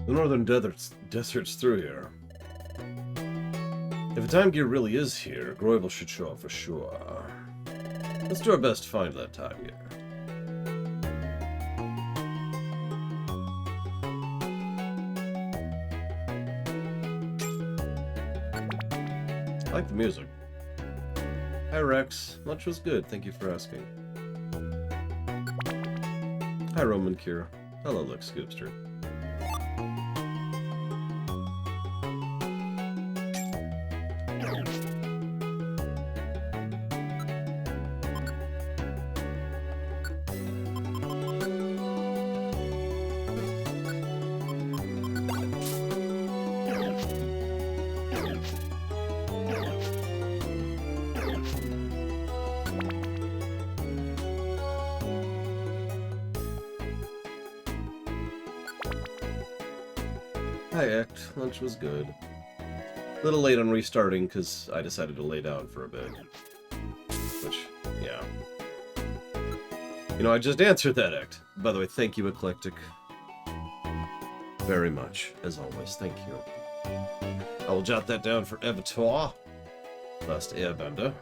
The northern desert's through here. If a time gear really is here, Groivel should show up for sure. Let's do our best to find that time gear. I like the music. Hi Rex, lunch was good, thank you for asking. Hi Roman Cure. Hello Luke Scoopster. Hi Act, lunch was good. A little late on restarting because I decided to lay down for a bit. Which, yeah. You know, I just answered that Act. By the way, thank you, Eclectic. Very much, as always, thank you. I will jot that down for Avatar. Last Airbender.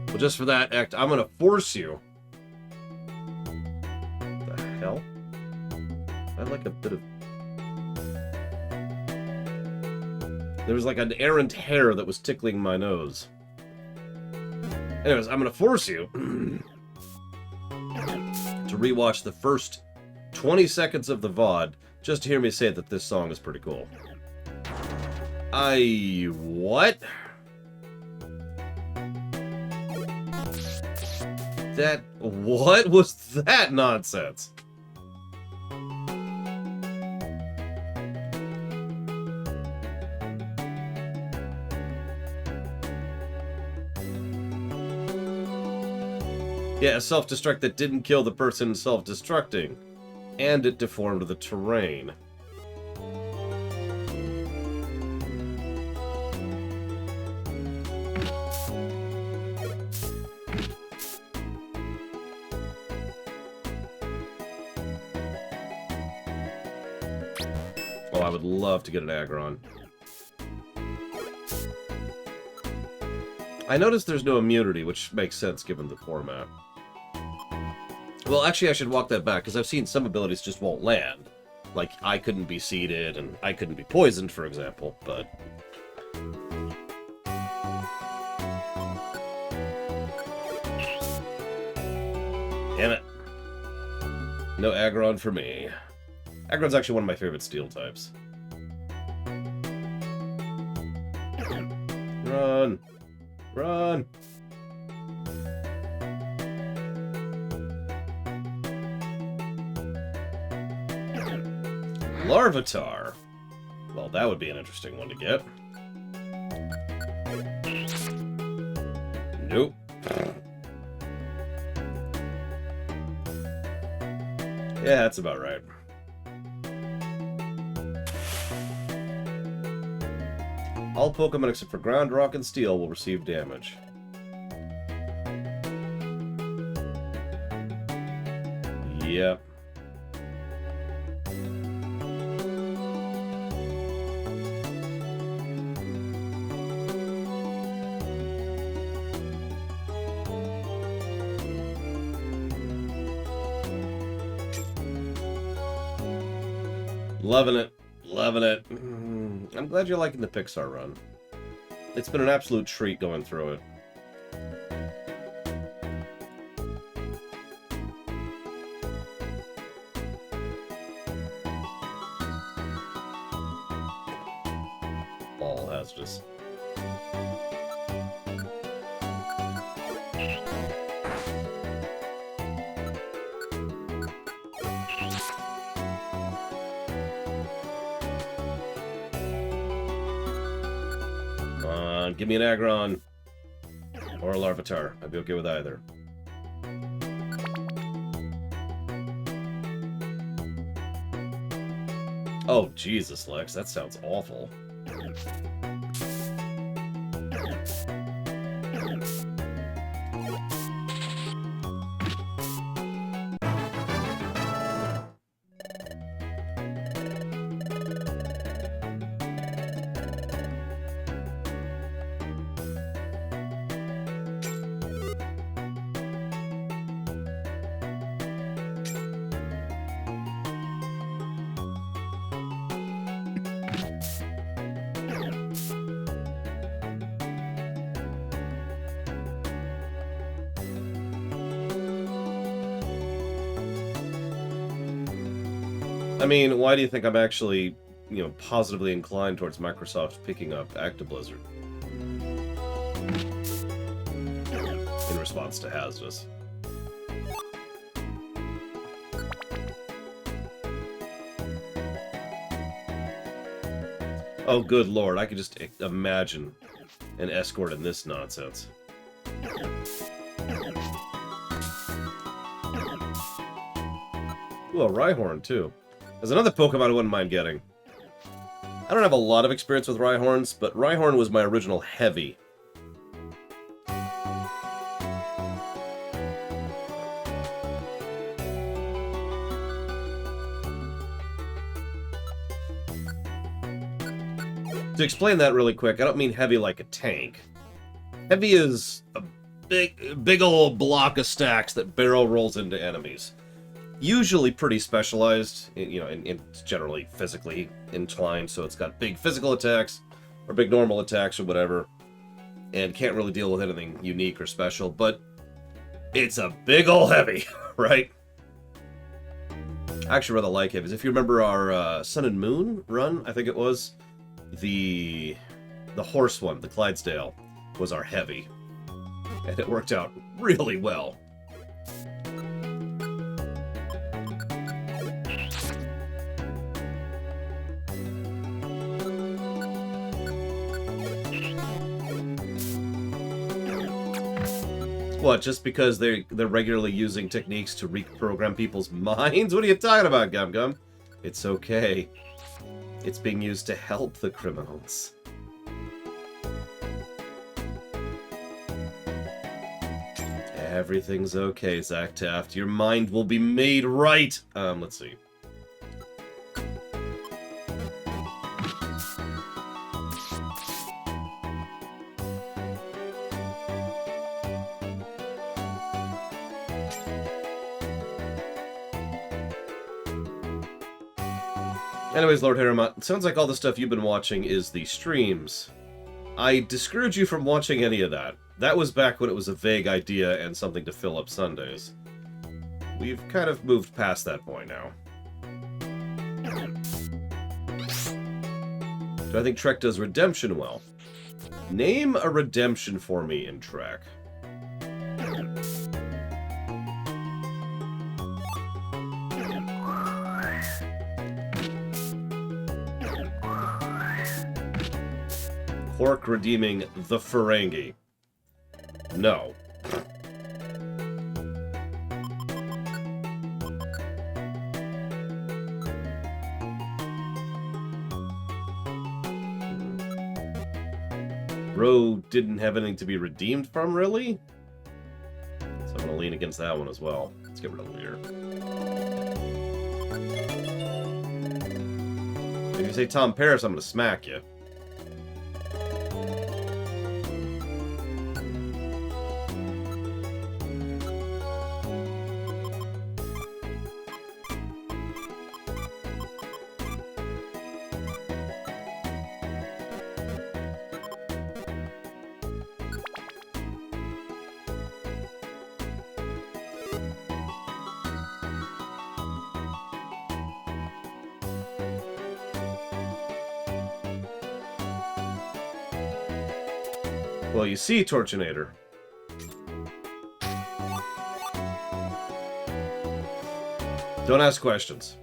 Well, just for that act, I'm gonna force you. The hell? I like a bit of... There was like an errant hair that was tickling my nose. Anyways, I'm gonna force you to rewatch the first 20 seconds of the VOD just to hear me say that this song is pretty cool. What? What was that nonsense? Yeah, a self-destruct that didn't kill the person self-destructing. And it deformed the terrain. Oh, I would love to get an Aggron. I noticed there's no immunity, which makes sense given the format. Well, actually, I should walk that back, because I've seen some abilities just won't land. Like, I couldn't be seeded, and I couldn't be poisoned, for example, but... Damn it. No Aggron for me. Aggron's actually one of my favorite steel types. Run! Run! Larvitar! Well, that would be an interesting one to get. Nope. Yeah, that's about right. All Pokemon except for Ground, Rock, and Steel will receive damage. Yep. Loving it. Loving it. I'm glad you're liking the Pixar run. It's been an absolute treat going through it. All hazardous. Give me an Aggron. Or a Larvitar. I'd be okay with either. Oh, Jesus, Lex. That sounds awful. I mean, why do you think I'm actually, positively inclined towards Microsoft picking up Actiblizzard? In response to Hazardous. Oh, good lord, I could just imagine an escort in this nonsense. Ooh, a Rhyhorn, too. There's another Pokemon I wouldn't mind getting. I don't have a lot of experience with Rhyhorns, but Rhyhorn was my original heavy. To explain that really quick, I don't mean heavy like a tank. Heavy is a big old block of stacks that barrel rolls into enemies. Usually pretty specialized, and generally physically inclined, so it's got big physical attacks, or big normal attacks, or whatever, and can't really deal with anything unique or special, but it's a big ol' heavy, right? I actually rather like heavies. If you remember our Sun and Moon run, I think it was, the horse one, the Clydesdale, was our heavy, and it worked out really well. What, just because they're regularly using techniques to reprogram people's minds? What are you talking about, Gum Gum? It's okay. It's being used to help the criminals. Everything's okay, Zach Taft. Your mind will be made right. Let's see. Anyways, Lord Harriman, it sounds like all the stuff you've been watching is the streams. I discourage you from watching any of that. That was back when it was a vague idea and something to fill up Sundays. We've kind of moved past that point now. Do I think Trek does redemption well? Name a redemption for me in Trek. Quark redeeming the Ferengi. No. Ro didn't have anything to be redeemed from, really? So I'm going to lean against that one as well. Let's get rid of Lear. If you say Tom Paris, I'm going to smack you. Well, you see, Torchinator. Don't ask questions.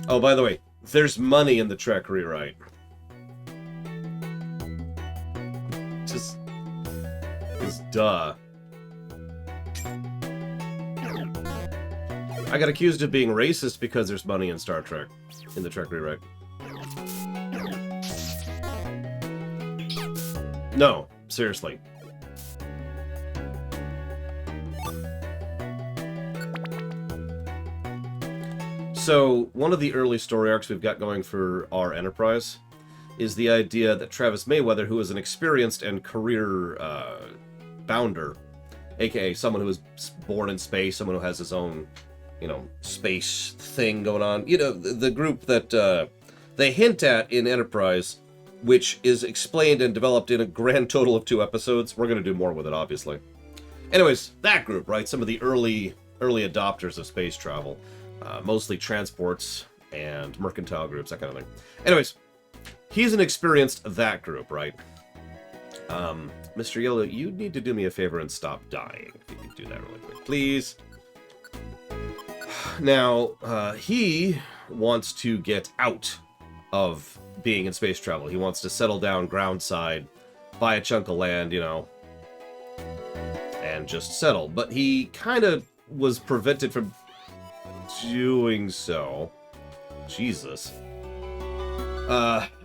Oh, by the way, there's money in the Trek rewrite. Just duh. I got accused of being racist because there's money in Star Trek. In the Trek rewrite. No, seriously. So, one of the early story arcs we've got going for our Enterprise is the idea that Travis Mayweather, who is an experienced and career bounder, aka someone who was born in space, someone who has his own space thing going on. The group that they hint at in Enterprise, which is explained and developed in a grand total of 2 episodes. We're going to do more with it, obviously. Anyways, that group, right? Some of the early adopters of space travel. Mostly transports and mercantile groups, that kind of thing. Anyways, he's an experienced that group, right? Mr. Yellow, you need to do me a favor and stop dying. If you could do that really quick, please. Now, he wants to get out of being in space travel. He wants to settle down groundside, buy a chunk of land, you know, and just settle. But he kind of was prevented from doing so. Jesus.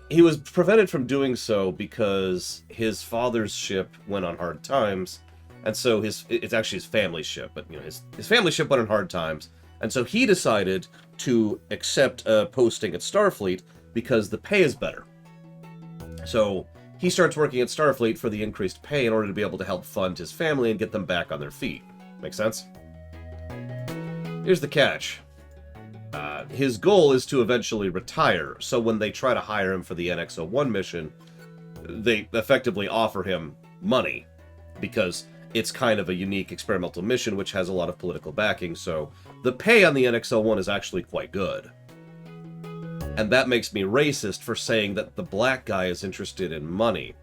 He was prevented from doing so because his father's ship went on hard times, and so it's actually his family ship, but you know his family ship went on hard times, and so he decided to accept a posting at Starfleet because the pay is better. So he starts working at Starfleet for the increased pay in order to be able to help fund his family and get them back on their feet. Make sense? Here's the catch. His goal is to eventually retire, so when they try to hire him for the NX-01 mission, they effectively offer him money, because it's kind of a unique experimental mission which has a lot of political backing, so the pay on the NX-01 is actually quite good. And that makes me racist for saying that the black guy is interested in money.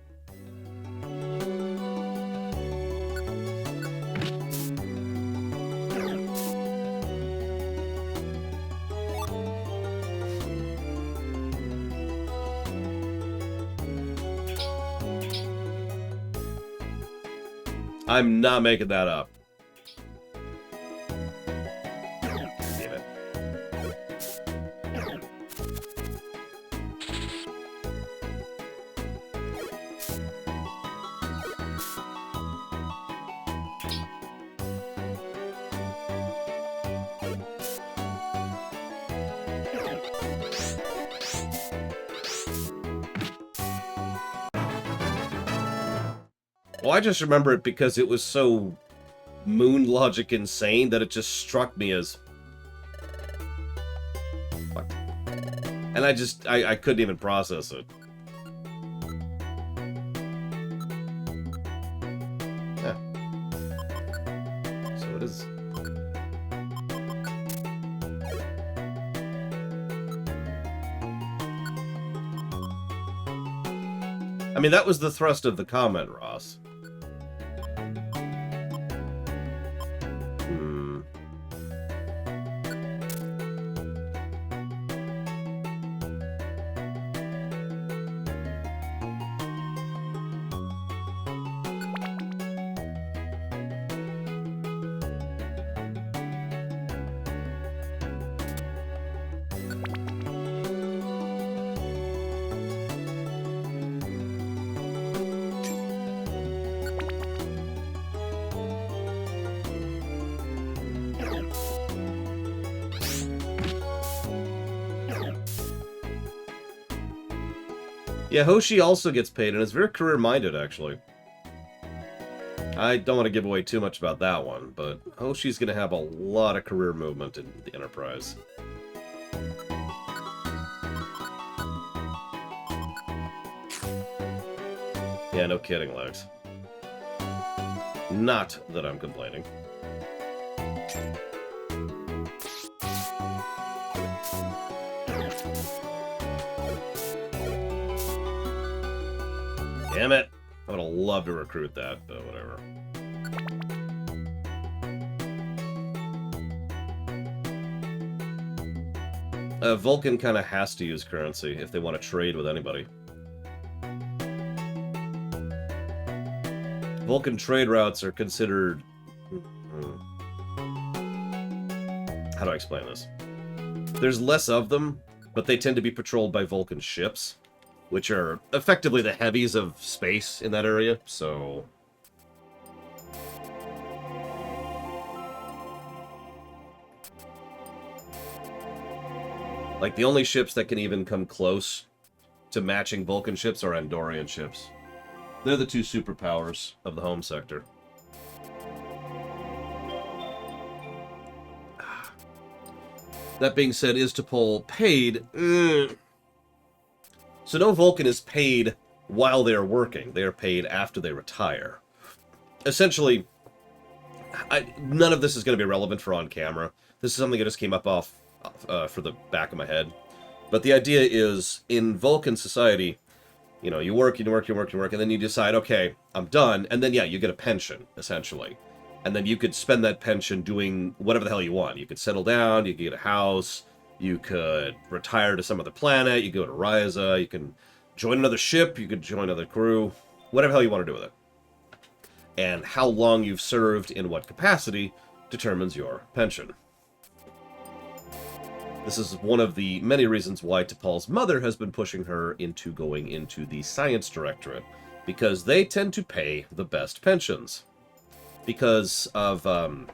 I'm not making that up. Damn it. Well, I just remember it because it was so moon logic insane that it just struck me as... What? And I couldn't even process it. Yeah. So it is... I mean, that was the thrust of the comment, Ross. Yeah, Hoshi also gets paid, and is very career-minded, actually. I don't want to give away too much about that one, but Hoshi's going to have a lot of career movement in the Enterprise. Yeah, no kidding, Lex. Not that I'm complaining. Damn it! I would have loved to recruit that, but whatever. Vulcan kind of has to use currency if they want to trade with anybody. Vulcan trade routes are considered... How do I explain this? There's less of them, but they tend to be patrolled by Vulcan ships, which are effectively the heavies of space in that area, so... Like, the only ships that can even come close to matching Vulcan ships are Andorian ships. They're the two superpowers of the home sector. That being said, is T'Pol paid? So no Vulcan is paid while they are working. They are paid after they retire. Essentially, none of this is going to be relevant for on camera. This is something that just came up off for the back of my head. But the idea is, in Vulcan society, you know, you work, and then you decide, okay, I'm done, and then, yeah, you get a pension, essentially. And then you could spend that pension doing whatever the hell you want. You could settle down, you could get a house, you could retire to some other planet, you could go to Ryza, you can join another ship, you could join another crew, whatever the hell you want to do with it. And how long you've served in what capacity determines your pension. This is one of the many reasons why T'Pol's mother has been pushing her into going into the science directorate, because they tend to pay the best pensions. Because of, and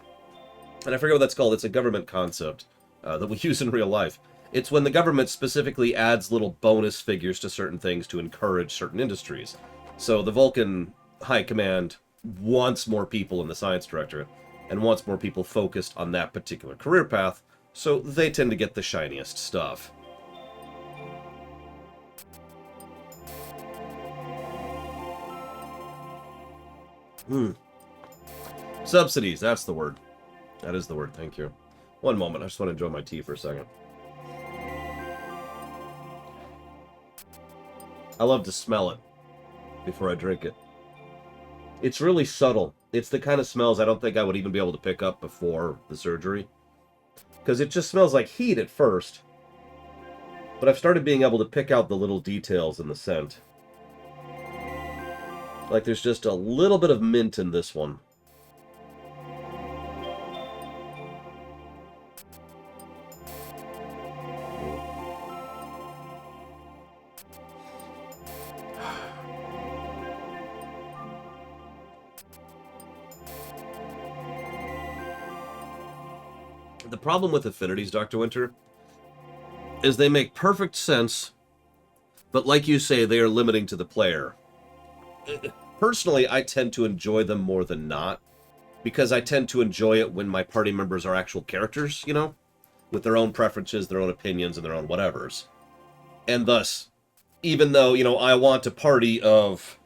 I forget what that's called, it's a government concept that we use in real life. It's when the government specifically adds little bonus figures to certain things to encourage certain industries. So the Vulcan High Command wants more people in the science directorate, and wants more people focused on that particular career path, so they tend to get the shiniest stuff. Subsidies, that's the word. That is the word, thank you. One moment, I just want to enjoy my tea for a second. I love to smell it before I drink it. It's really subtle. It's the kind of smells I don't think I would even be able to pick up before the surgery. Because it just smells like heat at first. But I've started being able to pick out the little details in the scent. Like there's just a little bit of mint in this one. The problem with affinities, Dr. Winter, is they make perfect sense, but like you say, they are limiting to the player. Personally, I tend to enjoy them more than not, because I tend to enjoy it when my party members are actual characters, you know? With their own preferences, their own opinions, and their own whatevers. And thus, even though, you know, I want a party of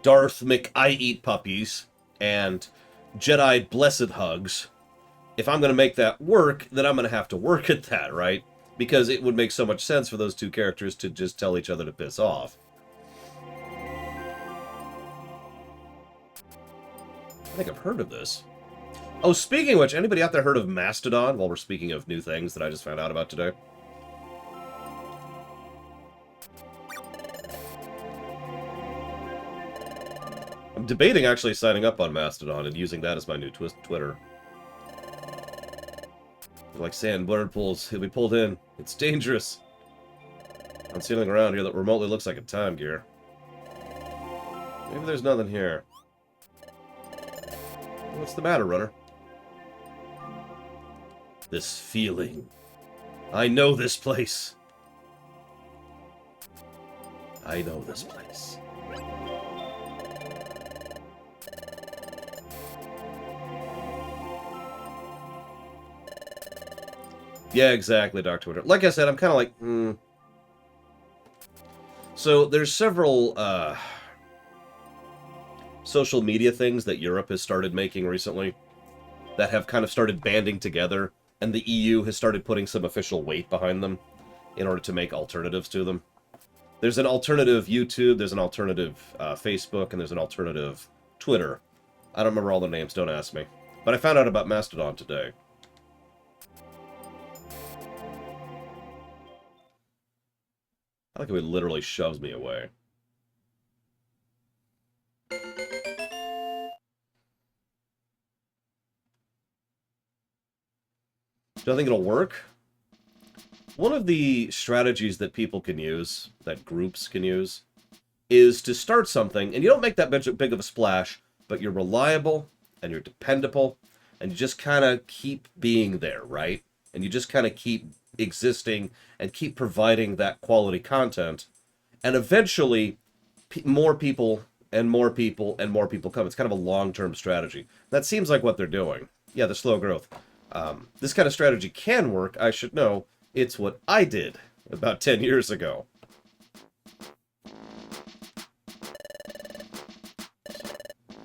Darth Mc-I-Eat-Puppies and Jedi Blessed Hugs, if I'm going to make that work, then I'm going to have to work at that, right? Because it would make so much sense for those two characters to just tell each other to piss off. I think I've heard of this. Oh, speaking of which, anybody out there heard of Mastodon, while we're speaking of new things that I just found out about today? I'm debating actually signing up on Mastodon and using that as my new Twitter. Like sand, bird pulls, he'll be pulled in. It's dangerous. I'm seeing around here that remotely looks like a time gear. Maybe there's nothing here. What's the matter, runner? This feeling. I know this place. I know this place. Yeah, exactly, Dr. Winter. Like I said, I'm kind of like, So, there's several, social media things that Europe has started making recently that have kind of started banding together, and the EU has started putting some official weight behind them in order to make alternatives to them. There's an alternative YouTube, there's an alternative Facebook, and there's an alternative Twitter. I don't remember all the names, don't ask me. But I found out about Mastodon today. I like how he literally shoves me away. Do I think it'll work? One of the strategies that people can use, that groups can use, is to start something, and you don't make that big of a splash, but you're reliable, and you're dependable, and you just kind of keep being there, right? And you just kind of keep existing and keep providing that quality content, and eventually more people and more people and more people come. It's kind of a long-term strategy. That seems like what they're doing. Yeah, the slow growth. This kind of strategy can work, I should know. It's what I did about 10 years ago.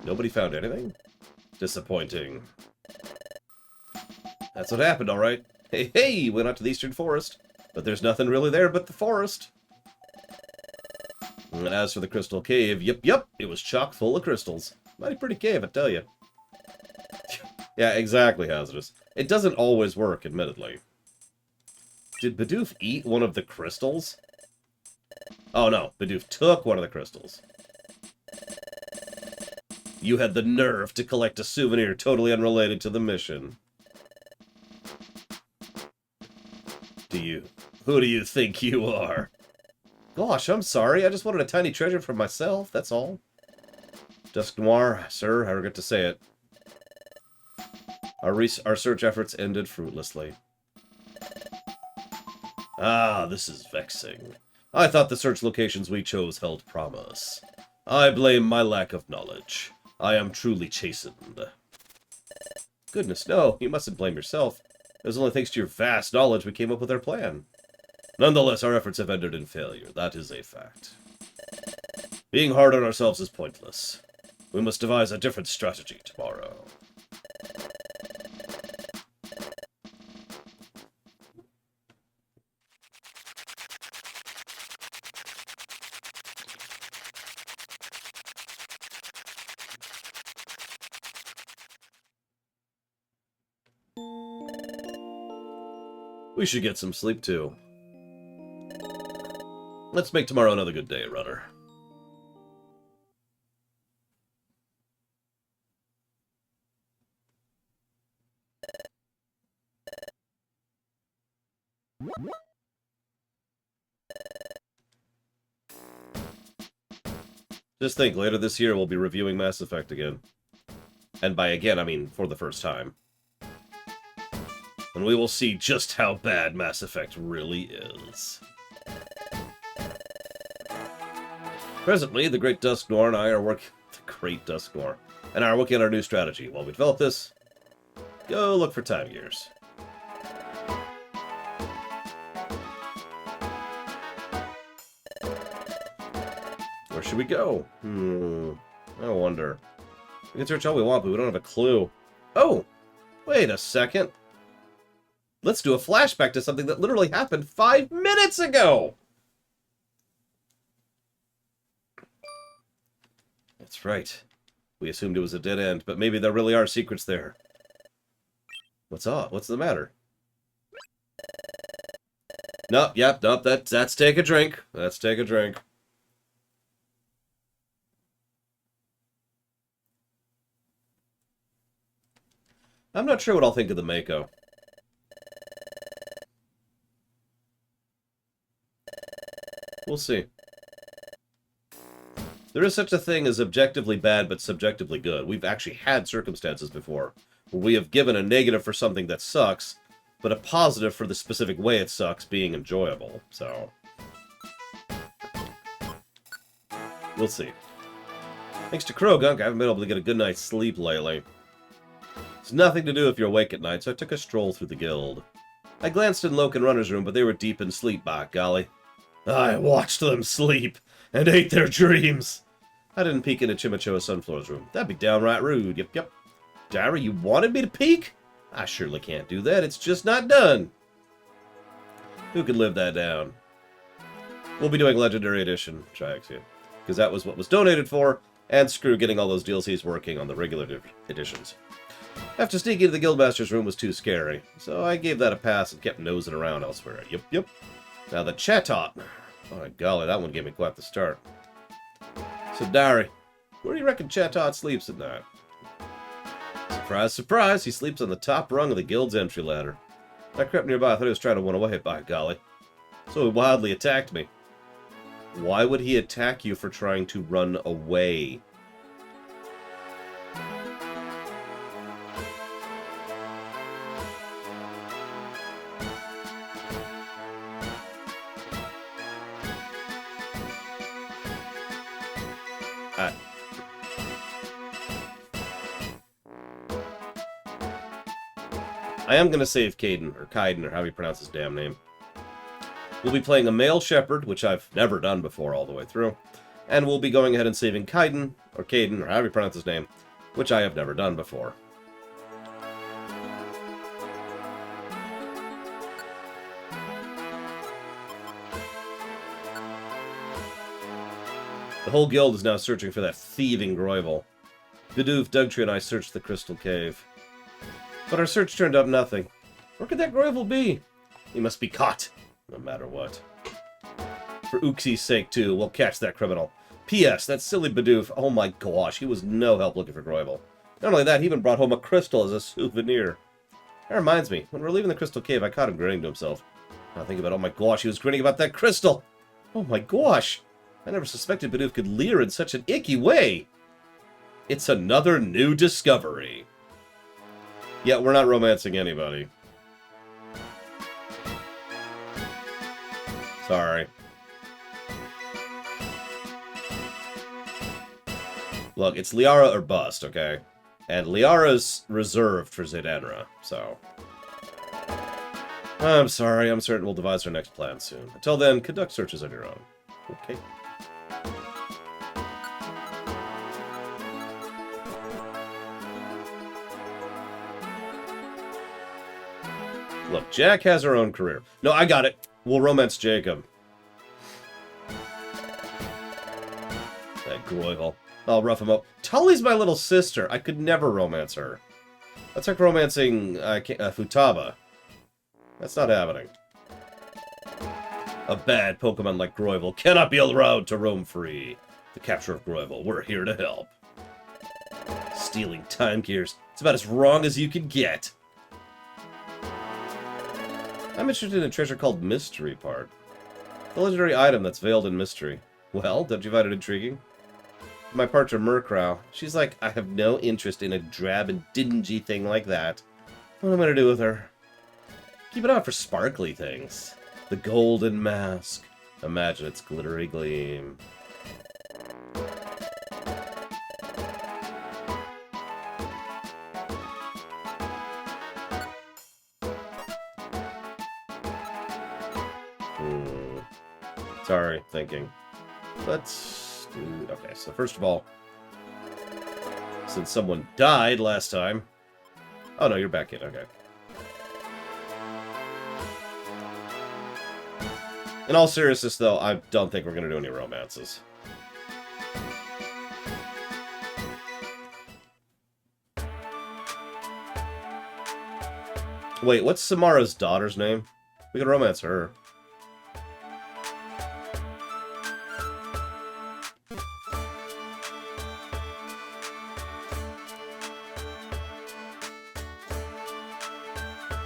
Nobody found anything? Disappointing. That's what happened, alright. Hey, hey! Went out to the Eastern Forest. But there's nothing really there but the forest. And as for the Crystal Cave, yep, it was chock full of crystals. Mighty pretty cave, I tell you. Yeah, exactly, Hazardous. It doesn't always work, admittedly. Did Bidoof eat one of the crystals? Oh no, Bidoof took one of the crystals. You had the nerve to collect a souvenir totally unrelated to the mission. Who do you think you are? Gosh, I'm sorry. I just wanted a tiny treasure for myself, that's all. Dusk Noir, sir, I regret to say it. Our search efforts ended fruitlessly. Ah, this is vexing. I thought the search locations we chose held promise. I blame my lack of knowledge. I am truly chastened. Goodness, no, you mustn't blame yourself. It was only thanks to your vast knowledge we came up with our plan. Nonetheless, our efforts have ended in failure. That is a fact. Being hard on ourselves is pointless. We must devise a different strategy tomorrow. We should get some sleep, too. Let's make tomorrow another good day, runner. Just think, later this year we'll be reviewing Mass Effect again. And by again, I mean for the first time. And we will see just how bad Mass Effect really is. Presently, the Great Dusk Noir and I are working... The Great Dusk Noir. And I are working on our new strategy. While we develop this, go look for Time Gears. Where should we go? I wonder. We can search all we want, but we don't have a clue. Oh! Wait a second. Let's do a flashback to something that literally happened 5 minutes ago! That's right. We assumed it was a dead end, but maybe there really are secrets there. What's up? What's the matter? Nope, that's take a drink. Let's take a drink. I'm not sure what I'll think of the Mako. We'll see. There is such a thing as objectively bad but subjectively good. We've actually had circumstances before where we have given a negative for something that sucks, but a positive for the specific way it sucks being enjoyable. So, we'll see. Thanks to Krogunk, I haven't been able to get a good night's sleep lately. It's nothing to do if you're awake at night, so I took a stroll through the guild. I glanced in Loke and Runner's room, but they were deep in sleep, by golly. I watched them sleep and ate their dreams. I didn't peek into Chimichoa Sunflower's room. That'd be downright rude. Yep. Diary, you wanted me to peek? I surely can't do that. It's just not done. Who could live that down? We'll be doing Legendary Edition, Triaxia, because that was what was donated for, and screw getting all those DLCs working on the regular editions. After sneaking into the Guildmaster's room was too scary, so I gave that a pass and kept nosing around elsewhere. Yep. Now the Chatot. Oh my golly, that one gave me quite the start. So, Diary, where do you reckon Chatot sleeps at night? Surprise, surprise, he sleeps on the top rung of the guild's entry ladder. I crept nearby, I thought he was trying to run away, by golly. So he wildly attacked me. Why would he attack you for trying to run away? I am going to save Caden, or however you pronounce his damn name. We'll be playing a male shepherd, which I've never done before all the way through. And we'll be going ahead and saving Caden, or however you pronounce his name, which I have never done before. The whole guild is now searching for that thieving Groivel. Bidoof, Dugtree, and I searched the Crystal Cave. But our search turned up nothing. Where could that Groivel be? He must be caught, no matter what. For Uxi's sake, too, we'll catch that criminal. P.S. That silly Bidoof, oh my gosh, he was no help looking for Groivel. Not only that, he even brought home a crystal as a souvenir. That reminds me, when we were leaving the Crystal Cave, I caught him grinning to himself. Now think about it, oh my gosh, he was grinning about that crystal! Oh my gosh! I never suspected Bidoof could leer in such an icky way! It's another new discovery. Yeah, we're not romancing anybody. Sorry. Look, it's Liara or bust, okay? And Liara's reserved for Zedanra, so... I'm sorry, I'm certain we'll devise our next plan soon. Until then, conduct searches on your own. Okay. Look, Jack has her own career. No, I got it. We'll romance Jacob. That Groivel. I'll rough him up. Tully's my little sister. I could never romance her. That's like romancing Futaba. That's not happening. A bad Pokemon like Groivel cannot be allowed to roam free. The capture of Groivel. We're here to help. Stealing time gears. It's about as wrong as you can get. I'm interested in a treasure called Mystery Part. The legendary item that's veiled in mystery. Well, don't you find it intriguing? My partner Murkrow, she's like, I have no interest in a drab and dingy thing like that. What am I gonna do with her? Keep it on for sparkly things. The golden mask. Imagine its glittery gleam. Sorry, thinking. Let's do... Okay, so first of all, since someone died last time... Oh, no, you're back in. Okay. In all seriousness, though, I don't think we're going to do any romances. Wait, what's Samara's daughter's name? We can romance her.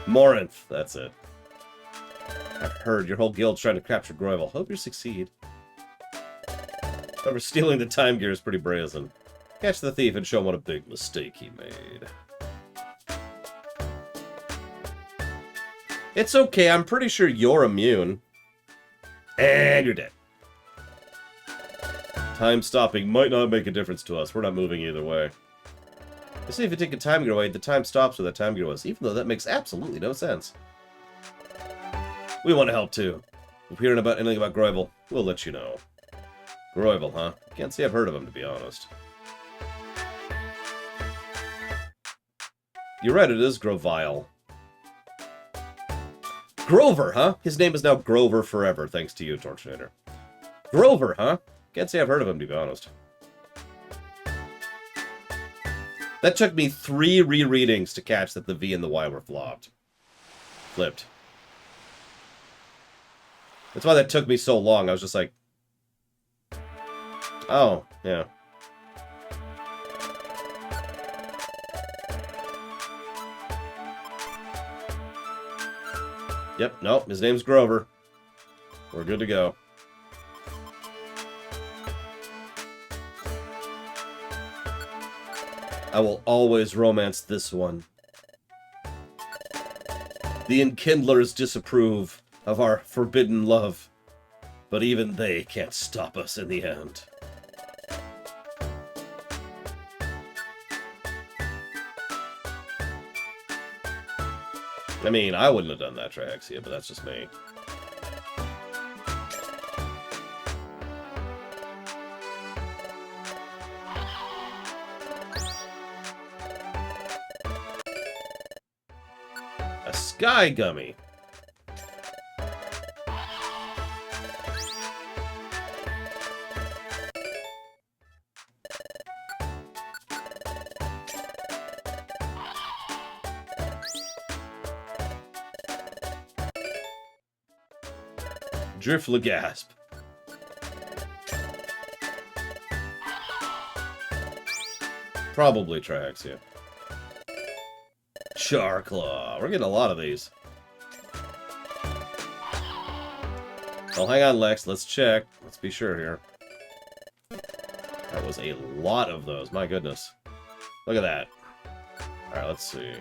Morinth, that's it. I've heard your whole guild's trying to capture Groivel. Hope you succeed. However, stealing the time gear is pretty brazen. Catch the thief and show him what a big mistake he made. It's okay, I'm pretty sure you're immune. And you're dead. Time stopping might not make a difference to us. We're not moving either way. You see, if you take a time gear away, the time stops where the time gear was, even though that makes absolutely no sense. We want to help, too. If we hear anything about Groivel, we'll let you know. Groivel, huh? Can't say I've heard of him, to be honest. You're right, it is Grovile. Grover, huh? His name is now Grover forever, thanks to you, Torchinator. Grover, huh? Can't say I've heard of him, to be honest. That took me 3 rereadings to catch that the V and the Y were flipped. That's why that took me so long. I was just like... Oh, yeah. Yep, nope, his name's Grover. We're good to go. I will always romance this one. The Enkindlers disapprove of our forbidden love, but even they can't stop us in the end. I mean, I wouldn't have done that, Triaxia, but that's just me. Sky Gummy. Driflogasp. Probably tracks, yeah. Charclaw. We're getting a lot of these. Oh, hang on, Lex. Let's check. Let's be sure here. That was a lot of those. My goodness. Look at that. Alright, let's see.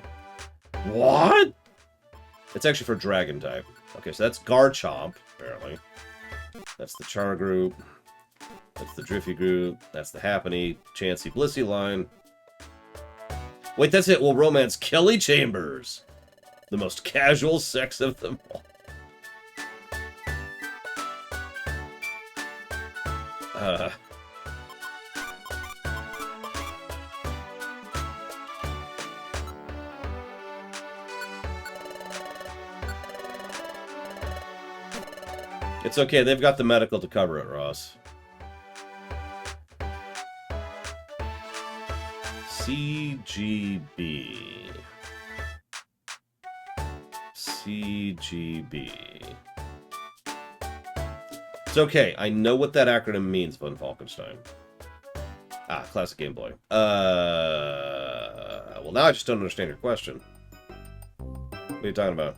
What? It's actually for Dragon type. Okay, so that's Garchomp, apparently. That's the Char group. That's the Driffy group. That's the Happiny, Chansey, Blissey line. Wait, that's it. Well, romance Kelly Chambers. The most casual sex of them all. It's okay, they've got the medical to cover it, Ross. CGB. CGB. It's okay, I know what that acronym means, Von Falkenstein. Ah, classic Game Boy. Well, now I just don't understand your question. What are you talking about?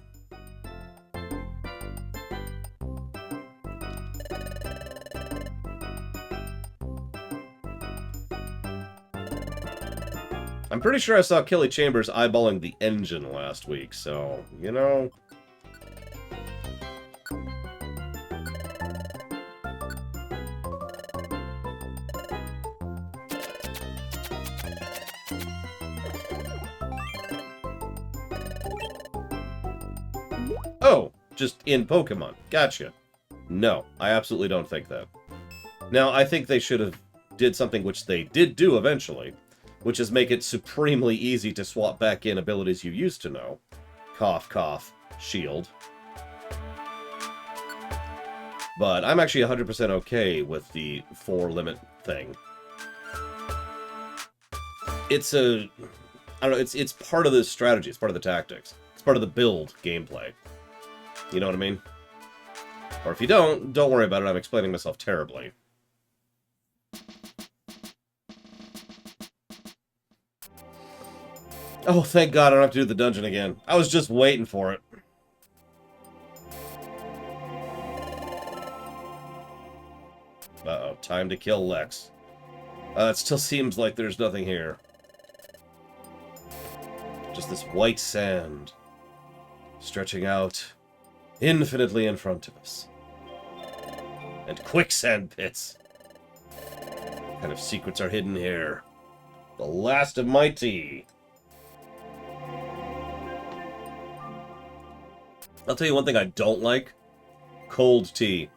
I'm pretty sure I saw Kelly Chambers eyeballing the engine last week, so, you know... Oh, just in Pokemon. Gotcha. No, I absolutely don't think that. Now, I think they should have did something which they did do eventually, which is make it supremely easy to swap back in abilities you used to know. Cough, cough, shield. But I'm actually 100% okay with the 4 limit thing. It's a... I don't know, it's part of the strategy, it's part of the tactics. It's part of the build gameplay. You know what I mean? Or if you don't worry about it, I'm explaining myself terribly. Oh, thank God I don't have to do the dungeon again. I was just waiting for it. Uh-oh, time to kill Lex. It still seems like there's nothing here. Just this white sand stretching out infinitely in front of us. And quicksand pits. What kind of secrets are hidden here? The last of my tea. I'll tell you one thing I don't like. Cold tea.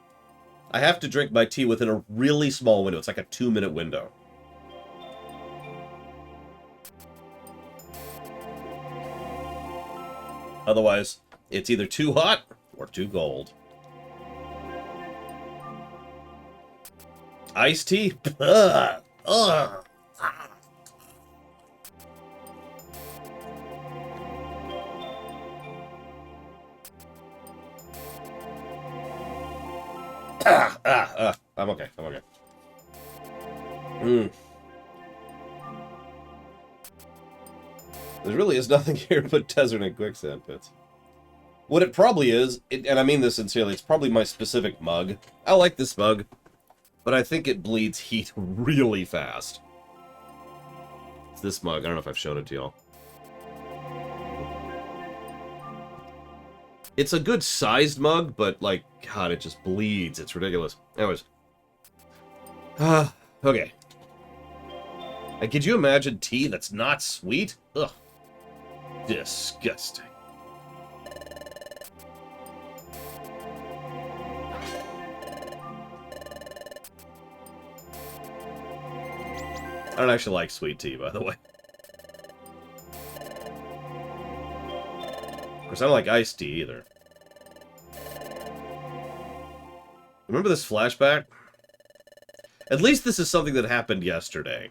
I have to drink my tea within a really small window. It's like a 2-minute window. Otherwise, it's either too hot or too cold. Iced tea? Ugh. Ugh. I'm okay. I'm okay. There really is nothing here but desert and quicksand pits. What it probably is, and I mean this sincerely, it's probably my specific mug. I like this mug, but I think it bleeds heat really fast. It's this mug. I don't know if I've shown it to y'all. It's a good sized mug, but like, God, it just bleeds. It's ridiculous. Anyways. Okay. And could you imagine tea that's not sweet? Ugh. Disgusting. I don't actually like sweet tea, by the way. course, I don't like iced tea either. Remember this flashback? At least this is something that happened yesterday.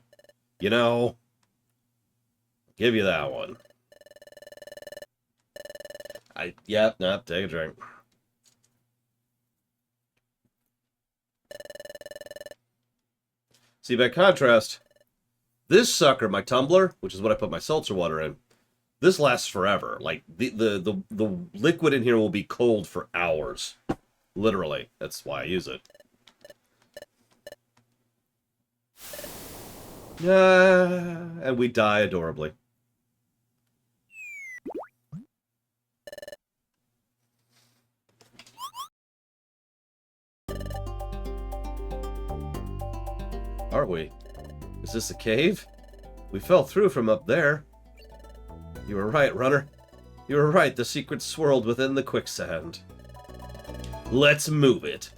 You know? Give you that one. Yep, take a drink. See, by contrast, this sucker, my tumbler, which is what I put my seltzer water in, this lasts forever. Like, the liquid in here will be cold for hours. Literally. That's why I use it. And we die adorably. Are we? Is this a cave? We fell through from up there. You were right, runner. You were right, the secret swirled within the quicksand. Let's move it.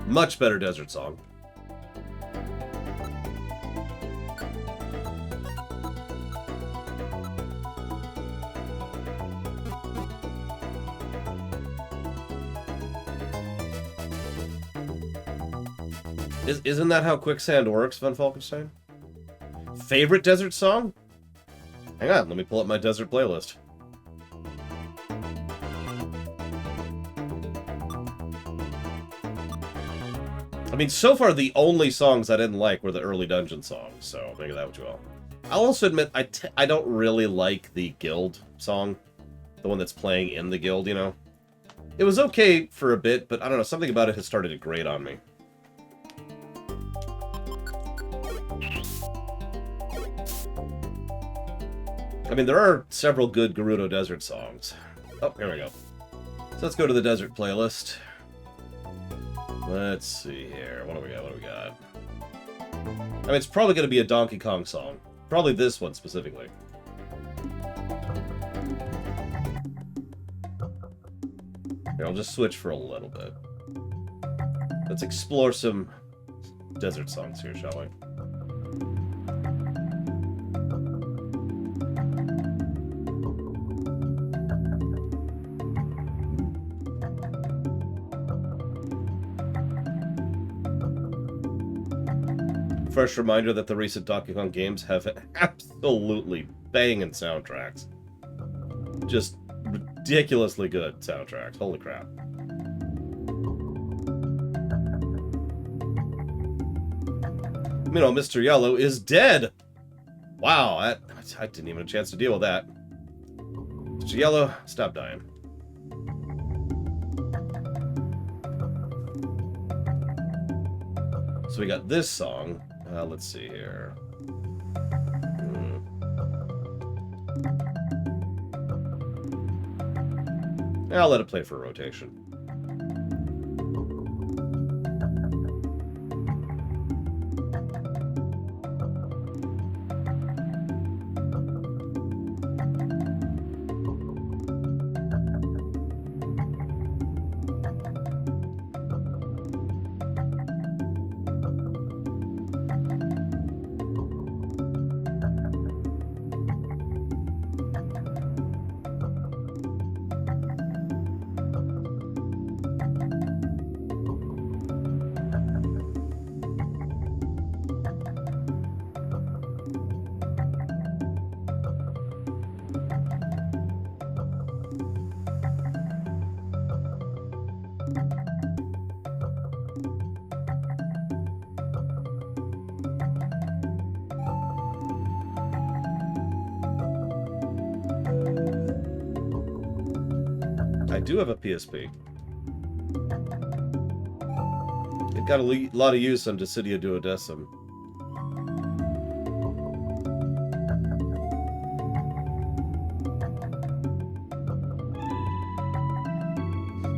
Much better desert song. Isn't that how quicksand works, Van Falkenstein? Favorite desert song? Hang on, let me pull up my desert playlist. I mean, so far the only songs I didn't like were the early dungeon songs, so make of that what you will. I'll also admit, I don't really like the guild song. The one that's playing in the guild, you know? It was okay for a bit, but I don't know, something about it has started to grate on me. I mean, there are several good Gerudo Desert songs. Oh, here we go. So let's go to the desert playlist. Let's see here. What do we got? What do we got? I mean, it's probably going to be a Donkey Kong song. Probably this one specifically. Here, I'll just switch for a little bit. Let's explore some desert songs here, shall we? Fresh reminder that the recent Donkey Kong games have absolutely banging soundtracks. Just ridiculously good soundtracks. Holy crap. You know, Mr. Yellow is dead! Wow, I didn't even have a chance to deal with that. Mr. Yellow, stop dying. So we got this song. Let's see here. I'll let it play for a rotation. I do have a PSP. It got a lot of use on Dissidia Duodecim.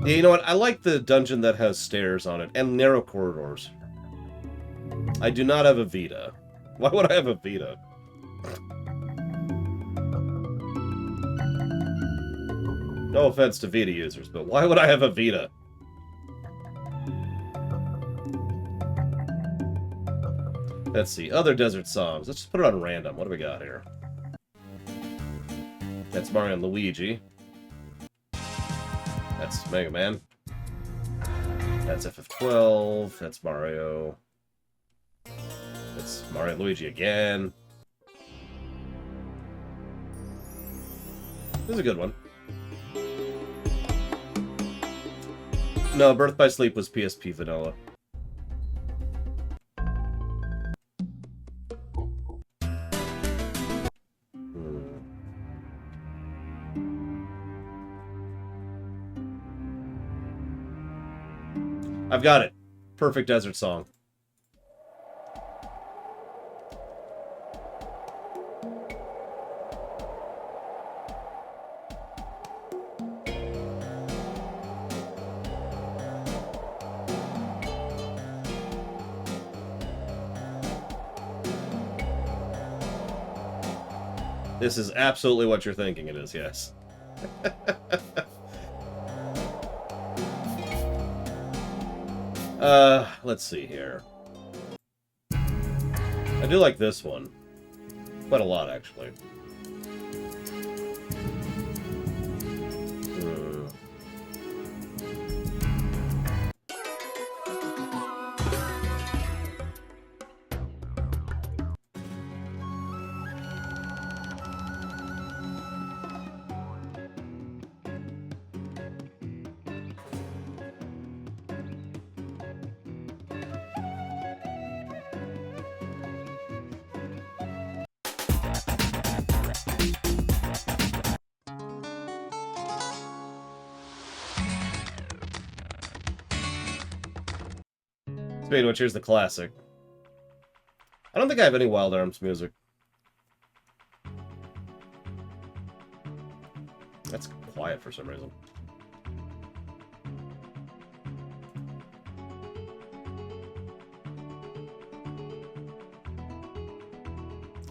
Yeah, you know what? I like the dungeon that has stairs on it and narrow corridors. I do not have a Vita. Why would I have a Vita? No offense to Vita users, but why would I have a Vita? Let's see, other desert songs. Let's just put it on random. What do we got here? That's Mario and Luigi. That's Mega Man. That's FF12. That's Mario. That's Mario and Luigi again. This is a good one. No, Birth by Sleep was PSP vanilla. I've got it. Perfect desert song. This is absolutely what you're thinking it is, yes. Let's see here. I do like this one. Quite a lot, actually. Speaking of which, here's the classic. I don't think I have any Wild Arms music. That's quiet for some reason.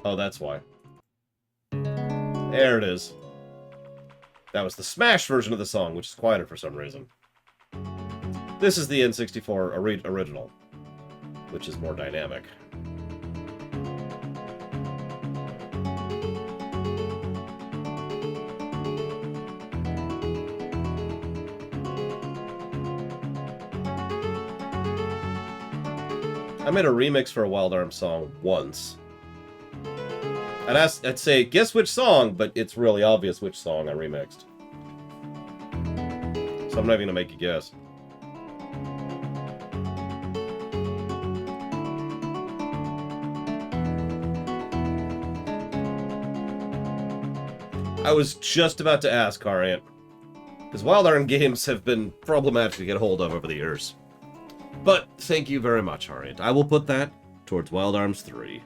Oh, that's why. There it is. That was the Smash version of the song, which is quieter for some reason. This is the N64 original, which is more dynamic. I made a remix for a Wild Arms song once. I'd say, guess which song, but it's really obvious which song I remixed. So I'm not even gonna make you guess. I was just about to ask, Harriet, because Wild Arms games have been problematic to get hold of over the years. But thank you very much, Harriet. I will put that towards Wild Arms 3.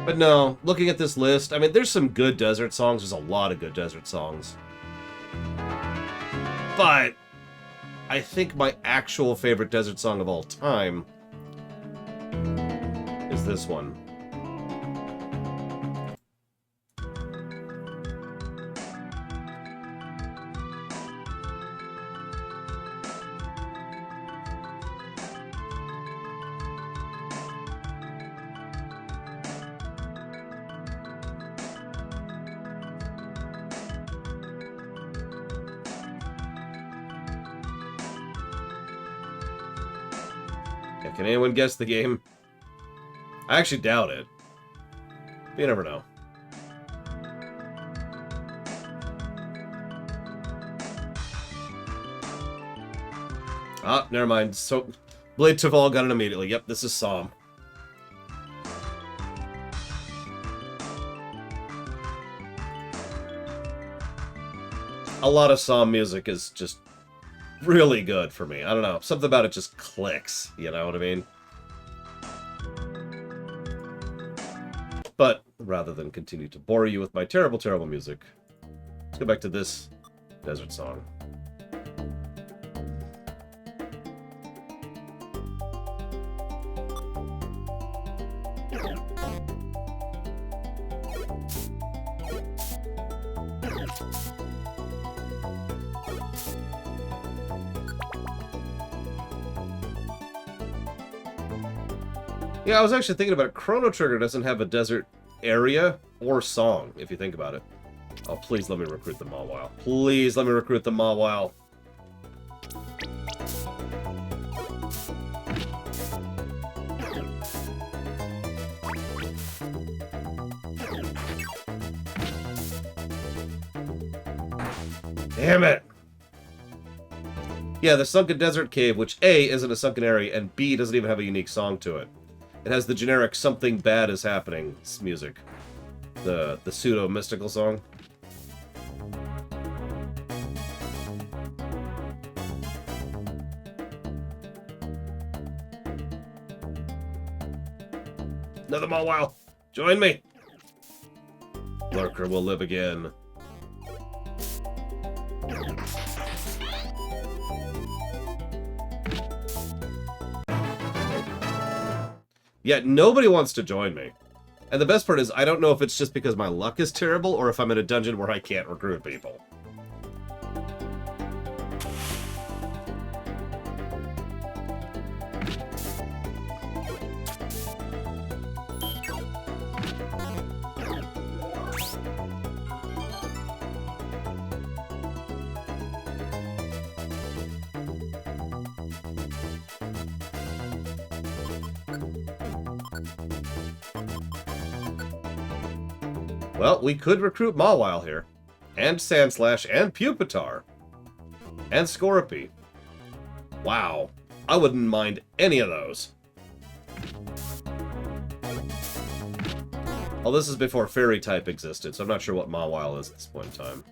But no, looking at this list, I mean, there's some good desert songs. There's a lot of good desert songs. But I think my actual favorite desert song of all time is this one. Can anyone guess the game? I actually doubt it. But you never know. Ah, never mind. So, Blade Taval got it immediately. Yep, this is Psalm. A lot of Psalm music is just really good for me. I don't know. Something about it just clicks. You know what I mean? But rather than continue to bore you with my terrible, terrible music, let's go back to this desert song. Yeah, I was actually thinking about it. Chrono Trigger doesn't have a desert area or song, if you think about it. Oh, please let me recruit the Mawile. Please let me recruit the Mawile. Damn it! Yeah, the Sunken Desert Cave, which A, isn't a sunken area, and B, doesn't even have a unique song to it. It has the generic "something bad is happening" music. The pseudo-mystical song. Another Mawile! Join me! Lurker will live again. Yet nobody wants to join me. And the best part is, I don't know if it's just because my luck is terrible, or if I'm in a dungeon where I can't recruit people. Well, we could recruit Mawile here. And Sandslash, and Pupitar. And Scorpy. Wow. I wouldn't mind any of those. Well, this is before Fairy type existed, so I'm not sure what Mawile is at this point in time.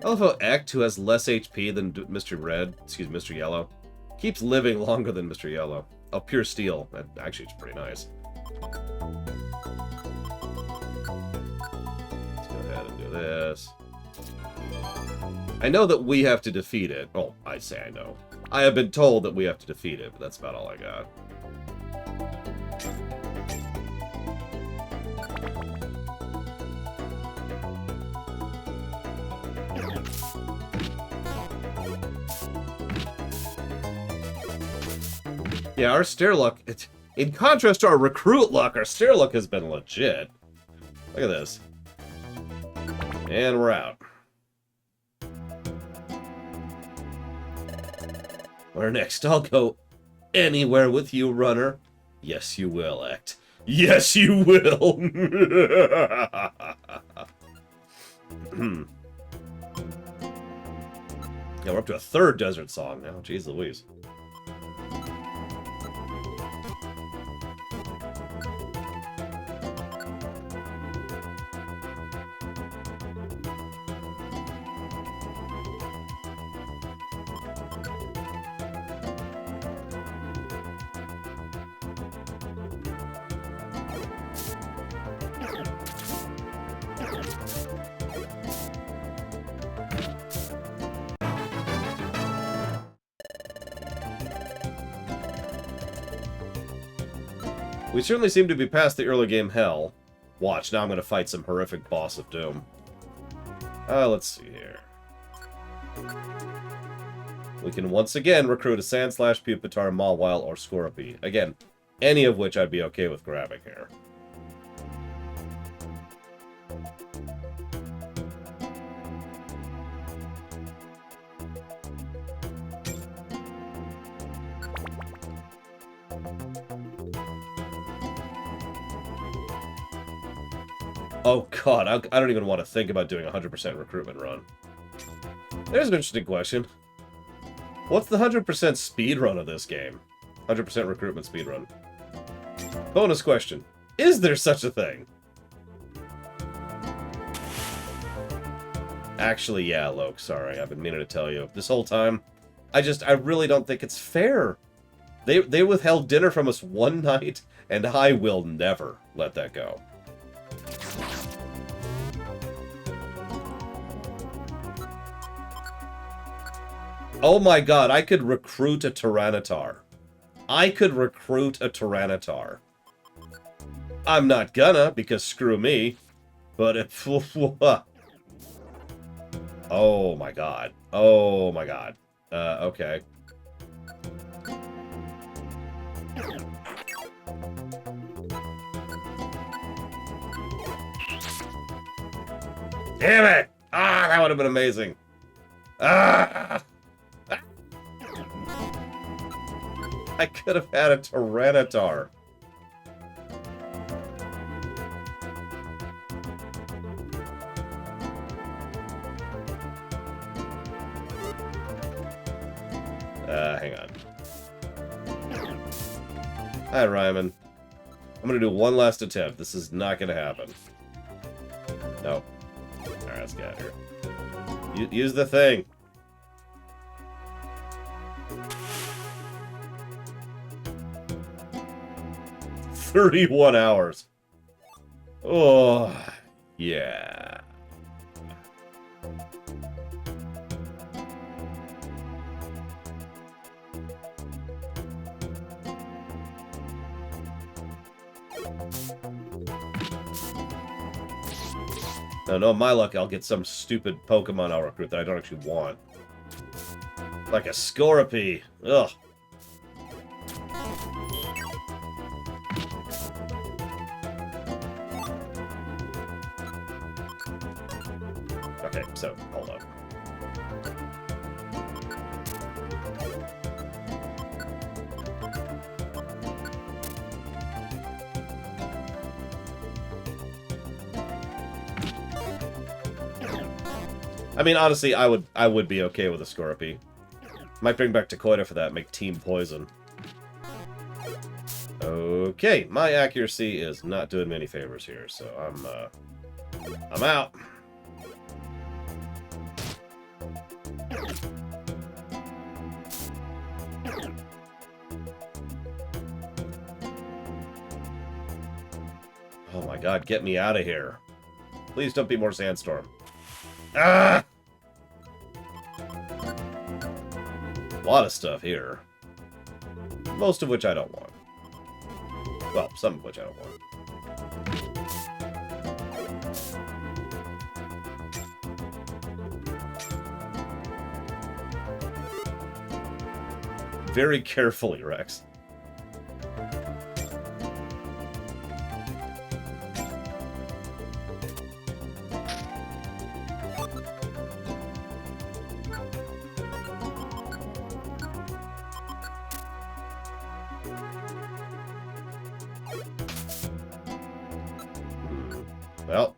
I love how Ect, who has less HP than Mr. Yellow, keeps living longer than Mr. Yellow. Oh, pure steel. Actually, it's pretty nice. Let's go ahead and do this. I know that we have to defeat it. Oh, I say I know. I have been told that we have to defeat it, but that's about all I got. Yeah, our stair luck, in contrast to our recruit luck, our stair luck has been legit. Look at this. And we're out. Where next? I'll go anywhere with you, runner. Yes, you will, Ect. Yes, you will! Yeah, we're up to a third desert song now. Jeez Louise. We certainly seem to be past the early game hell. Watch, now I'm going to fight some horrific boss of doom. Let's see here. We can once again recruit a Sandslash, Pupitar, Mawile, or Scorpy. Again, any of which I'd be okay with grabbing here. Oh god, I don't even want to think about doing a 100% recruitment run. There's an interesting question. What's the 100% speed run of this game? 100% recruitment speed run. Bonus question. Is there such a thing? Actually, yeah, Loke, sorry. I've been meaning to tell you. This whole time, I really don't think it's fair. They withheld dinner from us one night, and I will never let that go. Oh my god, I could recruit a Tyranitar. I could recruit a Tyranitar. I'm not gonna, because screw me. But if... Oh my god. Oh my god. Okay. Damn it! Ah, that would have been amazing. Ah! I could have had a Tyranitar. Hang on. Hi, Ryman. I'm gonna do one last attempt. This is not gonna happen. No. Alright, let's get out of here. Use the thing. "31 hours. Oh, yeah. No, my luck, I'll get some stupid Pokemon I'll recruit that I don't actually want. Like a Scorpy. Ugh. Okay, so, hold on. I mean, honestly, I would be okay with a Scorpy. Might bring back Takoida for that, make Team Poison. Okay, my accuracy is not doing me any favors here, so I'm out. Oh my god, get me out of here. Please don't be more Sandstorm. Ah! A lot of stuff here. Most of which I don't want. Well, some of which I don't want. Very carefully, Rex. Well,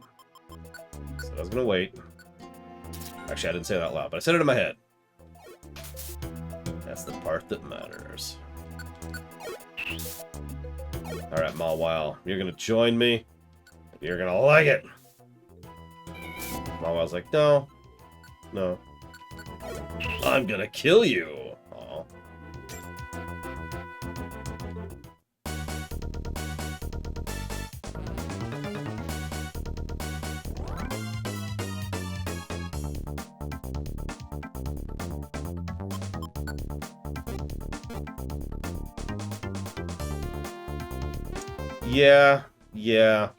so I was gonna wait. Actually, I didn't say that out loud, but I said it in my head. That's the part that matters. Alright, Mawile, you're gonna join me. You're gonna like it. Mawile's like, no. No. I'm gonna kill you. Aw. Yeah.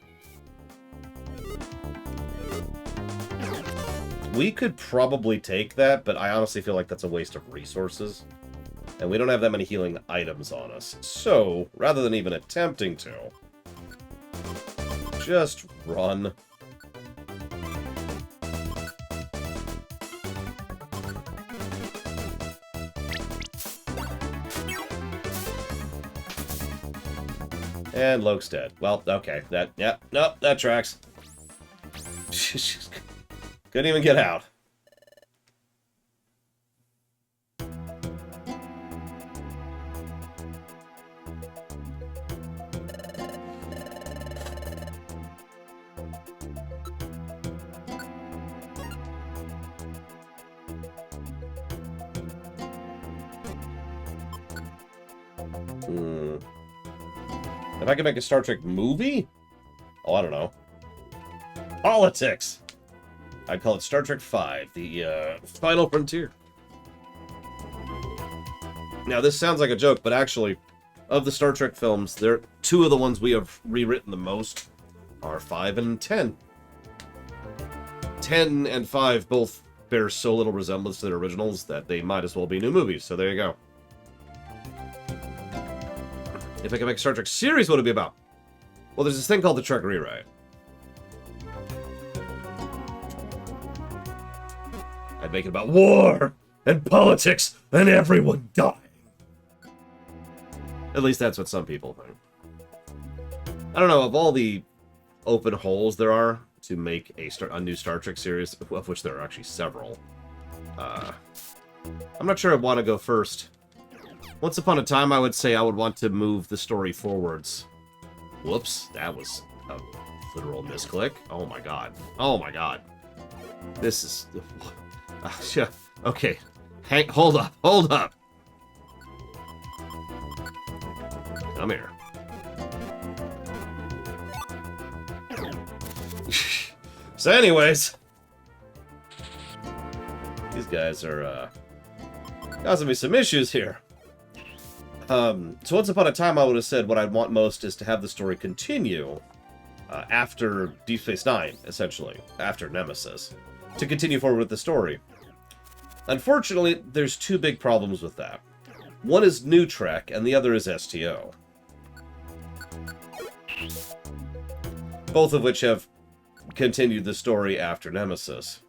We could probably take that, but I honestly feel like that's a waste of resources. And we don't have that many healing items on us. So, rather than even attempting to, just run. And Loke's dead. Well, okay. Nope, that tracks. Couldn't even get out. If I could make a Star Trek movie? Oh, I don't know. Politics! I'd call it Star Trek V, the Final Frontier. Now, this sounds like a joke, but actually, of the Star Trek films, two of the ones we have rewritten the most are 5 and 10. 10 and 5 both bear so little resemblance to their originals that they might as well be new movies. So there you go. If I could make a Star Trek series, what would it be about? Well, there's this thing called the Trek Rewrite. I'd make it about war and politics and everyone dying. At least that's what some people think. I don't know, of all the open holes there are to make a new Star Trek series, of which there are actually several, I'm not sure I'd want to go first. Once upon a time, I would say I would want to move the story forwards. Whoops, that was a literal misclick. Oh my god. Oh my god. This is... okay. Hey, hold up. Hold up. Come here. So anyways, these guys are causing me some issues here. So once upon a time, I would have said what I'd want most is to have the story continue after Deep Space Nine, essentially, after Nemesis, to continue forward with the story. Unfortunately, there's two big problems with that. One is New Trek, and the other is STO. Both of which have continued the story after Nemesis.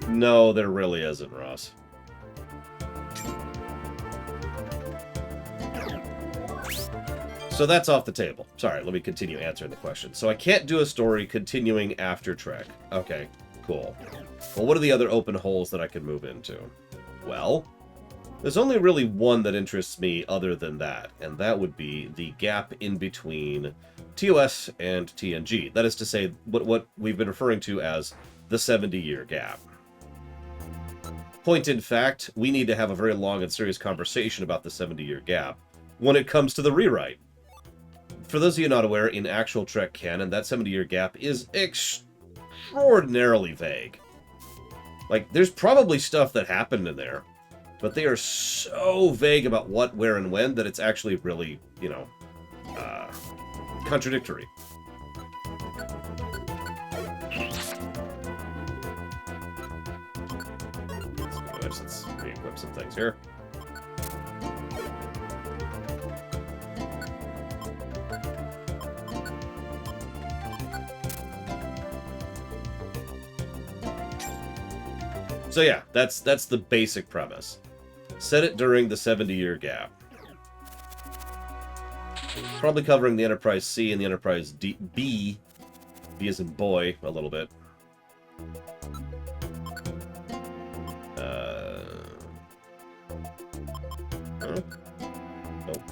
No, there really isn't, Ross. So that's off the table. Sorry, let me continue answering the question. So I can't do a story continuing after Trek. Okay, cool. Well, what are the other open holes that I can move into? Well, there's only really one that interests me other than that, and that would be the gap in between TOS and TNG. That is to say, what we've been referring to as the 70-year gap. Point in fact, we need to have a very long and serious conversation about the 70-year gap when it comes to the rewrite. For those of you not aware, in actual Trek canon, that 70-year gap is extraordinarily vague. Like, there's probably stuff that happened in there, but they are so vague about what, where, and when that it's actually really, you know, contradictory. Let's re-equip some things here. So yeah, that's the basic premise. Set it during the 70-year gap. Probably covering the Enterprise C and the Enterprise B. B as in boy, a little bit. Nope.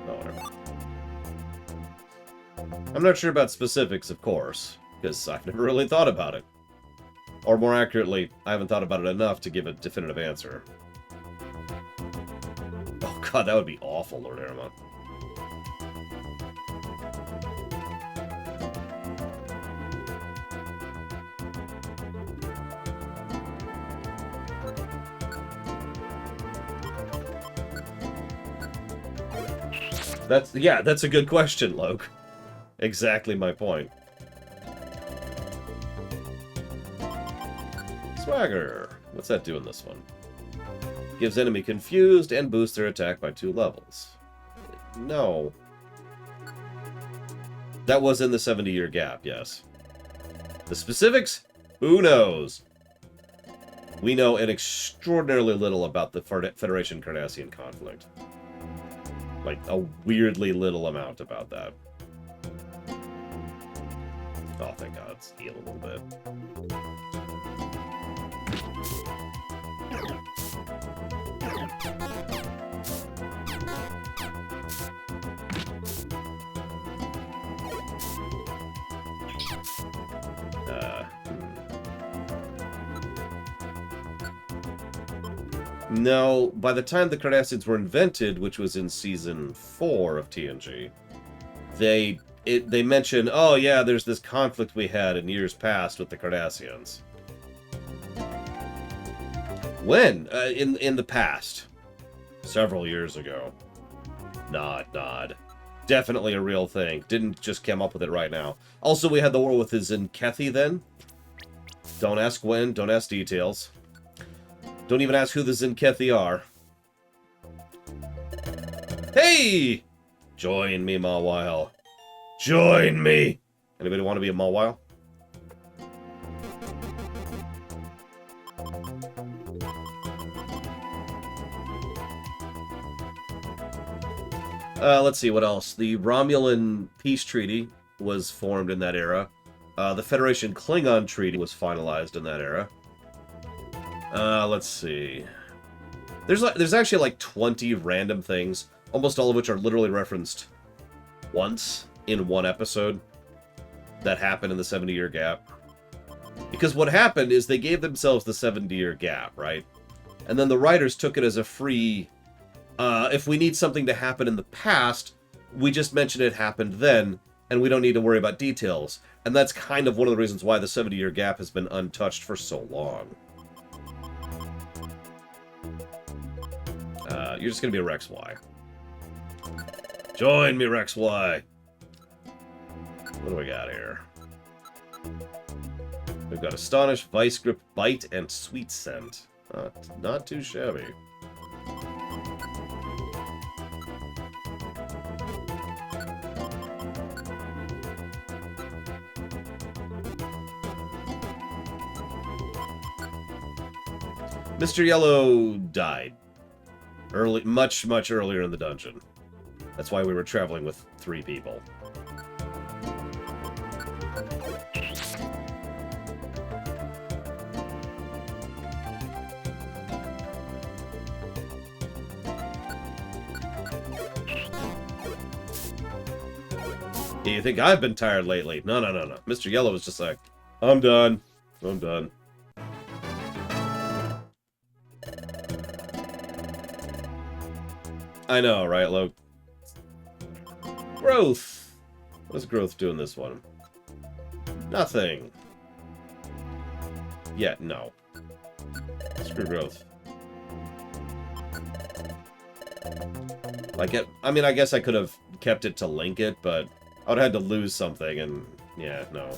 Oh, whatever. I'm not sure about specifics, of course, because I've never really thought about it. Or more accurately, I haven't thought about it enough to give a definitive answer. Oh god, that would be awful, Lord Aramon. That's a good question, Loke. Exactly my point. Swagger. What's that do in this one? Gives enemy confused and boosts their attack by 2 levels. No. That was in the 70-year gap, yes. The specifics? Who knows? We know an extraordinarily little about the Federation-Cardassian conflict. Like, a weirdly little amount about that. Oh, thank God, it's healed a little bit. No, by the time the Cardassians were invented, which was in Season 4 of TNG, they mention, oh yeah, there's this conflict we had in years past with the Cardassians. When? In the past. Several years ago. Nod. Definitely a real thing. Didn't just come up with it right now. Also, we had the war with the Zinkethi then. Don't ask when, don't ask details. Don't even ask who the Zinkethi are. Hey! Join me, Mawile. Join me! Anybody want to be a Mawile? Let's see, what else? The Romulan Peace Treaty was formed in that era. The Federation Klingon Treaty was finalized in that era. Let's see. There's actually like 20 random things, almost all of which are literally referenced once in one episode that happened in the 70-year gap. Because what happened is they gave themselves the 70-year gap, right? And then the writers took it as a free... if we need something to happen in the past, we just mention it happened then, and we don't need to worry about details. And that's kind of one of the reasons why the 70-year gap has been untouched for so long. You're just going to be a Rex Y. Join me, Rex Y. What do we got here? We've got Astonish, Vice Grip, Bite, and Sweet Scent. Not too shabby. Mr. Yellow died. Much earlier in the dungeon. That's why we were traveling with 3 people. Do you think I've been tired lately? No. Mr. Yellow was just like, I'm done. I know, right, Luke? Growth! What does Growth do in this one? Nothing. Yeah, no. Screw Growth. Like, I mean, I guess I could have kept it to link it, but I would have had to lose something, and yeah, no.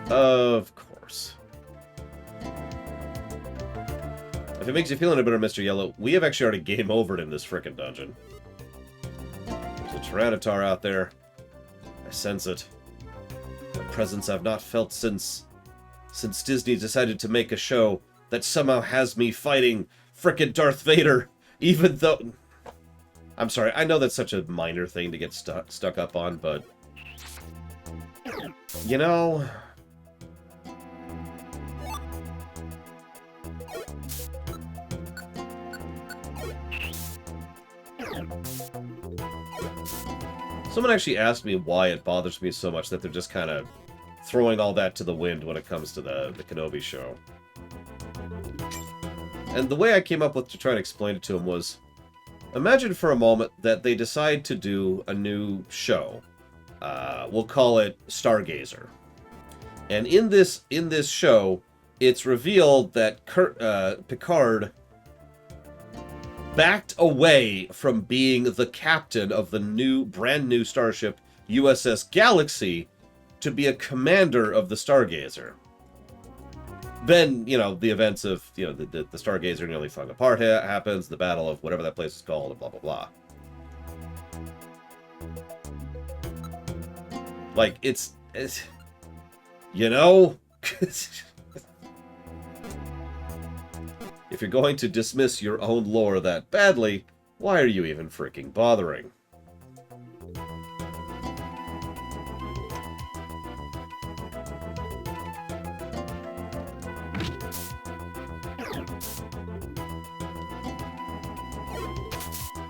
Of course. If it makes you feel any better, Mr. Yellow, we have actually already game overed in this frickin' dungeon. There's a Tyranitar out there. I sense it. A presence I've not felt since Disney decided to make a show that somehow has me fighting frickin' Darth Vader, even though... I'm sorry, I know that's such a minor thing to get stuck up on, but... You know... Someone actually asked me why it bothers me so much that they're just kind of throwing all that to the wind when it comes to the Kenobi show. And the way I came up with to try and explain it to him was, imagine for a moment that they decide to do a new show. We'll call it Stargazer. And in this show, it's revealed that Picard backed away from being the captain of the brand new starship USS Galaxy to be a commander of the Stargazer. Then, you know, the events of, you know, the Stargazer nearly falling apart happens, the battle of whatever that place is called, and blah, blah, blah. Like, it's you know? If you're going to dismiss your own lore that badly, why are you even freaking bothering?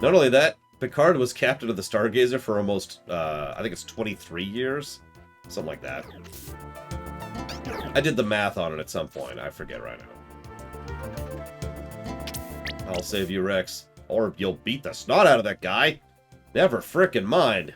Not only that, Picard was captain of the Stargazer for almost, I think it's 23 years? Something like that. I did the math on it at some point. I forget right now. I'll save you, Rex. Or you'll beat the snot out of that guy. Never frickin' mind.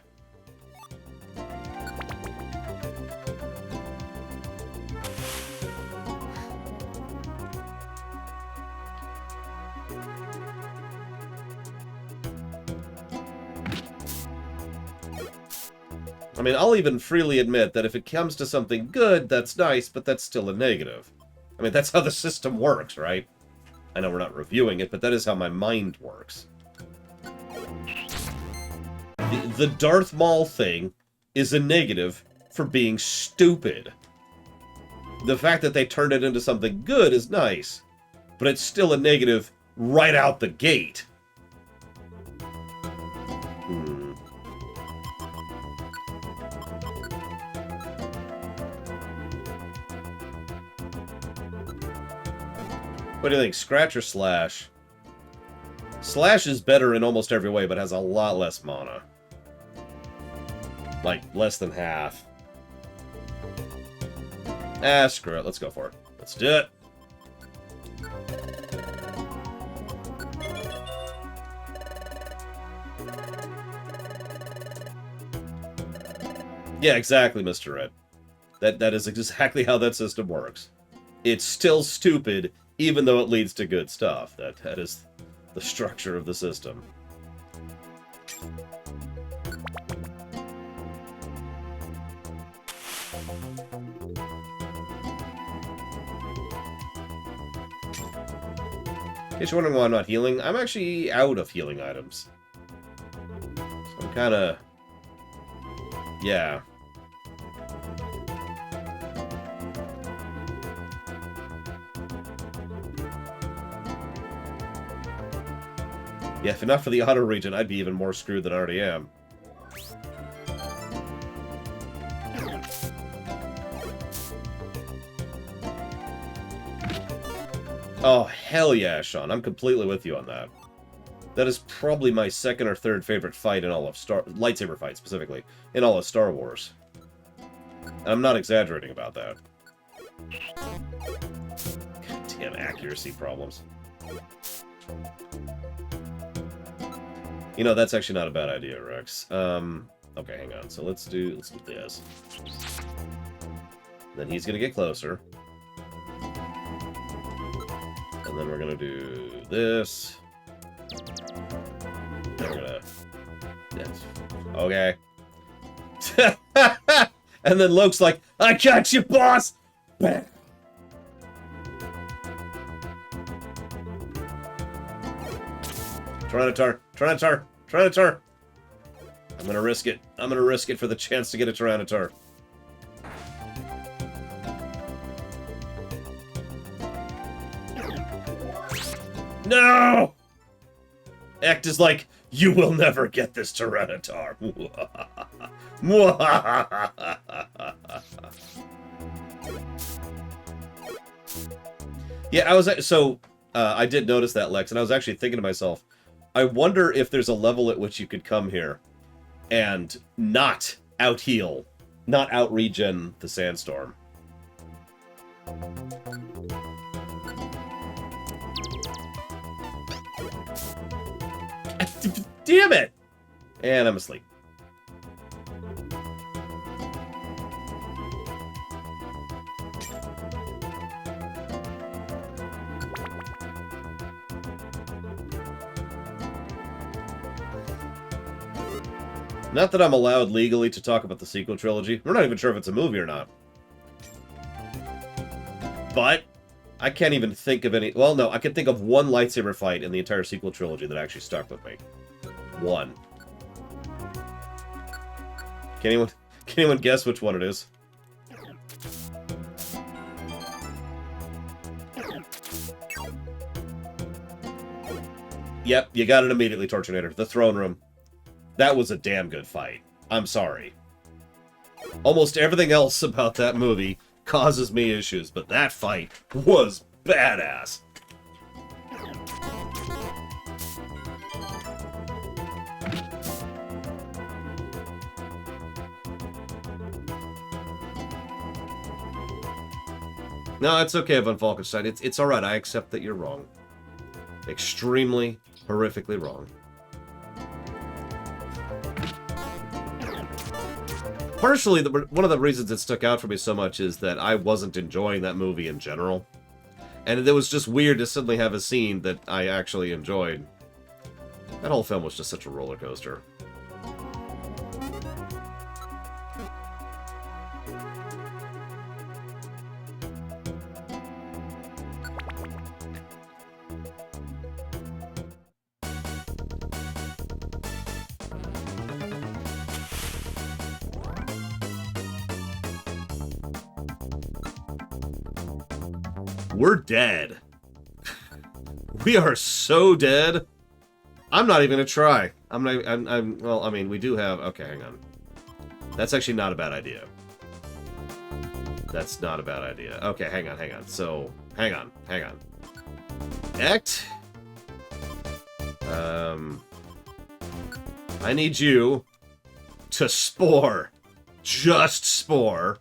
I mean, I'll even freely admit that if it comes to something good, that's nice, but that's still a negative. I mean, that's how the system works, right? I know we're not reviewing it, but that is how my mind works. The Darth Maul thing is a negative for being stupid. The fact that they turned it into something good is nice, but it's still a negative right out the gate. What do you think, Scratch or Slash? Slash is better in almost every way, but has a lot less mana. Like, less than half. Ah, screw it. Let's go for it. Let's do it. Yeah, exactly, Mr. Red. That is exactly how that system works. It's still stupid, even though it leads to good stuff. That is the structure of the system. In case you're wondering why I'm not healing, I'm actually out of healing items. So I'm kinda... yeah. Yeah, if not for the auto regen, I'd be even more screwed than I already am. Oh, hell yeah, Sean. I'm completely with you on that. That is probably my second or third favorite fight in all of lightsaber fight, specifically, in all of Star Wars. And I'm not exaggerating about that. Goddamn accuracy problems. You know, that's actually not a bad idea, Rex. Okay, hang on. So let's do this. Then he's gonna get closer. And then we're gonna do this. Then we're gonna... yes. Okay. And then Luke's like, I got you, boss! Bam! Tyranitar! I'm gonna risk it. I'm gonna risk it for the chance to get a Tyranitar. No! Act is like, you will never get this Tyranitar. Yeah, I did notice that, Lex, and I was actually thinking to myself, I wonder if there's a level at which you could come here and not out-heal, not out-regen the Sandstorm. Damn it! And I'm asleep. Not that I'm allowed legally to talk about the sequel trilogy. We're not even sure if it's a movie or not. But I can't even think of any... well, no, I can think of one lightsaber fight in the entire sequel trilogy that actually stuck with me. One. Can anyone guess which one it is? Yep, you got it immediately, Torchinator. The throne room. That was a damn good fight. I'm sorry. Almost everything else about that movie causes me issues, but that fight was badass. No, it's okay, Von Falkenstein. It's alright. I accept that you're wrong. Extremely, horrifically wrong. Partially, one of the reasons it stuck out for me so much is that I wasn't enjoying that movie in general. And it was just weird to suddenly have a scene that I actually enjoyed. That whole film was just such a roller coaster. We're dead. We are so dead. I'm not even gonna try. Well, I mean, we do have... Okay, hang on. That's actually not a bad idea. That's not a bad idea. Okay, hang on. So, hang on. Act. I need you to spore. Just spore.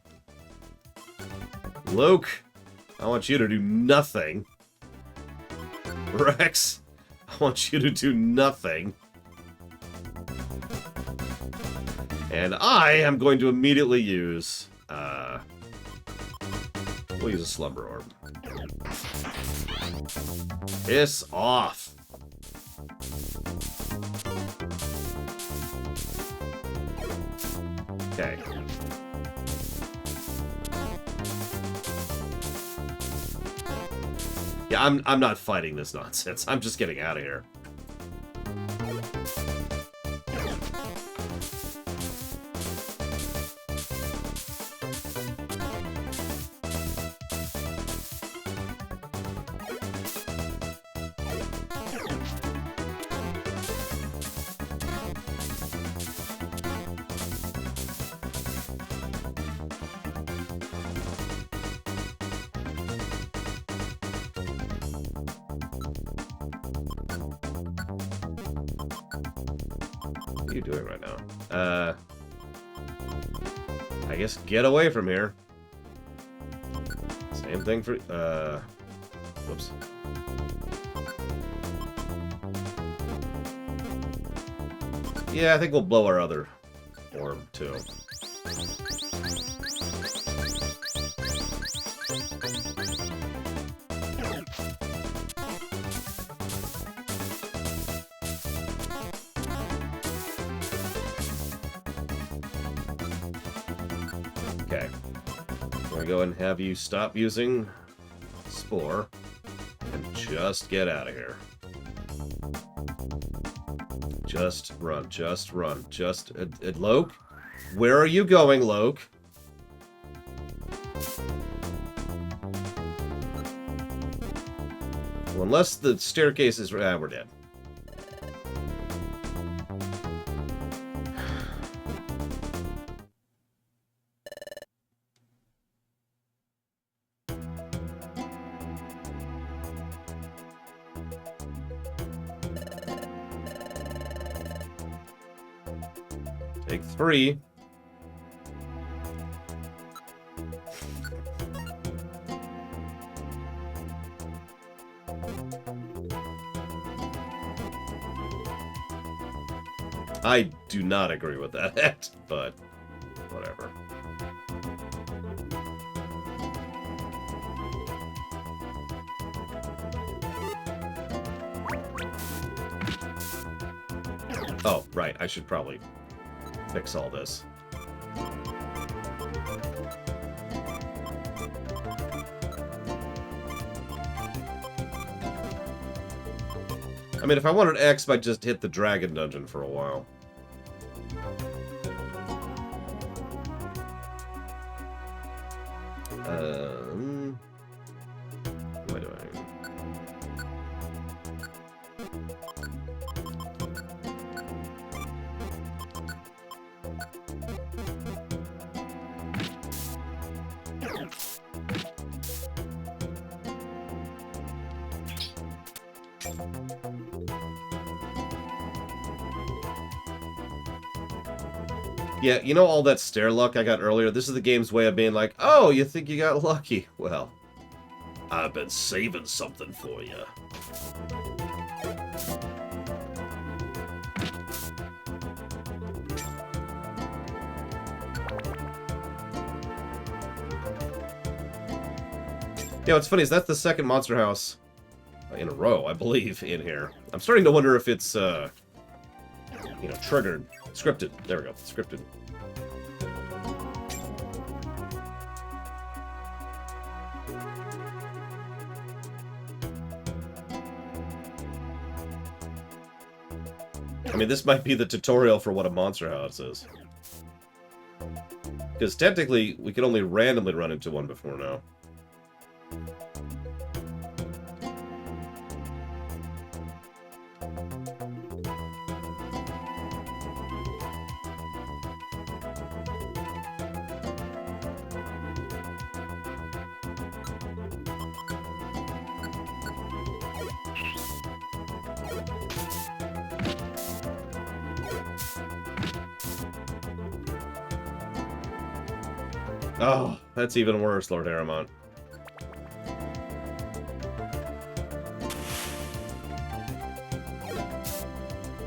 Luke, I want you to do nothing. Rex, I want you to do nothing. And I am going to immediately use, we'll use a Slumber Orb. Piss off. Okay. Yeah, I'm not fighting this nonsense. I'm just getting out of here. What are you doing right now? I guess get away from here. Same thing for, whoops. Yeah, I think we'll blow our other orb, too. Okay. I'm gonna go and have you stop using Spore and just get out of here. Just run. Loke? Where are you going, Loke? Well, unless the staircase is... we're dead. Take 3. I do not agree with that, but whatever. Oh, right, I should probably fix all this. I mean, if I wanted X, I'd just hit the dragon dungeon for a while. What am I doing? Yeah, you know all that stair luck I got earlier? This is the game's way of being like, oh, you think you got lucky? Well, I've been saving something for you. Yeah, what's funny is that's the second Monster House in a row, I believe, in here. I'm starting to wonder if it's, you know, triggered. Scripted. There we go. Scripted. I mean, this might be the tutorial for what a Monster House is. Because technically, we could only randomly run into one before now. Oh, that's even worse, Lord Aramon.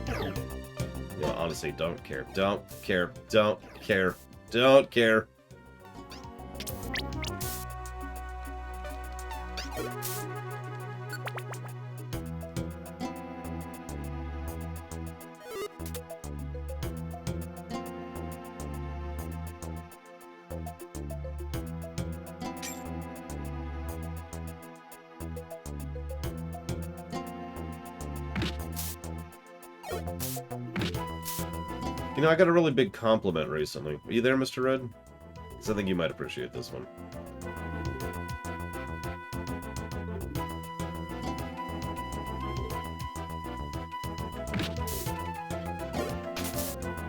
You know, honestly, don't care. Don't care. Don't care. Don't care. You know, I got a really big compliment recently. Are you there, Mr. Red? Because I think you might appreciate this one.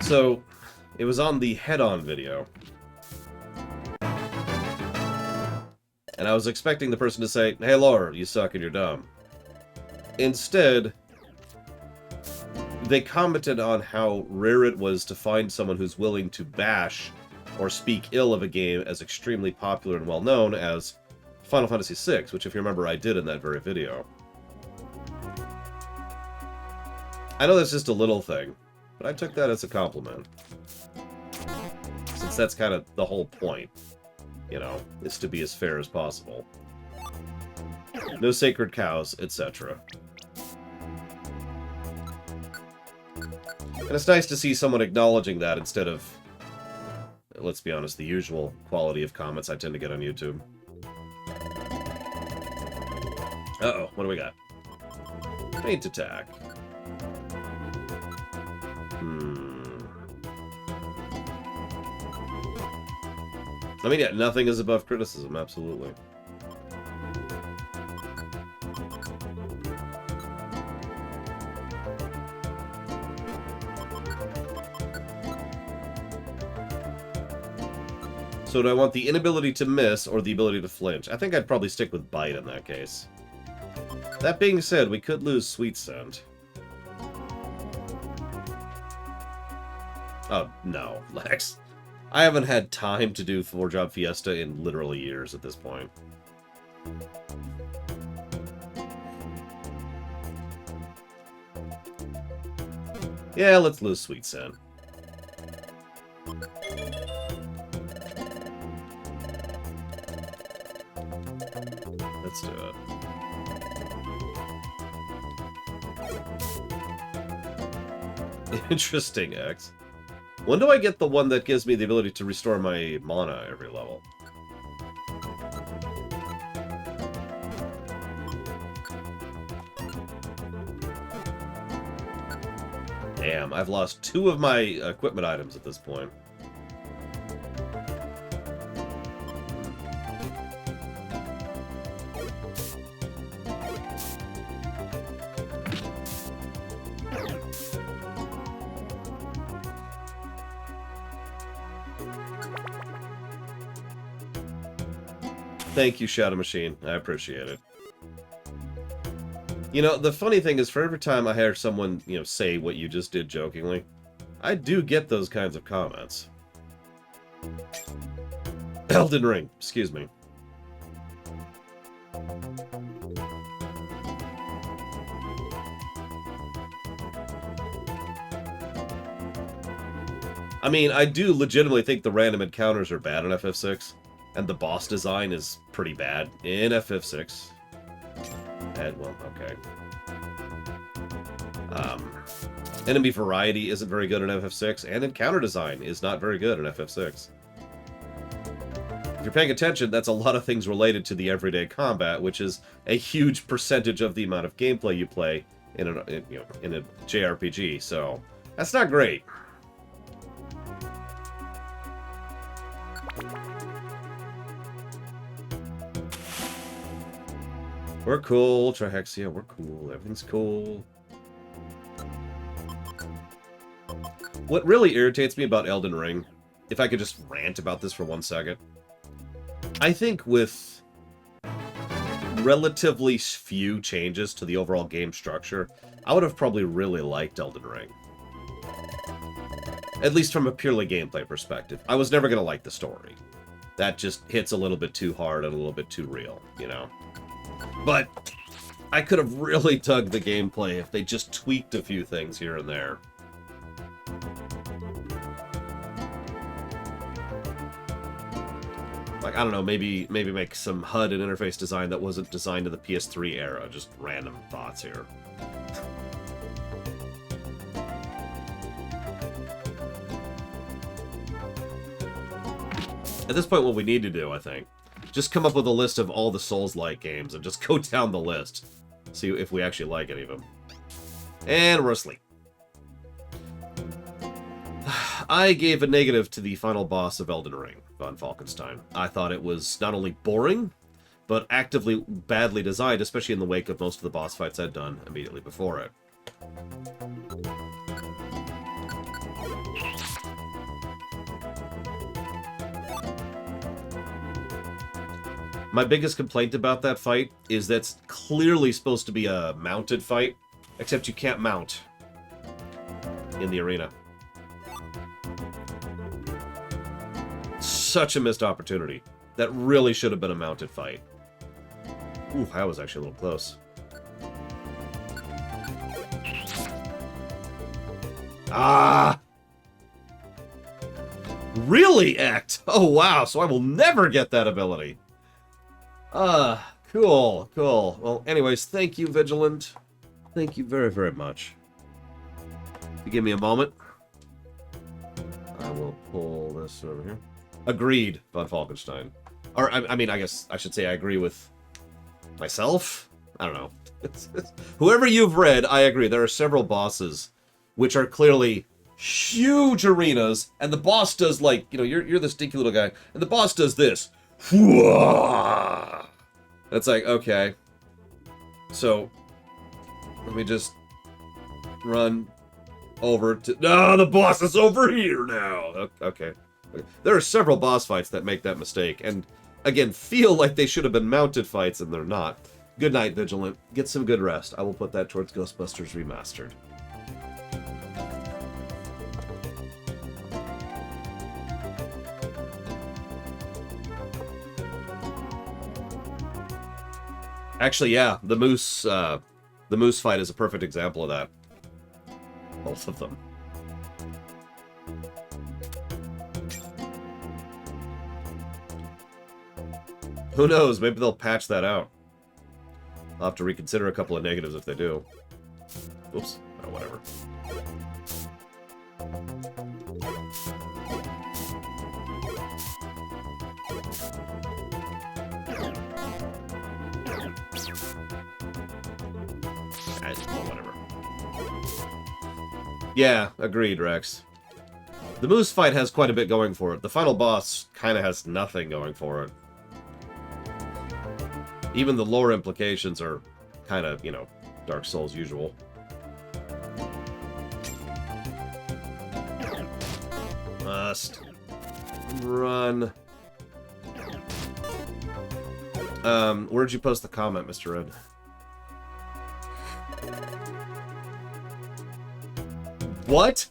So, it was on the head-on video. And I was expecting the person to say, "Hey, Laura, you suck and you're dumb." Instead, they commented on how rare it was to find someone who's willing to bash or speak ill of a game as extremely popular and well-known as Final Fantasy VI, which, if you remember, I did in that very video. I know that's just a little thing, but I took that as a compliment. Since that's kind of the whole point, you know, is to be as fair as possible. No sacred cows, etc. And it's nice to see someone acknowledging that instead of, let's be honest, the usual quality of comments I tend to get on YouTube. Uh-oh, what do we got? Feint attack. I mean, yeah, nothing is above criticism, absolutely. So do I want the inability to miss or the ability to flinch? I think I'd probably stick with bite in that case. That being said, we could lose sweet scent. Oh, no, Lex. I haven't had time to do 4-Job Fiesta in literally years at this point. Yeah, let's lose sweet scent. Let's do it. Interesting, X. When do I get the one that gives me the ability to restore my mana every level? Damn, I've lost 2 of my equipment items at this point. Thank you, Shadow Machine. I appreciate it. You know, the funny thing is, for every time I hear someone, you know, say what you just did jokingly, I do get those kinds of comments. Elden Ring, excuse me. I mean, I do legitimately think the random encounters are bad in FF6, and the boss design is pretty bad in FF6. And, well, okay. Enemy variety isn't very good in FF6, and encounter design is not very good in FF6. If you're paying attention, that's a lot of things related to the everyday combat, which is a huge percentage of the amount of gameplay you play in a JRPG. So that's not great. We're cool, Trihexia. We're cool. Everything's cool. What really irritates me about Elden Ring, if I could just rant about this for 1 second, I think with relatively few changes to the overall game structure, I would have probably really liked Elden Ring. At least from a purely gameplay perspective. I was never going to like the story. That just hits a little bit too hard and a little bit too real, you know? But I could have really dug the gameplay if they just tweaked a few things here and there. Like, I don't know, maybe make some HUD and interface design that wasn't designed to the PS3 era. Just random thoughts here. At this point, what we need to do, I think, just come up with a list of all the Souls-like games and just go down the list. See if we actually like any of them. And we're asleep. I gave a negative to the final boss of Elden Ring, von Falkenstein. I thought it was not only boring, but actively badly designed, especially in the wake of most of the boss fights I'd done immediately before it. My biggest complaint about that fight is that's clearly supposed to be a mounted fight, except you can't mount in the arena. Such a missed opportunity. That really should have been a mounted fight. Ooh, that was actually a little close. Ah! Really, Act? Oh, wow, so I will never get that ability. Cool, cool. Well, anyways, thank you, Vigilant. Thank you very, very much. If you give me a moment, I will pull this over here. Agreed, von Falkenstein. Or, I mean, I guess I should say I agree with myself? I don't know. Whoever you've read, I agree. There are several bosses which are clearly huge arenas, and the boss does, like, you know, you're the stinky little guy, and the boss does this. That's like, okay. So, let me just run over to... No, the boss is over here now! Okay. There are several boss fights that make that mistake, and, again, feel like they should have been mounted fights, and they're not. Good night, Vigilant. Get some good rest. I will put that towards Ghostbusters Remastered. Actually, yeah, the moose fight is a perfect example of that. Both of them. Who knows? Maybe they'll patch that out. I'll have to reconsider a couple of negatives if they do. Oops. Oh, whatever. Whatever. Yeah, agreed, Rex. The moose fight has quite a bit going for it. The final boss kind of has nothing going for it. Even the lore implications are kind of, you know, Dark Souls usual. Must run. Where'd you post the comment, Mr. Red? What?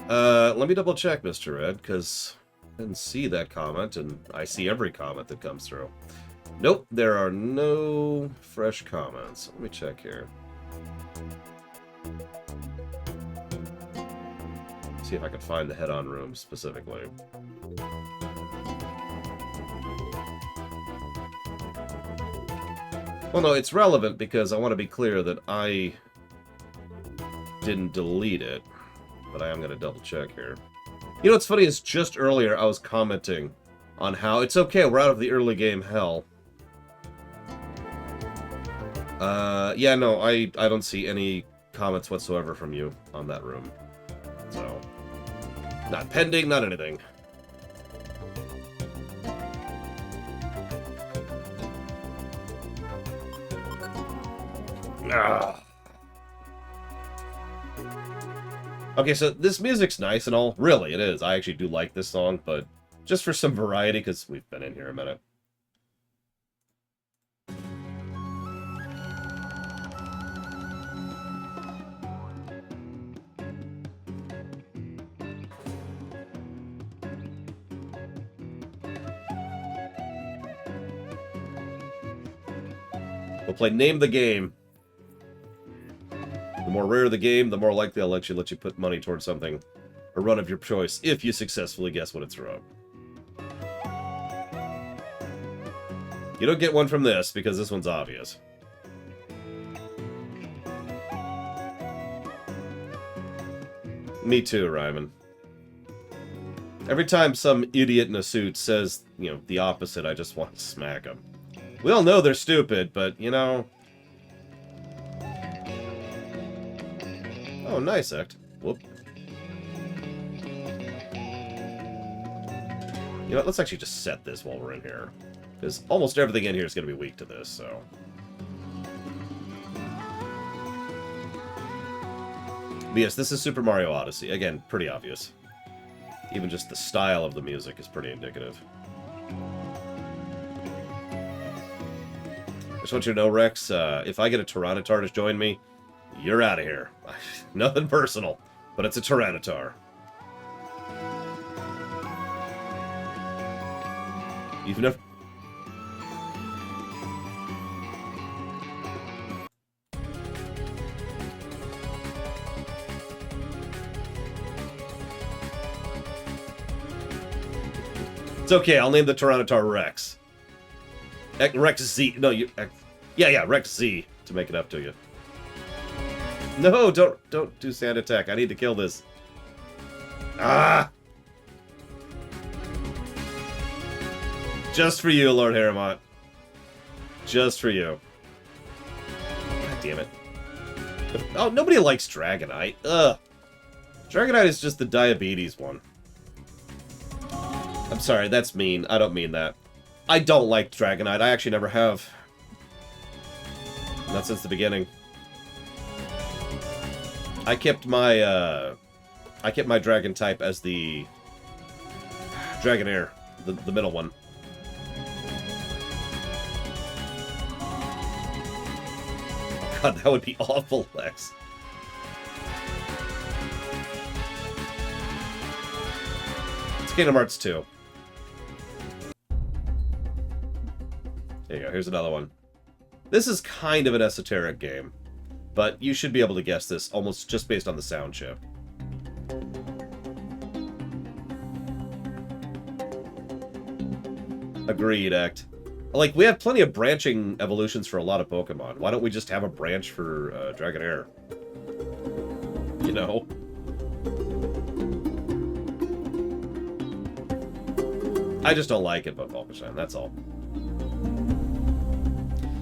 Let me double check, Mr. Ed, because I didn't see that comment, and I see every comment that comes through. Nope, there are no fresh comments. Let me check here. See if I can find the head-on room specifically. Well, no, it's relevant because I want to be clear that I didn't delete it, but I am going to double check here. You know what's funny is just earlier I was commenting on how it's okay, we're out of the early game hell. Yeah, no, I don't see any comments whatsoever from you on that room. So, not pending, not anything. Ah. Okay, so this music's nice and all. Really, it is. I actually do like this song, but just for some variety, because we've been in here a minute. We'll play Name the Game. The more rare the game, the more likely I'll let you put money towards something, a run of your choice, if you successfully guess what it's from. You don't get one from this, because this one's obvious. Me too, Ryman. Every time some idiot in a suit says, you know, the opposite, I just want to smack them. We all know they're stupid, but, you know... Oh, nice act. Whoop. You know what, let's actually just set this while we're in here. Because almost everything in here is going to be weak to this, so... But yes, this is Super Mario Odyssey. Again, pretty obvious. Even just the style of the music is pretty indicative. I just want you to know, Rex, if I get a Tyranitar to join me, you're out of here. Nothing personal, but it's a Tyranitar. You've never... It's okay, I'll name the Tyranitar Rex. Rex Z. No, you... Yeah, Rex Z, to make it up to you. No, don't do sand attack. I need to kill this. Ah! Just for you, Lord Harrimont. Just for you. God damn it. Oh, nobody likes Dragonite. Ugh. Dragonite is just the diabetes one. I'm sorry, that's mean. I don't mean that. I don't like Dragonite. I actually never have. Not since the beginning. I kept my dragon type as the Dragonair, the middle one. God, that would be awful, Lex. It's Kingdom Hearts 2. There you go, here's another one. This is kind of an esoteric game, but you should be able to guess this almost just based on the sound chip. Agreed, Act. Like, we have plenty of branching evolutions for a lot of Pokemon. Why don't we just have a branch for Dragonair? You know? I just don't like it, but Vulpishine, that's all.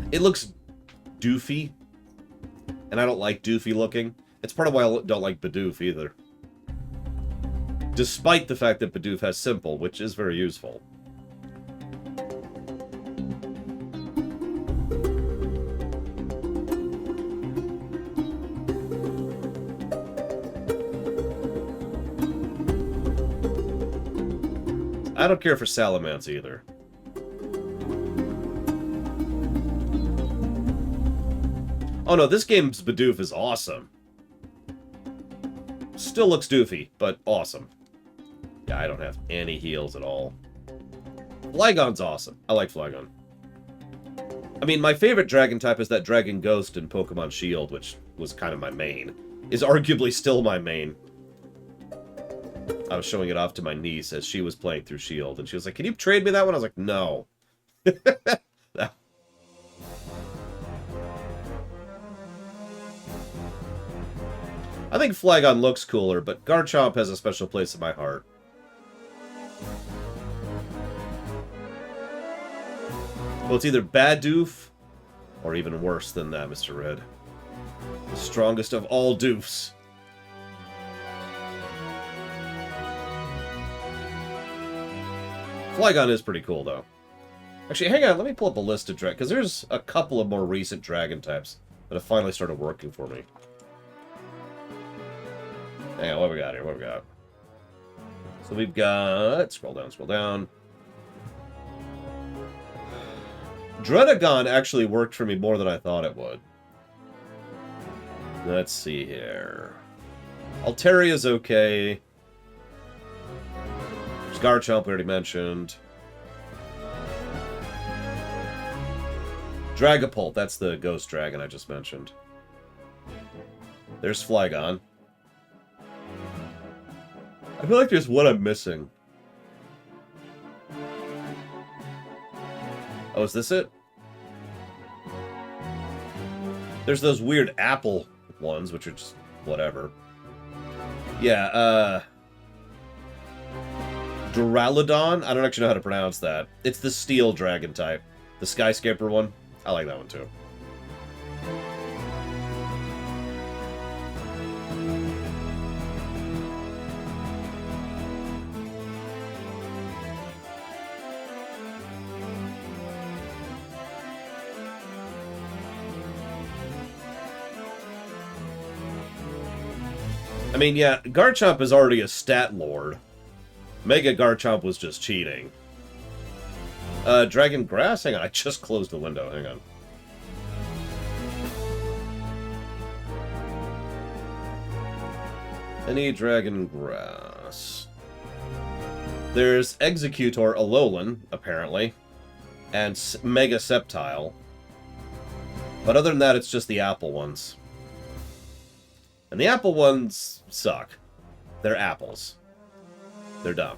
It looks doofy, and I don't like doofy looking. It's part of why I don't like Bidoof either. Despite the fact that Bidoof has Simple, which is very useful. I don't care for Salamence either. Oh no, this game's Bidoof is awesome. Still looks doofy, but awesome. Yeah, I don't have any heals at all. Flygon's awesome. I like Flygon. I mean, my favorite dragon type is that Dragon Ghost in Pokemon Shield, which was kind of my main. Is arguably still my main. I was showing it off to my niece as she was playing through Shield, and she was like, "Can you trade me that one?" I was like, "No." I think Flygon looks cooler, but Garchomp has a special place in my heart. Well, it's either Bad-Doof, or even worse than that, Mr. Red. The strongest of all doofs. Flygon is pretty cool, though. Actually, hang on, let me pull up a list of dragons, because there's a couple of more recent dragon types that have finally started working for me. Hang on, what we got here? What we got? So we've got... Scroll down, scroll down. Dredagon actually worked for me more than I thought it would. Let's see here. Alteria's okay. There's Garchomp, we already mentioned. Dragapult, that's the ghost dragon I just mentioned. There's Flygon. I feel like there's one I'm missing. Oh, is this it? There's those weird apple ones, which are just whatever. Yeah, Duraludon? I don't actually know how to pronounce that. It's the steel dragon type. The skyscraper one. I like that one too. I mean, yeah, Garchomp is already a stat lord. Mega Garchomp was just cheating. Dragon Grass? Hang on, I just closed the window. Hang on. Any Dragon Grass? There's Executor Alolan, apparently, and Mega Sceptile. But other than that, it's just the apple ones. And the apple ones suck. They're apples. They're dumb.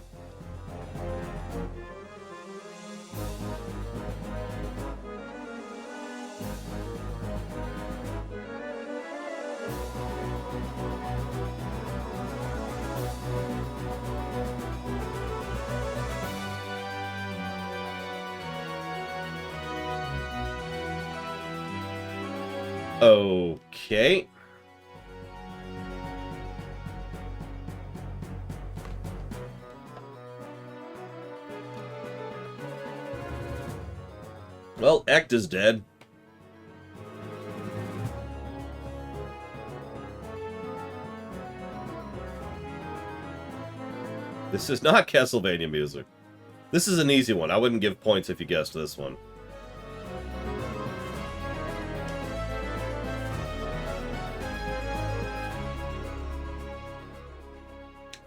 Okay. Well, Ect is dead. This is not Castlevania music. This is an easy one. I wouldn't give points if you guessed this one.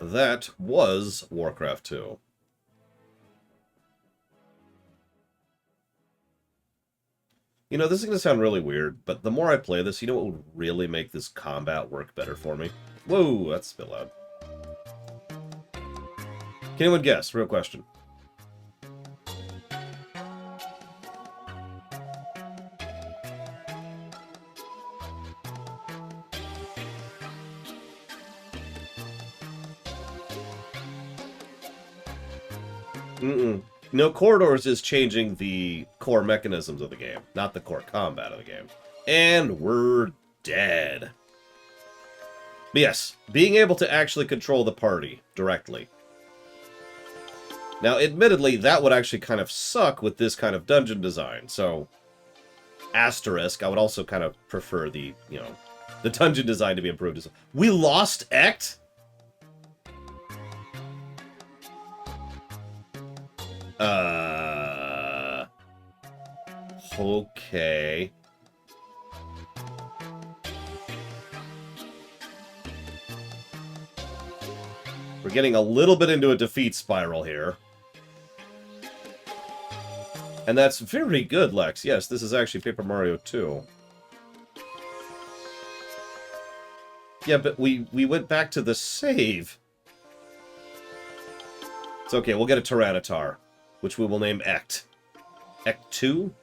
That was Warcraft 2. You know, this is going to sound really weird, but the more I play this, you know what would really make this combat work better for me? Whoa, that's a bit loud. Can anyone guess? Real question. No, Corridors is changing the core mechanisms of the game, not the core combat of the game. And we're dead. But yes, being able to actually control the party directly. Now, admittedly, that would actually kind of suck with this kind of dungeon design, so... Asterisk, I would also kind of prefer the, you know, the dungeon design to be improved as well. We lost Ect? Okay. We're getting a little bit into a defeat spiral here. And that's very good, Lex. Yes, this is actually Paper Mario 2. Yeah, but we went back to the save. It's okay, we'll get a Tyranitar, which we will name Ect. Ect 2?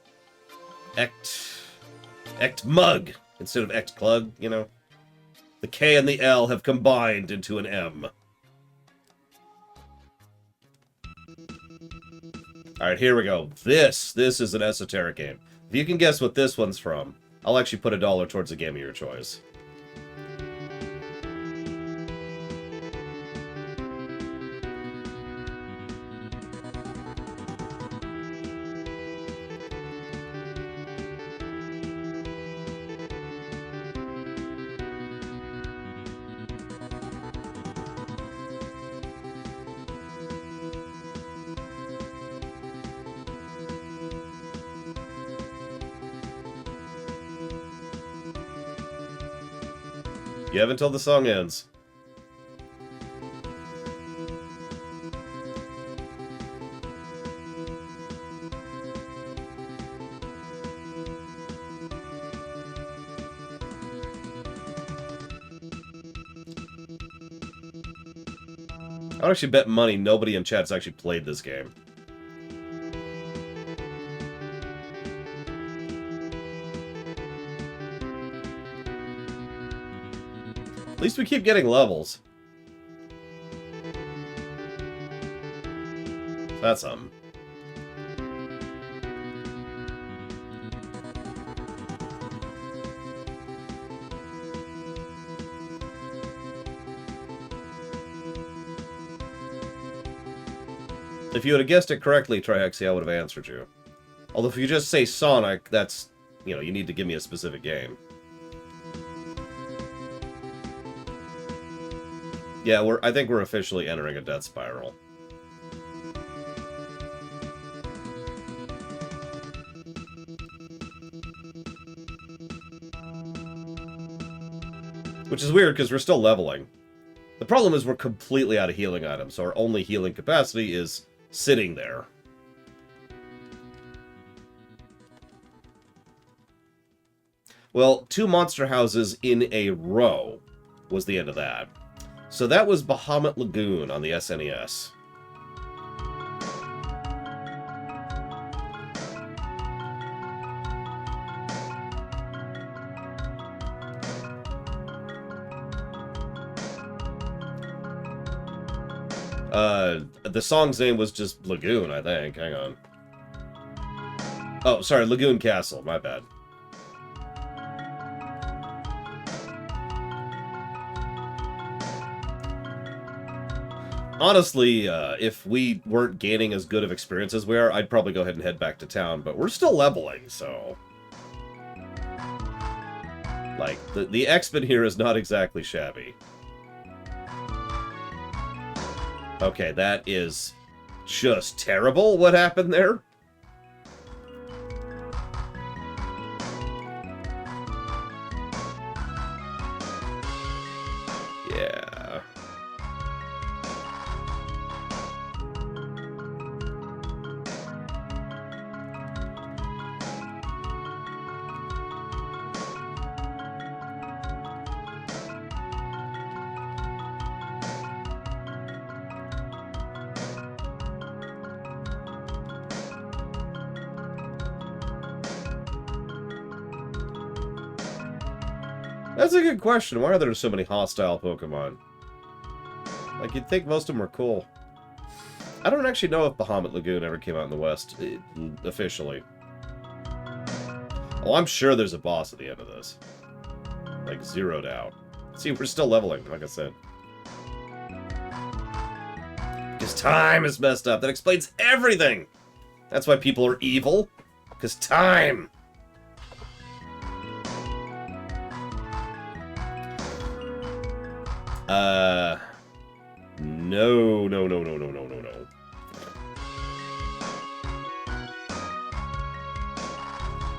Ect Mug, instead of Ect Clug, you know? The K and the L have combined into an M. Alright, here we go. This is an esoteric game. If you can guess what this one's from, I'll actually put $1 towards a game of your choice. You have until the song ends. I would actually bet money nobody in chat's actually played this game. At least we keep getting levels. That's something. If you would have guessed it correctly, Trihexy, I would have answered you. Although if you just say Sonic, that's, you know, you need to give me a specific game. Yeah, I think we're officially entering a death spiral. Which is weird, because we're still leveling. The problem is we're completely out of healing items, so our only healing capacity is sitting there. Well, 2 monster houses in a row was the end of that. So that was Bahamut Lagoon on the SNES. The song's name was just Lagoon, I think. Hang on. Oh, sorry, Lagoon Castle. My bad. Honestly, if we weren't gaining as good of experience as we are, I'd probably go ahead and head back to town, but we're still leveling, so... Like, the X-Men here is not exactly shabby. Okay, that is just terrible, what happened there. Yeah. That's a good question. Why are there so many hostile Pokemon? Like, you'd think most of them are cool. I don't actually know if Bahamut Lagoon ever came out in the West, officially. Oh, I'm sure there's a boss at the end of this. Like, 0 doubt. See, we're still leveling, like I said. Because time is messed up. That explains everything! That's why people are evil. Because time! No.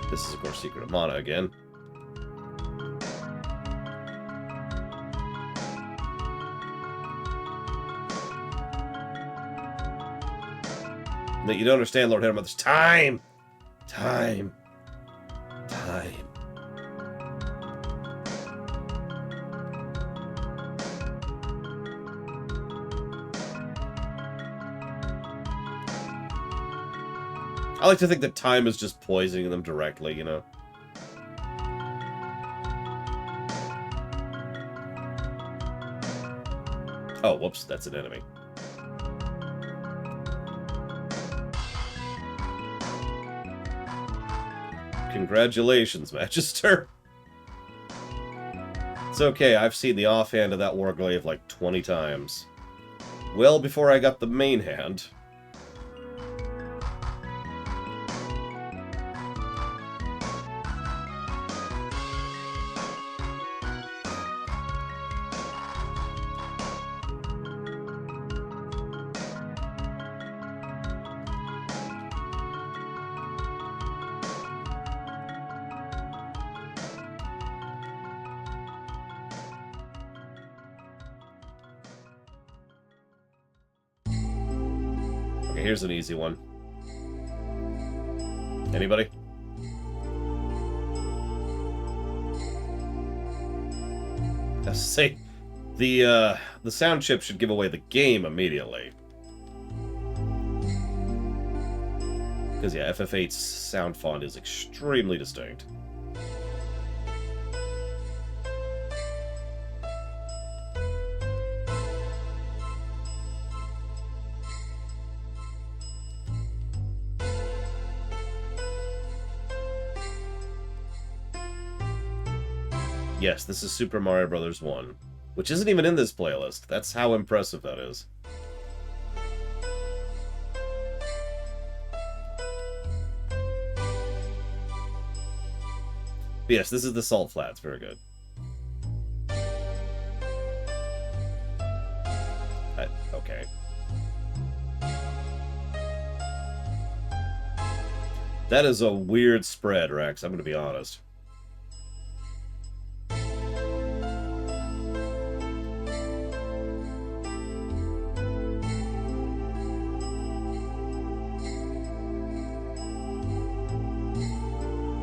This is, of course, Secret of Mana again. That you don't understand, Lord Headmother's time! Time. Time. I like to think that time is just poisoning them directly, you know? Oh, whoops, that's an enemy. Congratulations, Magister. It's okay, I've seen the offhand of that Warglaive like 20 times. Well before I got the main hand. Okay, here's an easy one. Anybody? Say, the sound chip should give away the game immediately. Because, yeah, FF8's sound font is extremely distinct. Yes, this is Super Mario Bros. 1, which isn't even in this playlist. That's how impressive that is. But yes, this is the Salt Flats. Very good. Okay. That is a weird spread, Rex. I'm going to be honest.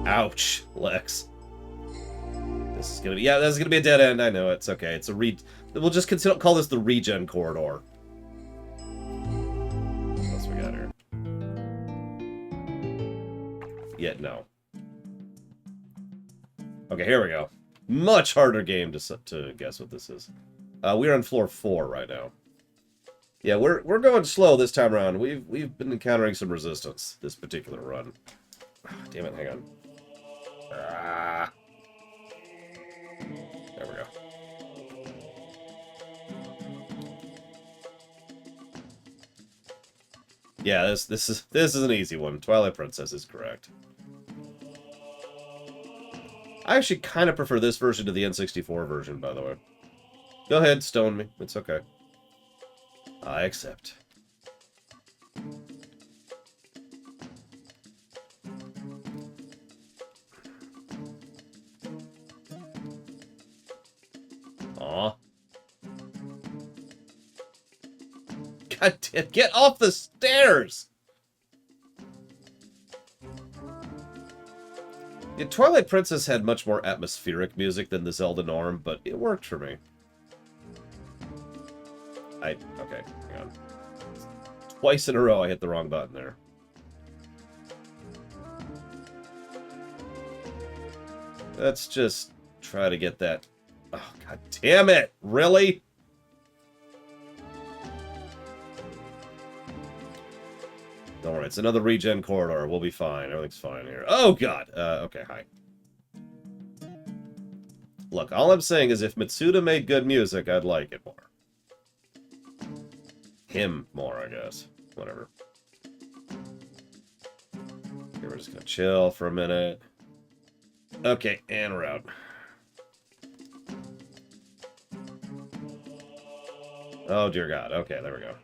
Ouch, Lex. This is gonna be, yeah, that's gonna be a dead end. I know, it's okay. It's a we'll just call this the regen corridor. What else we got here? Yeah, no. Okay, here we go. Much harder game to guess what this is. We're on floor 4 right now. Yeah, we're going slow this time around. We've been encountering some resistance this particular run. Damn it, hang on. Ah. There we go. Yeah, this is an easy one. Twilight Princess is correct. I actually kind of prefer this version to the N64 version, by the way. Go ahead, stone me. It's okay. I accept. Aw. God damn, get off the stairs! The Twilight Princess had much more atmospheric music than the Zelda norm, but it worked for me. Okay, hang on. Twice in a row I hit the wrong button there. Let's just try to get that. Oh, god damn it! Really? Don't worry, it's another regen corridor. We'll be fine. Everything's fine here. Oh, God! Okay, hi. Look, all I'm saying is if Mitsuda made good music, I'd like it more. Him more, I guess. Whatever. Okay, we're just gonna chill for a minute. Okay, and we're out. Oh, dear God. Okay, there we go.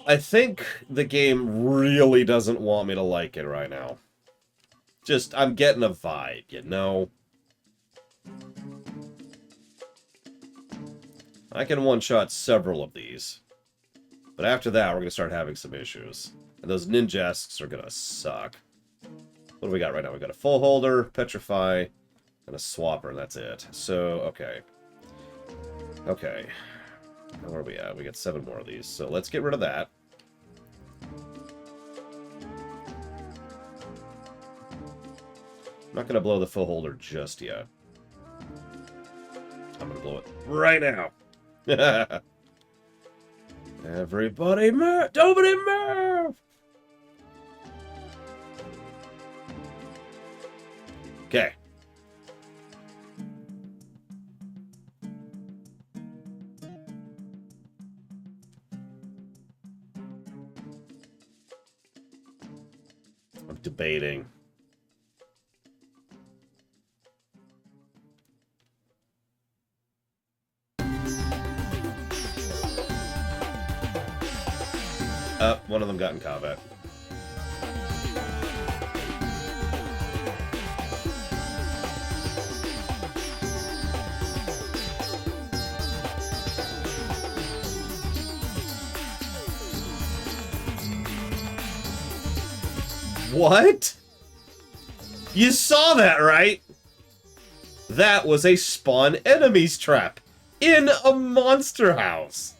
I think the game really doesn't want me to like it right now. Just, I'm getting a vibe, you know? I can one-shot several of these. But after that, we're going to start having some issues. And those ninjasks are going to suck. What do we got right now? We got a full holder, petrify, and a swapper, and that's it. So, okay. Okay. Where are we at? We got 7 more of these. So let's get rid of that. I'm not going to blow the full holder just yet. I'm going to blow it right now. Everybody move! Nobody move! Okay. I'm debating. One of them got in combat. What? You saw that, right? That was a spawn enemies trap in a monster house.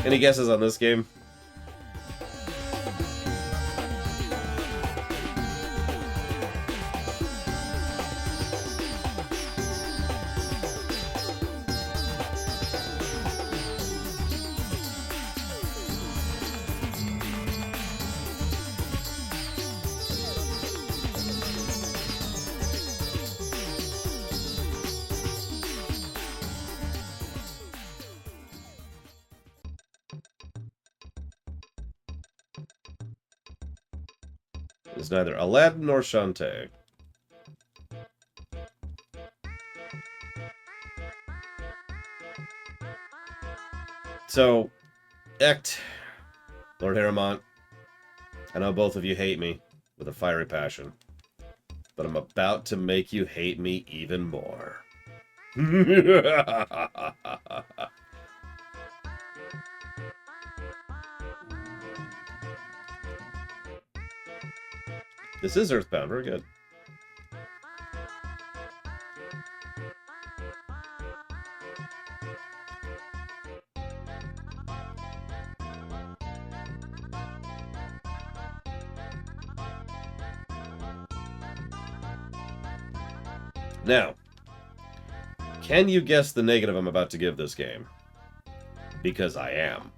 Any guesses on this game? It's neither Aladdin nor Shantae. So, Ect, Lord Haramont, I know both of you hate me with a fiery passion, but I'm about to make you hate me even more. This is Earthbound, very good. Now, can you guess the negative I'm about to give this game? Because I am.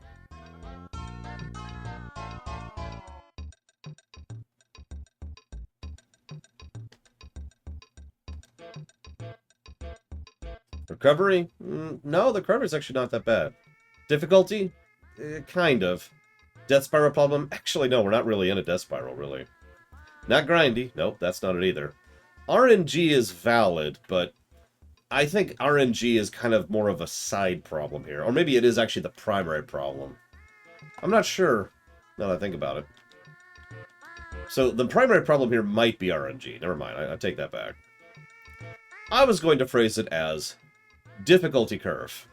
Recovery? No, the recovery is actually not that bad. Difficulty? Kind of. Death spiral problem? Actually, no, we're not really in a death spiral, really. Not grindy. Nope, that's not it either. RNG is valid, but I think RNG is kind of more of a side problem here. Or maybe it is actually the primary problem. I'm not sure, now that I think about it. So the primary problem here might be RNG. Never mind, I take that back. I was going to phrase it as difficulty curve.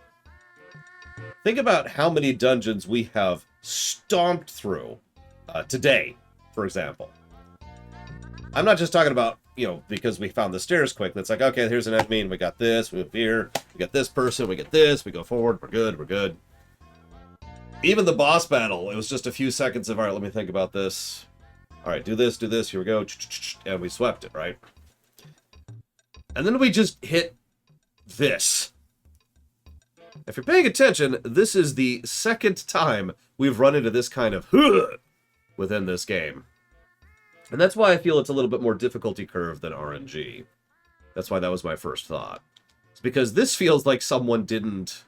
Think about how many dungeons we have stomped through today, for example. I'm not just talking about, you know, because we found the stairs quick. That's like, okay, here's an enemy, and we got this, we move here, we got this person, we get this, we go forward, we're good, we're good. Even the boss battle, it was just a few seconds of, all right, let me think about this. All right, do this, here we go, and we swept it, right? And then we just hit this. If you're paying attention, this is the second time we've run into this kind of within this game. And that's why I feel it's a little bit more difficulty curve than RNG. That's why that was my first thought. It's because this feels like someone didn't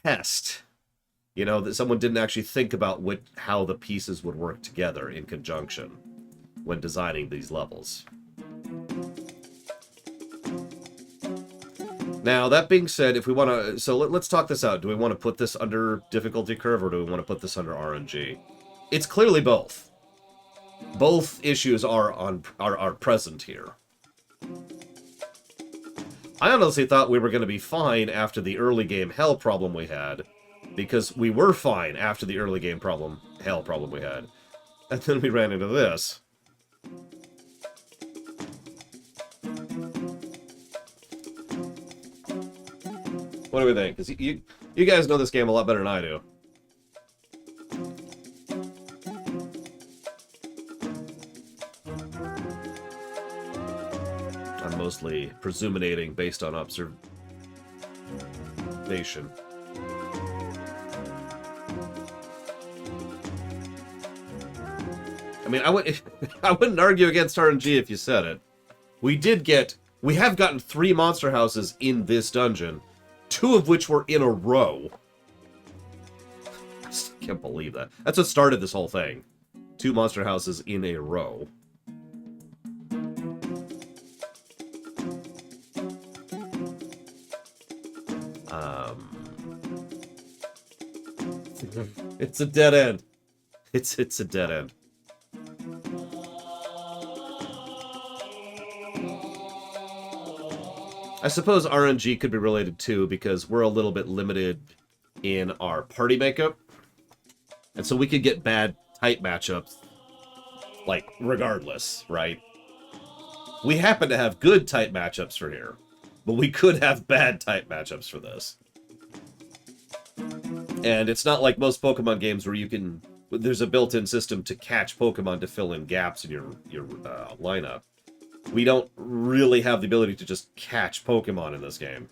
test. You know, that someone didn't actually think about how the pieces would work together in conjunction when designing these levels. Now, that being said, if we want to... So let's talk this out. Do we want to put this under difficulty curve, or do we want to put this under RNG? It's clearly both. Both issues are present here. I honestly thought we were going to be fine after the early game hell problem we had, because we were fine after the early game hell problem we had. And then we ran into this. What do we think? Because you guys know this game a lot better than I do. I'm mostly presuminating based on observation. I mean, I wouldn't argue against RNG if you said it. We have gotten 3 monster houses in this dungeon, 2 of which were in a row. I still can't believe that. That's what started this whole thing. 2 monster houses in a row. It's a dead end. It's a dead end. I suppose RNG could be related too, because we're a little bit limited in our party makeup. And so we could get bad type matchups, like, regardless, right? We happen to have good type matchups for here, but we could have bad type matchups for this. And it's not like most Pokemon games where there's a built-in system to catch Pokemon to fill in gaps in your lineup. We don't really have the ability to just catch Pokemon in this game.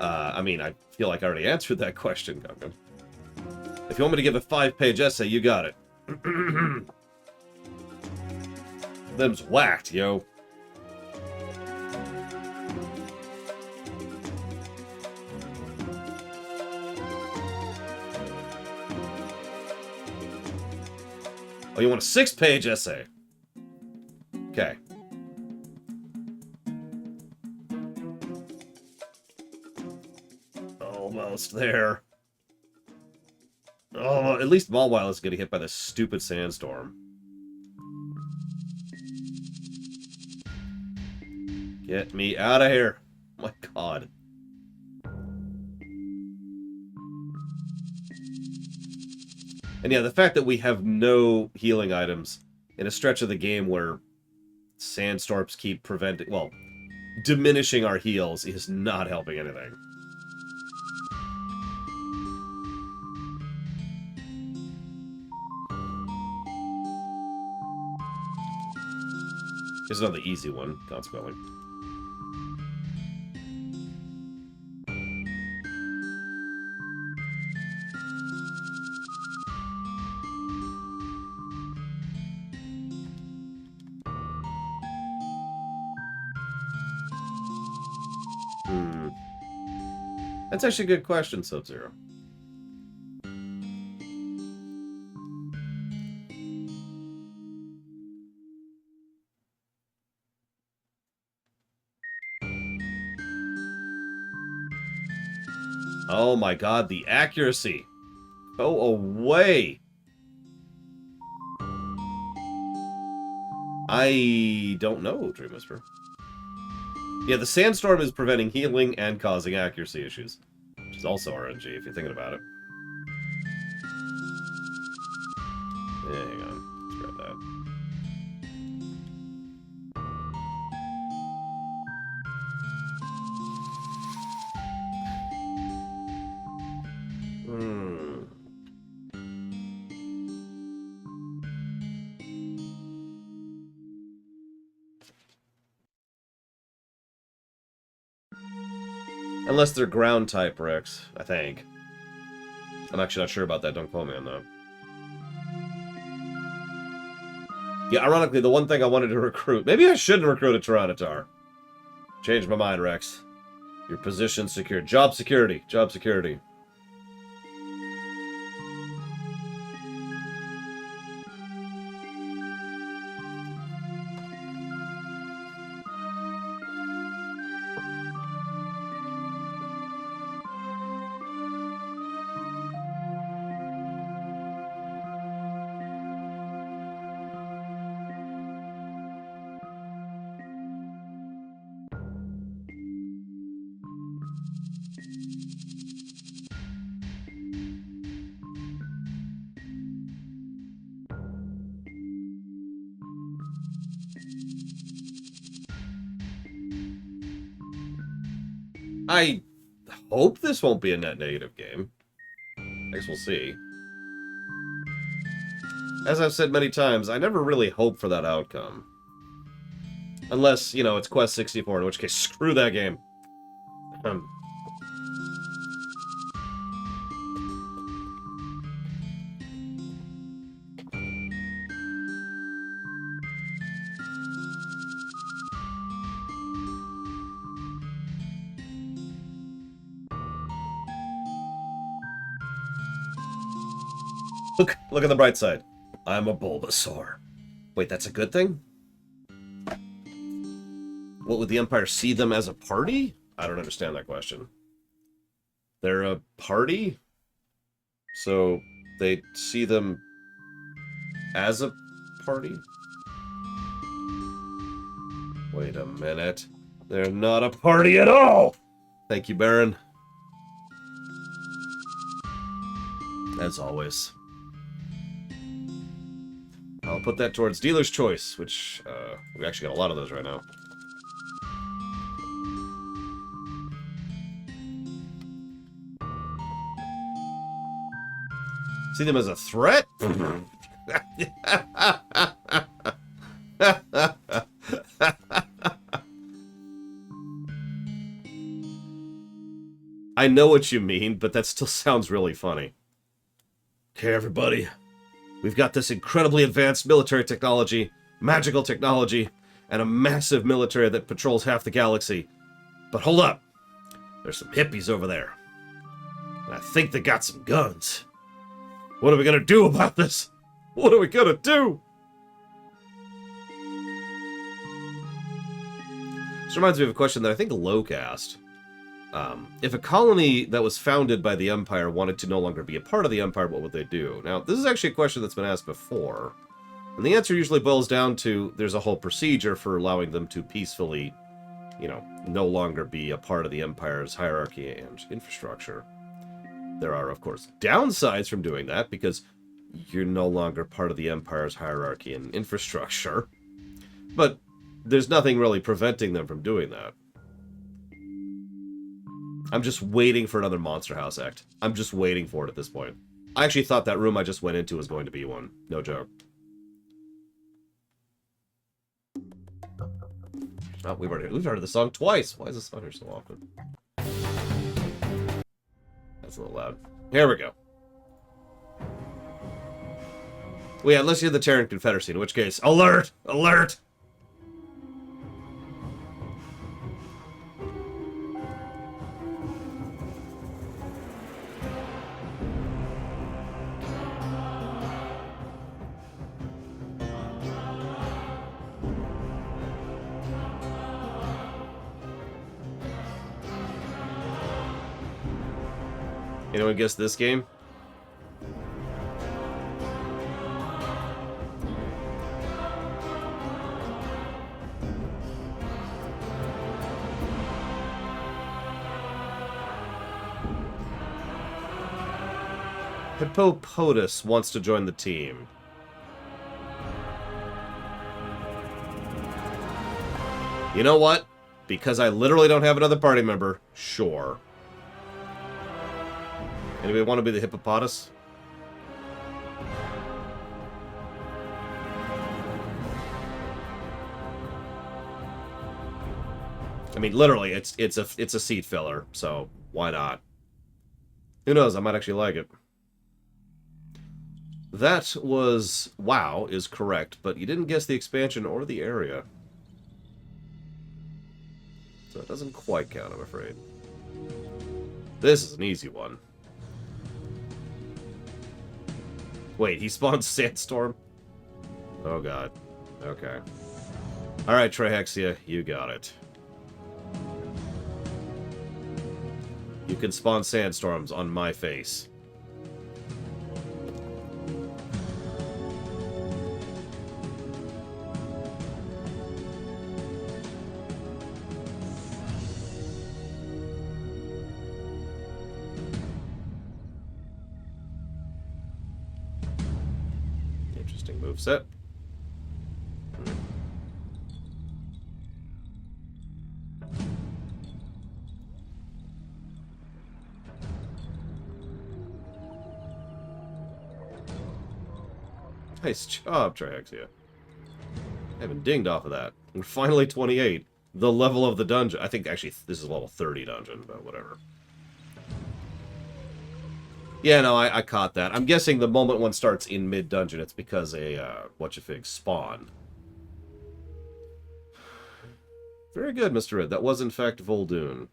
I mean, I feel like I already answered that question, Gungan. If you want me to give a 5-page essay, you got it. Them's whacked, yo. Oh, you want a 6-page essay? Okay. Almost there. Oh, at least Mawile is getting hit by this stupid sandstorm. Get me out of here. Oh my god. And yeah, the fact that we have no healing items in a stretch of the game where sandstorms keep diminishing our heals is not helping anything. Here's another easy one, consequently. That's actually a good question, Sub-Zero. Oh my god, the accuracy! Go away! I don't know, Dream Whisperer. Yeah, the sandstorm is preventing healing and causing accuracy issues. Which is also RNG, if you're thinking about it. Yeah, hang on. Let's grab that. Unless they're ground type Rex, I think. I'm actually not sure about that, don't quote me on that. Yeah, ironically, the one thing I wanted to recruit... Maybe I shouldn't recruit a Tyranitar. Changed my mind, Rex. Your position secured. Job security. Job security. I hope this won't be a net negative game. I guess we'll see. As I've said many times, I never really hope for that outcome. Unless, you know, it's Quest 64, in which case, screw that game. Look at the bright side. I'm a Bulbasaur. Wait, that's a good thing? What, would the Empire see them as a party? I don't understand that question. They're a party? So they see them as a party? Wait a minute. They're not a party at all! Thank you, Baron. As always. I'll put that towards Dealer's Choice, which, we actually got a lot of those right now. See them as a threat? I know what you mean, but that still sounds really funny. Okay, everybody. We've got this incredibly advanced military technology, magical technology, and a massive military that patrols half the galaxy. But hold up. There's some hippies over there. And I think they got some guns. What are we gonna do about this? What are we gonna do? This reminds me of a question that I think Loke asked. If a colony that was founded by the Empire wanted to no longer be a part of the Empire, what would they do? Now, this is actually a question that's been asked before. And the answer usually boils down to there's a whole procedure for allowing them to peacefully, you know, no longer be a part of the Empire's hierarchy and infrastructure. There are, of course, downsides from doing that, because you're no longer part of the Empire's hierarchy and infrastructure. But there's nothing really preventing them from doing that. I'm just waiting for another Monster House act. I'm just waiting for it at this point. I actually thought that room I just went into was going to be one. No joke. Oh, we've heard the song twice. Why is this song here so often? That's a little loud. Here we go. Well, yeah, unless you're the Terran Confederacy, in which case, alert! Alert! Anyone guess this game? Hippopotamus wants to join the team. You know what? Because I literally don't have another party member, sure. Anybody want to be the hippopotamus? I mean, literally, it's a seat filler, so why not? Who knows? I might actually like it. That was WoW is correct, but you didn't guess the expansion or the area. So it doesn't quite count, I'm afraid. This is an easy one. Wait, he spawns Sandstorm? Oh god. Okay. Alright, Trihexia, you got it. You can spawn Sandstorms on my face. Interesting moveset. Nice job, Triaxia. I haven't dinged off of that. And finally 28. The level of the dungeon. I think, actually, this is level 30 dungeon, but whatever. Yeah, no, I caught that. I'm guessing the moment one starts in mid-dungeon, it's because a, whatcha-fig spawned. Very good, Mr. Red. That was, in fact, Vol'dun.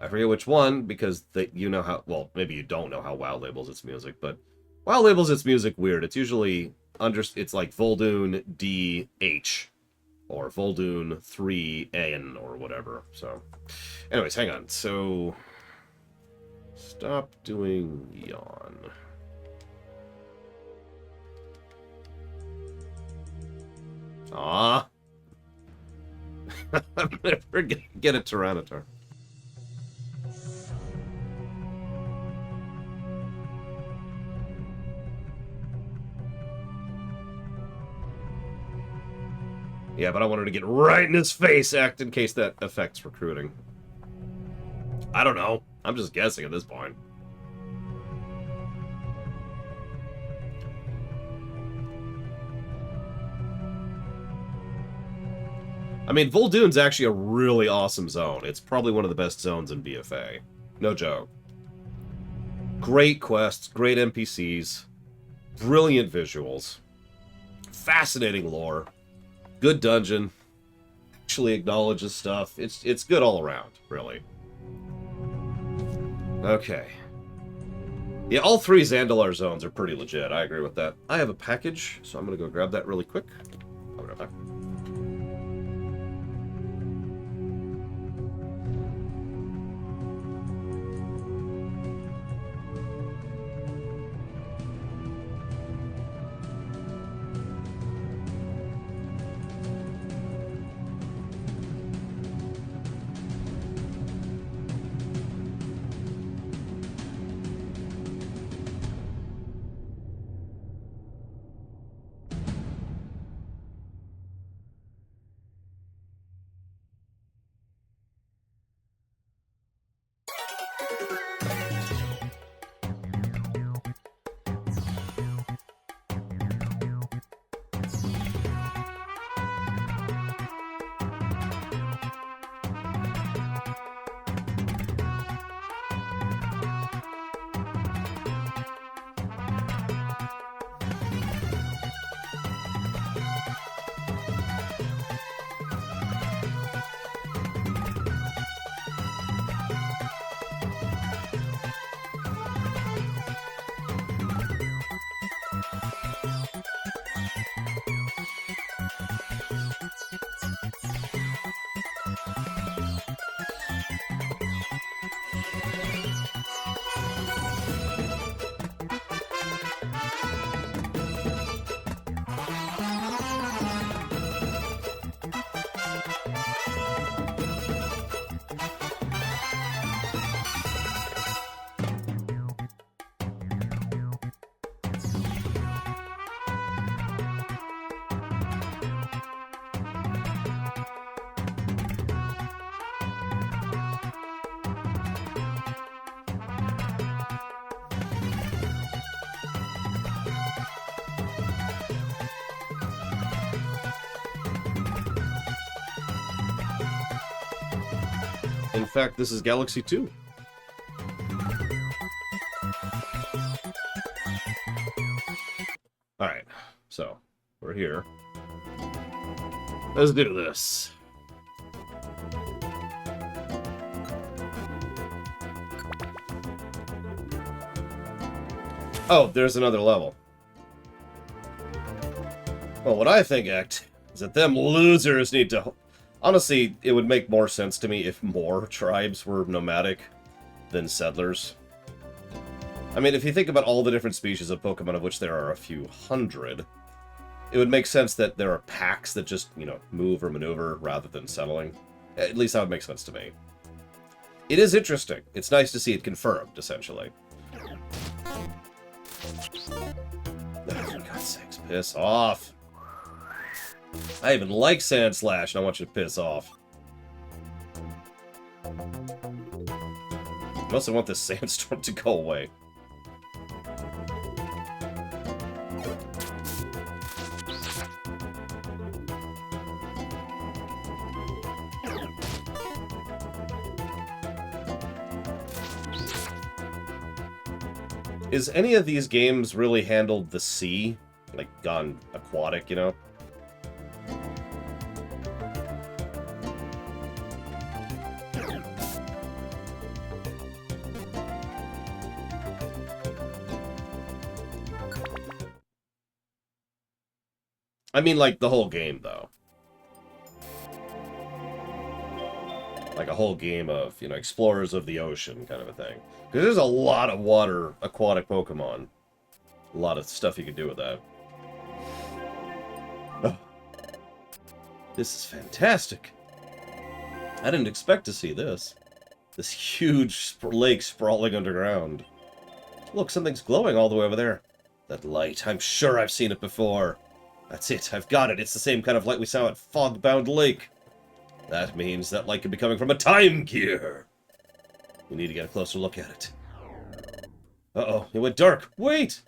I forget which one, because you know how... Well, maybe you don't know how WoW labels its music, but... WoW labels its music weird. It's usually... It's like Vol'dun DH. Or Vol'dun 3N, or whatever. So... Anyways, hang on. So... Stop doing yawn. Ah. I'm never gonna get a Tyranitar. Yeah, but I wanted to get right in his face, act in case that affects recruiting. I don't know. I'm just guessing at this point. I mean, Vol'dun's actually a really awesome zone. It's probably one of the best zones in BFA. No joke. Great quests, great NPCs, brilliant visuals, fascinating lore, good dungeon, actually acknowledges stuff. It's good all around, really. Okay. Yeah, all three Zandalar zones are pretty legit. I agree with that. I have a package, so I'm going to go grab that really quick. I'll be right back. In fact, this is Galaxy 2. Alright, so, we're here. Let's do this. Oh, there's another level. Well, what I think, Act, is that them losers need to... Honestly, it would make more sense to me if more tribes were nomadic than settlers. I mean, if you think about all the different species of Pokemon, of which there are a few hundred, it would make sense that there are packs that just, you know, move or maneuver rather than settling. At least that would make sense to me. It is interesting. It's nice to see it confirmed, essentially. For God's sakes, piss off. I even like Sand Slash, and I want you to piss off. I also want this sandstorm to go away. Is any of these games really handled the sea? Like, gone aquatic, you know? I mean, like, the whole game, though. Like a whole game of, you know, explorers of the ocean kind of a thing. Because there's a lot of water aquatic Pokemon. A lot of stuff you can do with that. Oh. This is fantastic. I didn't expect to see this. This huge lake sprawling underground. Look, something's glowing all the way over there. That light, I'm sure I've seen it before. That's it, I've got it. It's the same kind of light we saw at Fogbound Lake. That means that light could be coming from a time gear. We need to get a closer look at it. Uh-oh, it went dark. Wait!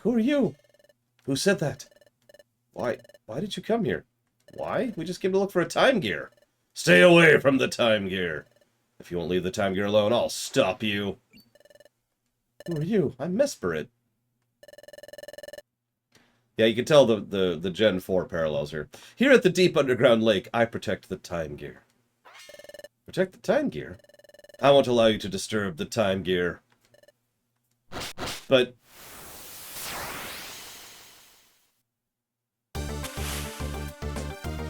Who are you? Who said that? Why did you come here? Why? We just came to look for a time gear. Stay away from the time gear. If you won't leave the time gear alone, I'll stop you. Who are you? I'm Mesprit. Yeah, you can tell the Gen 4 parallels here. Here at the deep underground lake, I protect the time gear. Protect the time gear? I won't allow you to disturb the time gear. But...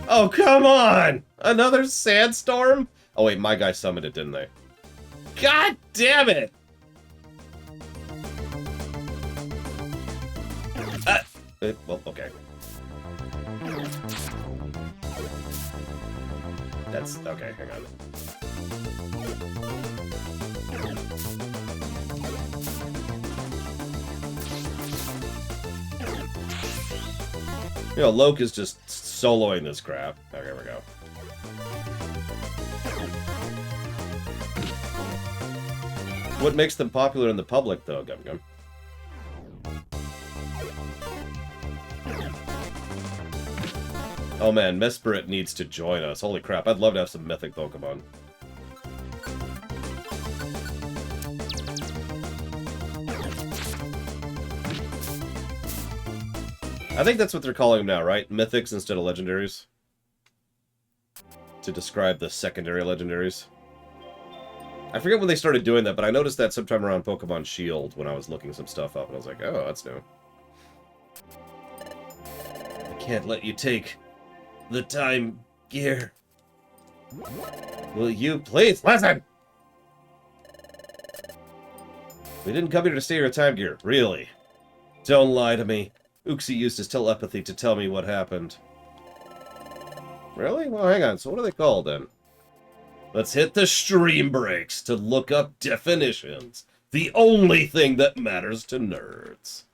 oh, come on! Another sandstorm? Oh, wait, my guy summoned it, didn't they? God damn it! Well, okay. That's... okay, hang on. You know, Loke is just soloing this crap. Okay, here we go. What makes them popular in the public, though, Gum Gum? Oh man, Mesprit needs to join us. Holy crap, I'd love to have some mythic Pokemon. I think that's what they're calling them now, right? Mythics instead of legendaries? To describe the secondary legendaries. I forget when they started doing that, but I noticed that sometime around Pokemon Shield when I was looking some stuff up, and I was like, oh, that's new. I can't let you take the time gear. Will you please listen? We didn't come here to steal your time gear, really. Don't lie to me. Uxie used his telepathy to tell me what happened. Really? Well, hang on. So what are they called, then? Let's hit the stream breaks to look up definitions. The only thing that matters to nerds.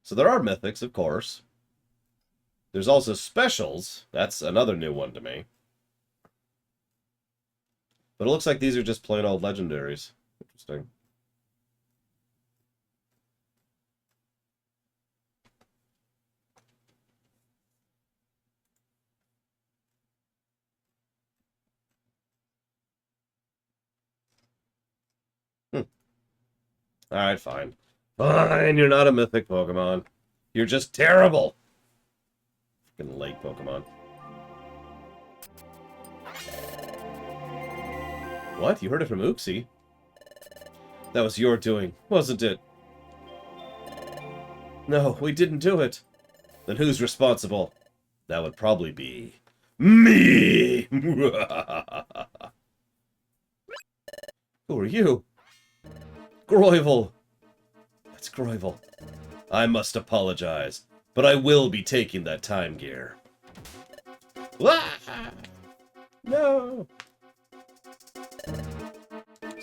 So there are mythics, of course. There's also specials. That's another new one to me. But it looks like these are just plain old legendaries. Interesting. Alright, fine. Fine, you're not a mythic Pokemon. You're just terrible. Freaking lake Pokemon. What? You heard it from Uxie? That was your doing, wasn't it? No, we didn't do it. Then who's responsible? That would probably be... me! Who are you? Groivel! That's Groivel. I must apologize, but I will be taking that time gear. No!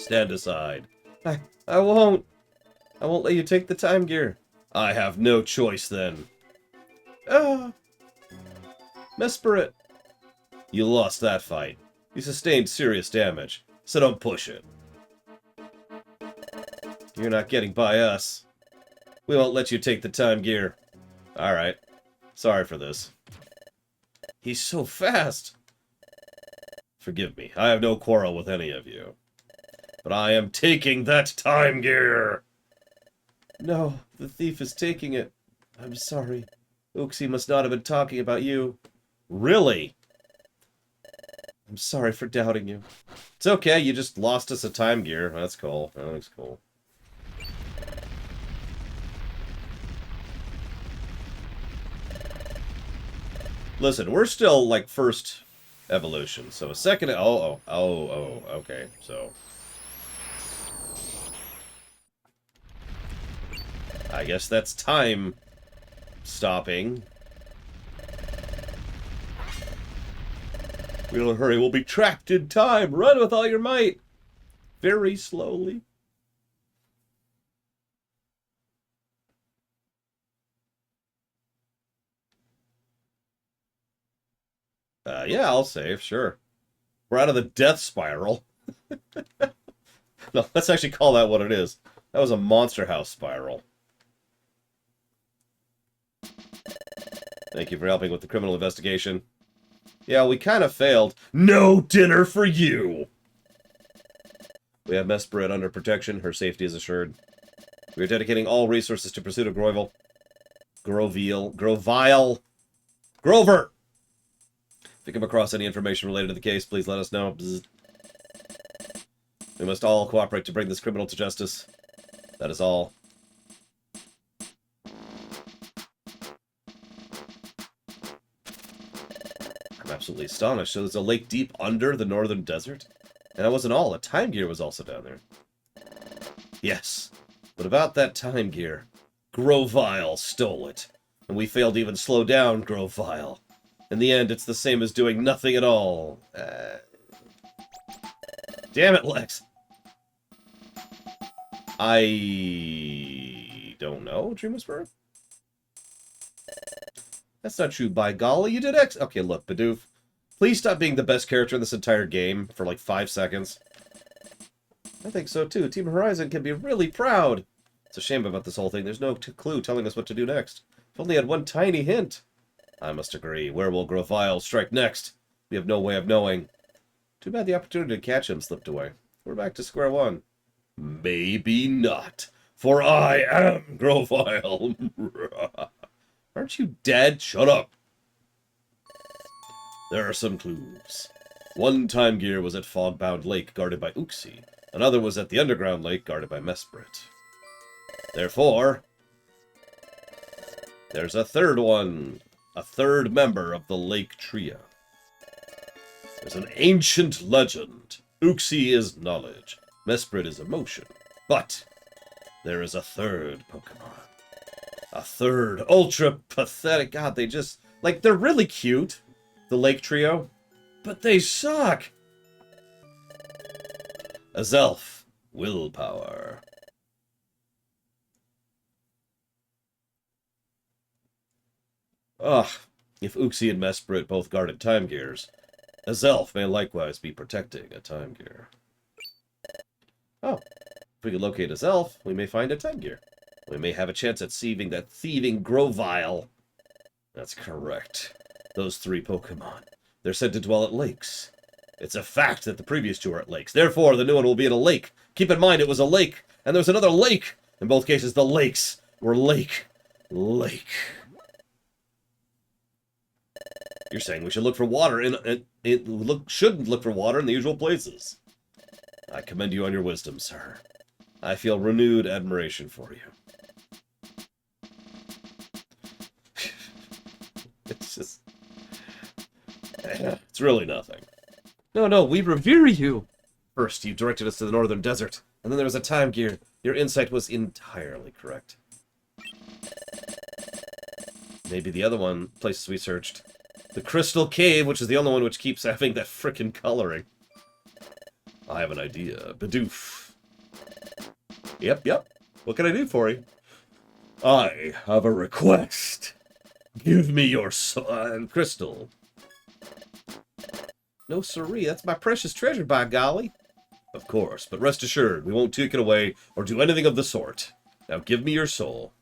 Stand aside. I won't. I won't let you take the time gear. I have no choice then. Ah! Mesperit. You lost that fight. You sustained serious damage, so don't push it. You're not getting by us. We won't let you take the time gear. Alright. Sorry for this. He's so fast! Forgive me, I have no quarrel with any of you. But I am taking that time gear! No, the thief is taking it. I'm sorry. Uxie must not have been talking about you. Really? I'm sorry for doubting you. It's okay, you just lost us a time gear. That's cool. That looks cool. Listen, we're still, like, first evolution. So a second... Oh, okay. So... I guess that's time stopping. We don't hurry, we'll be trapped in time. Run with all your might. Very slowly. Yeah, I'll save, sure. We're out of the death spiral. No, let's actually call that what it is. That was a monster house spiral. Thank you for helping with the criminal investigation. Yeah, we kind of failed. No dinner for you! We have Mesperit under protection. Her safety is assured. We are dedicating all resources to pursuit of Grover. If you come across any information related to the case, please let us know. Bzz. We must all cooperate to bring this criminal to justice. That is all. I'm absolutely astonished. So there's a lake deep under the northern desert? And that wasn't all. A time gear was also down there. Yes. But about that time gear, Grovile stole it. And we failed to even slow down Grovile. In the end, it's the same as doing nothing at all. Damn it, Lex. I don't know, Dream Whisperer? That's not true, by golly. You did X. Okay, look, Bidoof. Please stop being the best character in this entire game for like 5 seconds. I think so too. Team Horizon can be really proud. It's a shame about this whole thing. There's no clue telling us what to do next. If only had one tiny hint. I must agree. Where will Grovile strike next? We have no way of knowing. Too bad the opportunity to catch him slipped away. We're back to square one. Maybe not. For I am Grovile. Aren't you dead? Shut up. There are some clues. One time gear was at Fogbound Lake, guarded by Uxie. Another was at the underground lake, guarded by Mesperit. Therefore, there's a third one. A third member of the Lake Trio. There's an ancient legend. Uxie is knowledge. Mesperit is emotion. But there is a third Pokemon. A third ultra-pathetic... God, they just... Like, they're really cute, the Lake Trio, but they suck! Azelf. Willpower. Ugh. If Uxie and Mesperit both guarded time gears, Azelf may likewise be protecting a time gear. Oh. If we can locate Azelf, we may find a time gear. We may have a chance at thieving that thieving Grovile. That's correct. Those 3 Pokemon. They're said to dwell at lakes. It's a fact that the previous 2 are at lakes. Therefore, the new one will be at a lake. Keep in mind, it was a lake. And there was another lake. In both cases, the lakes were lake. You're saying we should look for water shouldn't look for water in the usual places. I commend you on your wisdom, sir. I feel renewed admiration for you. It's just... It's really nothing. No, we revere you! First, you directed us to the northern desert, and then there was a time gear. Your insight was entirely correct. Maybe the other places we searched. The Crystal Cave, which is the only one which keeps having that frickin' coloring. I have an idea. Bidoof. Yep. What can I do for you? I have a request. Give me your crystal. No siree, that's my precious treasure, by golly. Of course, but rest assured, we won't take it away or do anything of the sort. Now give me your soul.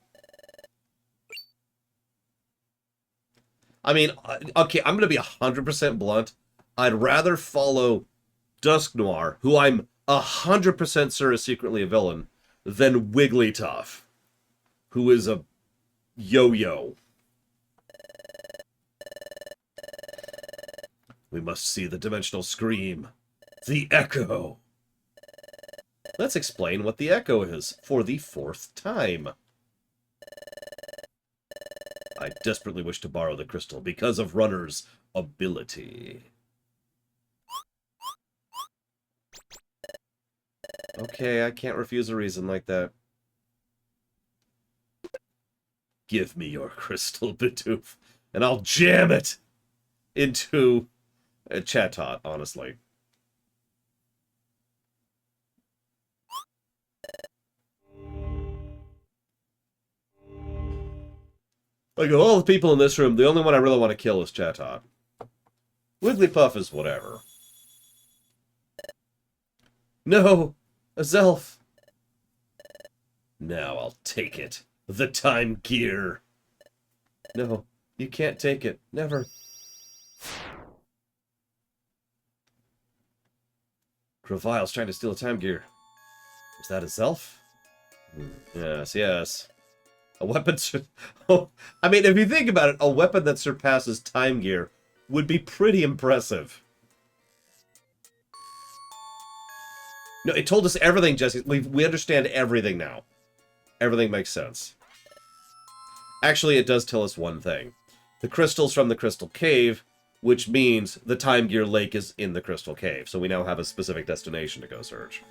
I mean, okay, I'm going to be 100% blunt. I'd rather follow Dusk Noir, who I'm 100% sure is secretly a villain, than Wigglytuff, who is a yo-yo. We must see the dimensional scream. The Echo. Let's explain what the Echo is for the 4th time. I desperately wish to borrow the crystal because of Runner's ability. Okay, I can't refuse a reason like that. Give me your crystal, Bidoof, and I'll jam it into a Chatot, honestly. Like, of all the people in this room, the only one I really want to kill is Chatot. Wigglypuff is whatever. No! A Zelf! Now I'll take it. The Time Gear! No, you can't take it. Never. Crevile's trying to steal a Time Gear. Is that a Zelf? Yes. A weapon... Oh, I mean, if you think about it, a weapon that surpasses Time Gear would be pretty impressive. No, it told us everything, Jesse. We understand everything now. Everything makes sense. Actually, it does tell us one thing. The crystal's from the Crystal Cave, which means the Time Gear Lake is in the Crystal Cave. So we now have a specific destination to go search.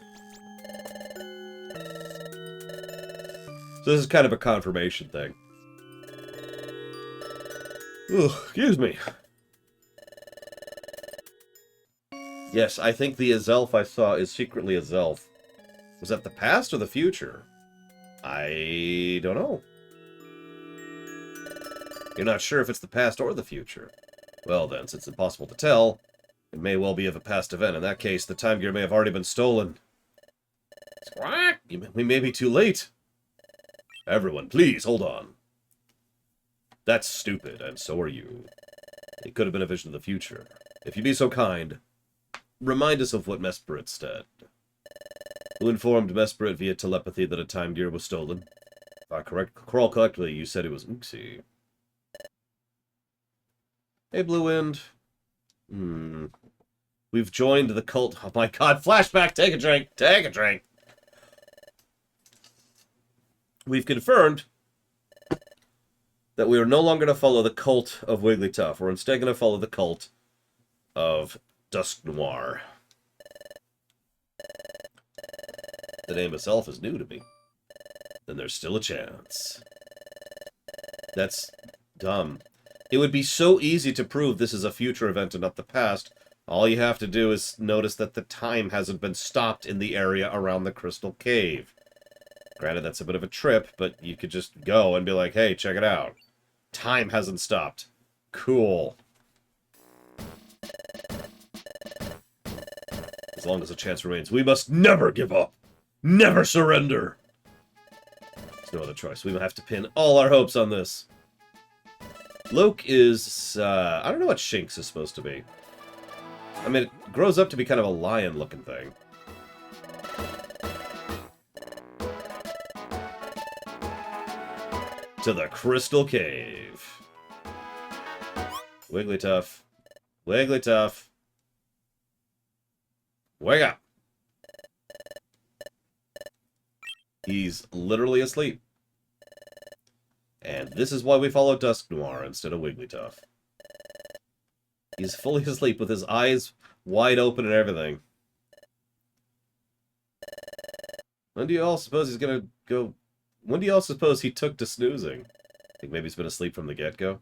So this is kind of a confirmation thing. Ugh, excuse me. Yes, I think the Azelf I saw is secretly a Zelf. Was that the past or the future? I don't know. You're not sure if it's the past or the future. Well then, since it's impossible to tell, it may well be of a past event. In that case, the Time Gear may have already been stolen. Squawk! We may be too late. Everyone, please, hold on. That's stupid, and so are you. It could have been a vision of the future. If you'd be so kind, remind us of what Mesprit said. Who informed Mesprit via telepathy that a Time Gear was stolen? If I recall correctly, you said it was Uxie. Hey, Blue Wind. We've joined the cult. Oh my god, flashback! Take a drink! Take a drink! We've confirmed that we are no longer going to follow the cult of Wigglytuff. We're instead going to follow the cult of Dusk Noir. The name itself is new to me. Then there's still a chance. That's dumb. It would be so easy to prove this is a future event and not the past. All you have to do is notice that the time hasn't been stopped in the area around the Crystal Cave. Granted, that's a bit of a trip, but you could just go and be like, hey, check it out. Time hasn't stopped. Cool. As long as a chance remains, we must never give up. Never surrender. There's no other choice. We will have to pin all our hopes on this. Loke is, I don't know what Shinx is supposed to be. I mean, it grows up to be kind of a lion-looking thing. To the Crystal Cave. Wigglytuff. Wigglytuff. Wake up! He's literally asleep. And this is why we follow Dusk Noir instead of Wigglytuff. He's fully asleep with his eyes wide open and everything. When do you all suppose he's gonna go... When do you all suppose he took to snoozing? Think maybe he's been asleep from the get-go?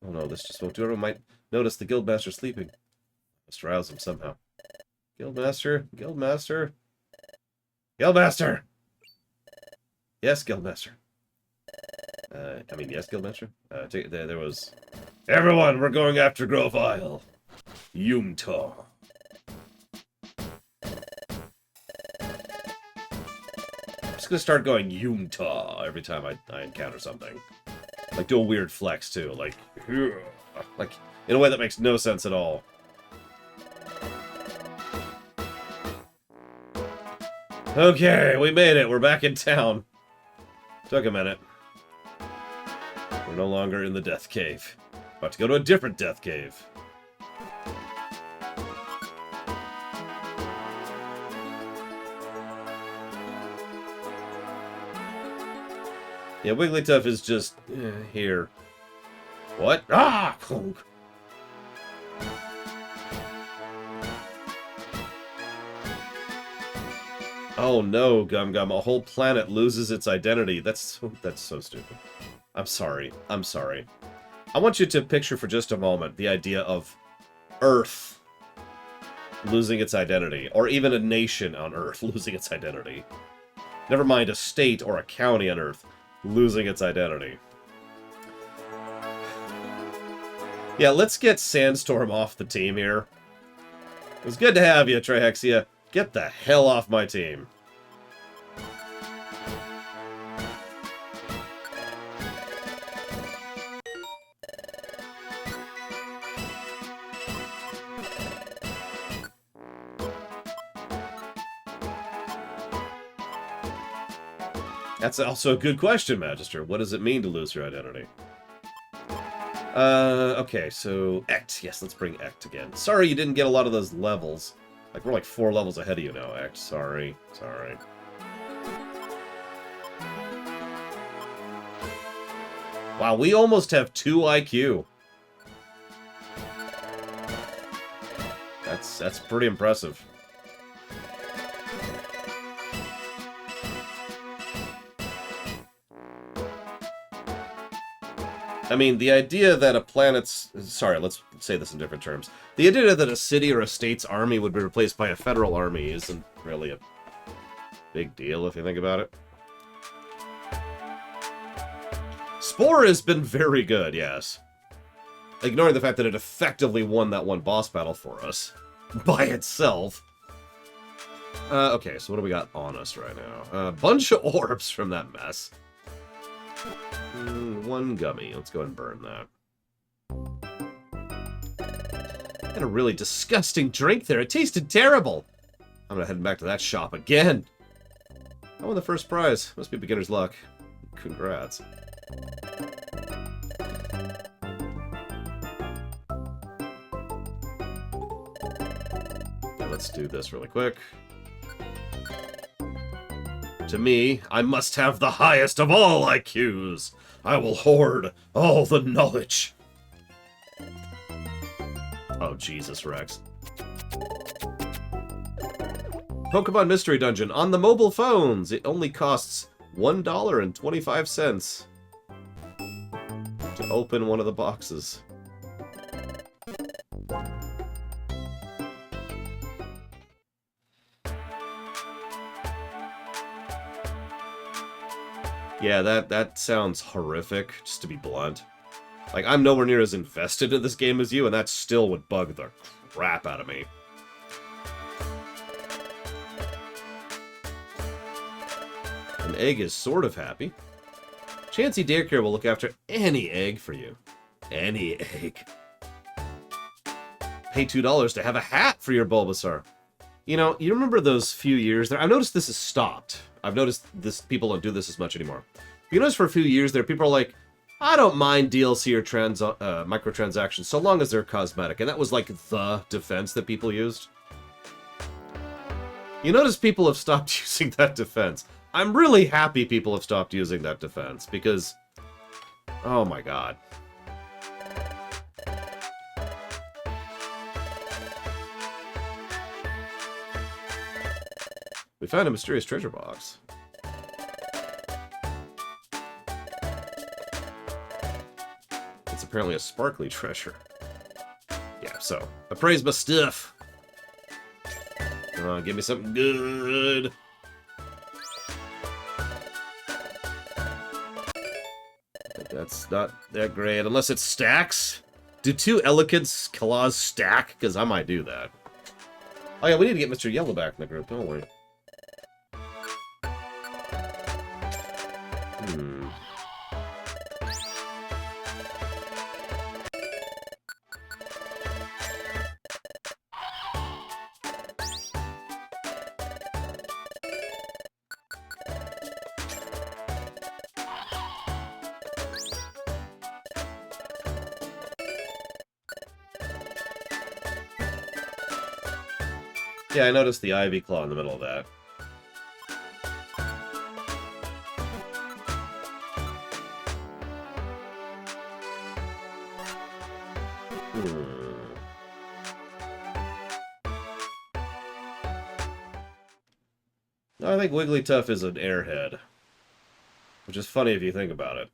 Oh no, this just won't do. Everyone might notice the Guildmaster sleeping. Must rouse him somehow. Guildmaster. Guildmaster. Guildmaster! Yes, Guildmaster. Yes, Guildmaster. There was... Everyone, we're going after Grove Isle. Yumta. I'm just gonna start going Yumta every time I encounter something. Like, do a weird flex, too. Like, in a way that makes no sense at all. Okay, we made it. We're back in town. Took a minute. We're no longer in the Death Cave. About to go to a different Death Cave. Yeah, Wigglytuff is just here. What? Ah! Oh no, Gum Gum. A whole planet loses its identity. That's so stupid. I'm sorry. I'm sorry. I want you to picture for just a moment the idea of Earth losing its identity, or even a nation on Earth losing its identity. Never mind a state or a county on Earth losing its identity. Yeah, let's get Sandstorm off the team here. It was good to have you, Trihexia. Get the hell off my team. That's also a good question, Magister. What does it mean to lose your identity? Okay, so Ect. Yes, let's bring Ect again. Sorry you didn't get a lot of those levels. Like, we're like 4 levels ahead of you now, Ect. Sorry. Sorry. Wow, we almost have 2 IQ. That's pretty impressive. I mean, the idea that a planet's... Sorry, let's say this in different terms. The idea that a city or a state's army would be replaced by a federal army isn't really a big deal, if you think about it. Spore has been very good, yes. Ignoring the fact that it effectively won that one boss battle for us. By itself. Okay, so what do we got on us right now? A bunch of orbs from that mess. 1 gummy. Let's go ahead and burn that. Had a really disgusting drink there. It tasted terrible. I'm gonna head back to that shop again. I won the first prize. Must be beginner's luck. Congrats. Let's do this really quick. To me, I must have the highest of all IQs. I will hoard all the knowledge. Oh, Jesus, Rex. Pokemon Mystery Dungeon on the mobile phones. It only costs $1.25 to open one of the boxes. Yeah, that sounds horrific, just to be blunt. Like, I'm nowhere near as invested in this game as you, and that still would bug the crap out of me. An egg is sort of happy. Chansey Daycare will look after any egg for you. Any egg. Pay $2 to have a hat for your Bulbasaur. You know, you remember those few years there? I've noticed this has stopped. I've noticed this people don't do this as much anymore. You notice for a few years there, people are like, I don't mind DLC or microtransactions so long as they're cosmetic. And that was like the defense that people used. You notice people have stopped using that defense. I'm really happy people have stopped using that defense because, oh my god. We found a mysterious treasure box. It's apparently a sparkly treasure. Yeah, so, appraise my stuff. Give me something good. That's not that great, unless it stacks. Do 2 Elegance Claws stack? Because I might do that. Oh yeah, we need to get Mr. Yellow back in the group, don't we? Yeah, I noticed the Ivy Claw in the middle of that. I think Wigglytuff is an airhead. Which is funny if you think about it.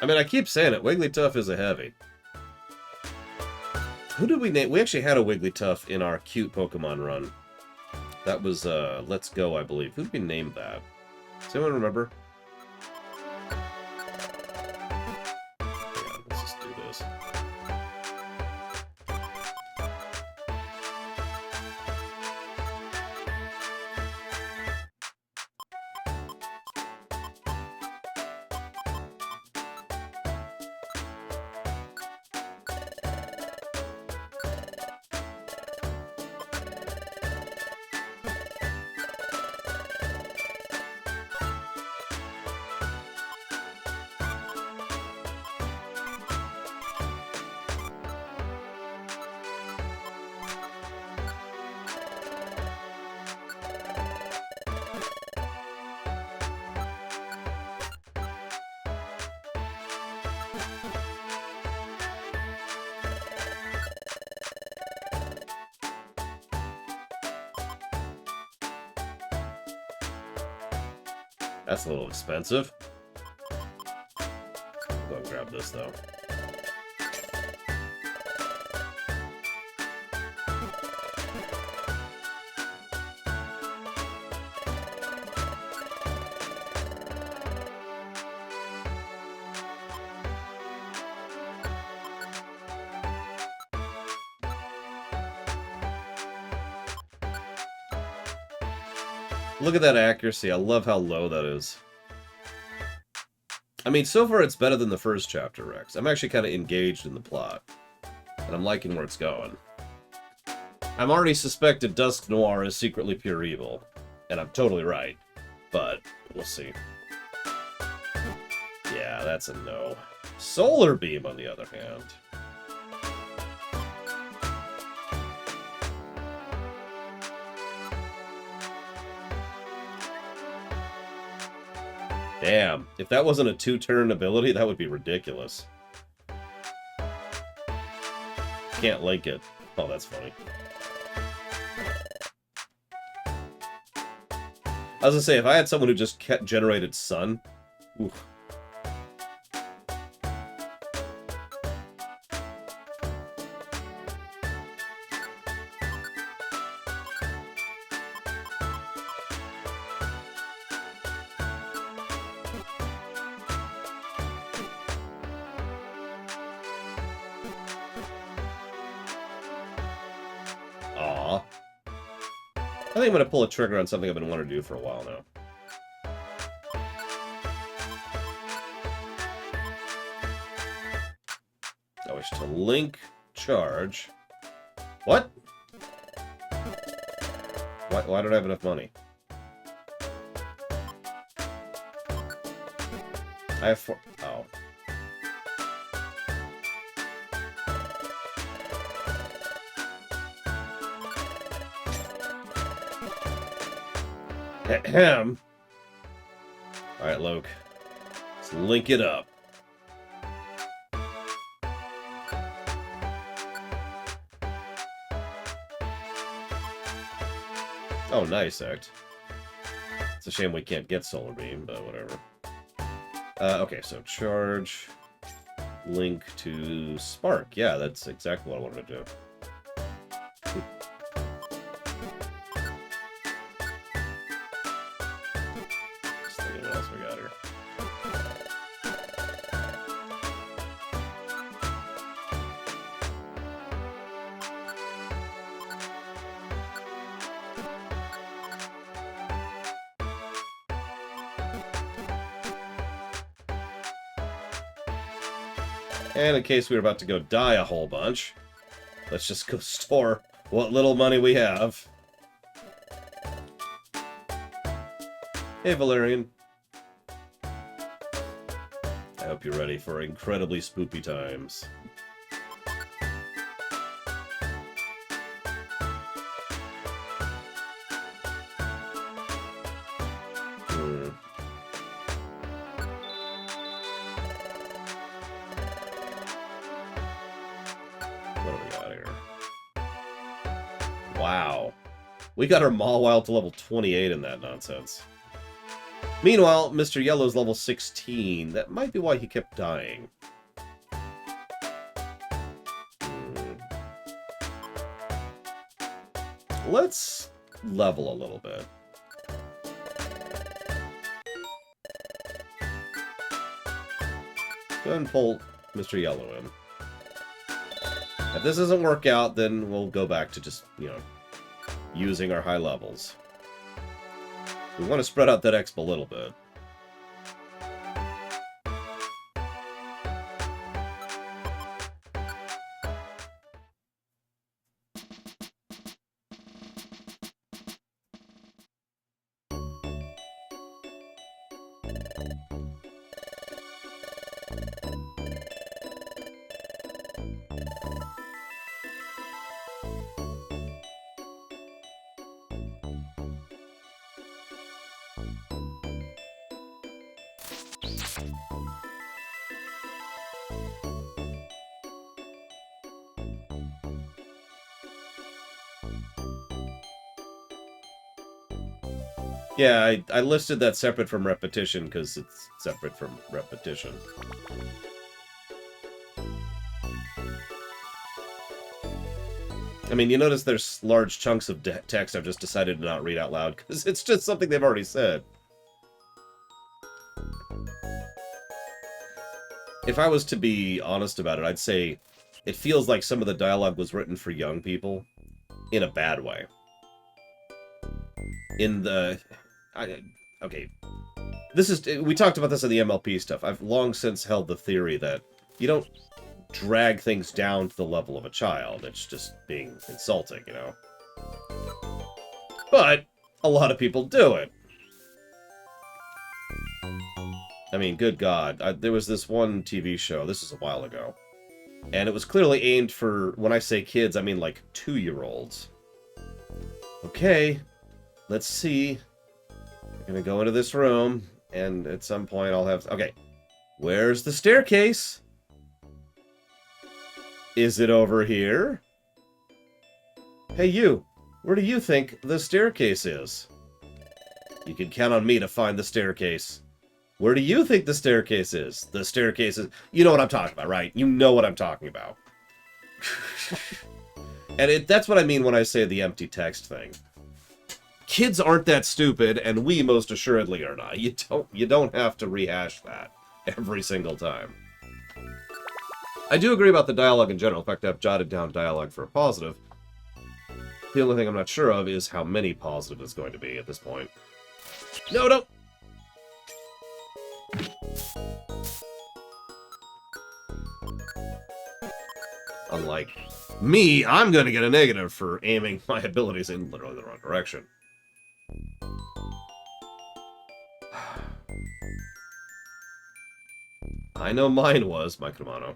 I mean, I keep saying it. Wigglytuff is a heavy. Who did we name? We actually had a Wigglytuff in our cute Pokemon run. That was, Let's Go, I believe. Who did we name that? Does anyone remember? Hang on, let's just do this. That's a little expensive. I'll go and grab this, though. Look at that accuracy. I love how low that is. I mean, so far it's better than the first chapter, Rex. I'm actually kind of engaged in the plot. And I'm liking where it's going. I'm already suspected Dusk Noir is secretly pure evil. And I'm totally right. But, we'll see. Yeah, that's a no. Solar Beam, on the other hand. Damn, if that wasn't a 2-turn ability, that would be ridiculous. Can't link it. Oh, that's funny. I was gonna say, if I had someone who just generated sun, oof. Aw. I think I'm going to pull a trigger on something I've been wanting to do for a while now. I wish to link charge. What? Why don't I have enough money? I have 4... Oh. Ahem. Alright, Loke. Let's link it up. Oh, nice, Act. It's a shame we can't get Solar Beam, but whatever. Okay, so charge, link to Spark. Yeah, that's exactly what I wanted to do. Let's see what else we got here. And in case we were about to go die a whole bunch, let's just go store what little money we have. Hey, Valerian. I hope you're ready for incredibly spoopy times. What do we got here? Wow. We got our Mawile to level 28 in that nonsense. Meanwhile, Mr. Yellow's level 16. That might be why he kept dying. Let's level a little bit. Go ahead and pull Mr. Yellow in. If this doesn't work out, then we'll go back to just, you know, using our high levels. We want to spread out that exp a little bit. Yeah, I listed that separate from repetition because it's separate from repetition. I mean, you notice there's large chunks of text I've just decided to not read out loud because it's just something they've already said. If I was to be honest about it, I'd say it feels like some of the dialogue was written for young people in a bad way. In the... okay. This is... We talked about this in the MLP stuff. I've long since held the theory that you don't drag things down to the level of a child. It's just being insulting, you know? But a lot of people do it. I mean, good God. There was this one TV show, this was a while ago, and it was clearly aimed for, when I say kids, I mean like 2-year-olds. Okay, let's see. I'm gonna go into this room, and at some point I'll have... Okay, where's the staircase? Is it over here? Hey, you. Where do you think the staircase is? You can count on me to find the staircase. Where do you think the staircase is? The staircase is... You know what I'm talking about, right? You know what I'm talking about. And that's what I mean when I say the empty text thing. Kids aren't that stupid, and we most assuredly are not. You don't have to rehash that every single time. I do agree about the dialogue in general. In fact, I've jotted down dialogue for a positive. The only thing I'm not sure of is how many positive it's going to be at this point. No, no! Unlike me, I'm going to get a negative for aiming my abilities in literally the wrong direction. I know mine was, my Kumano.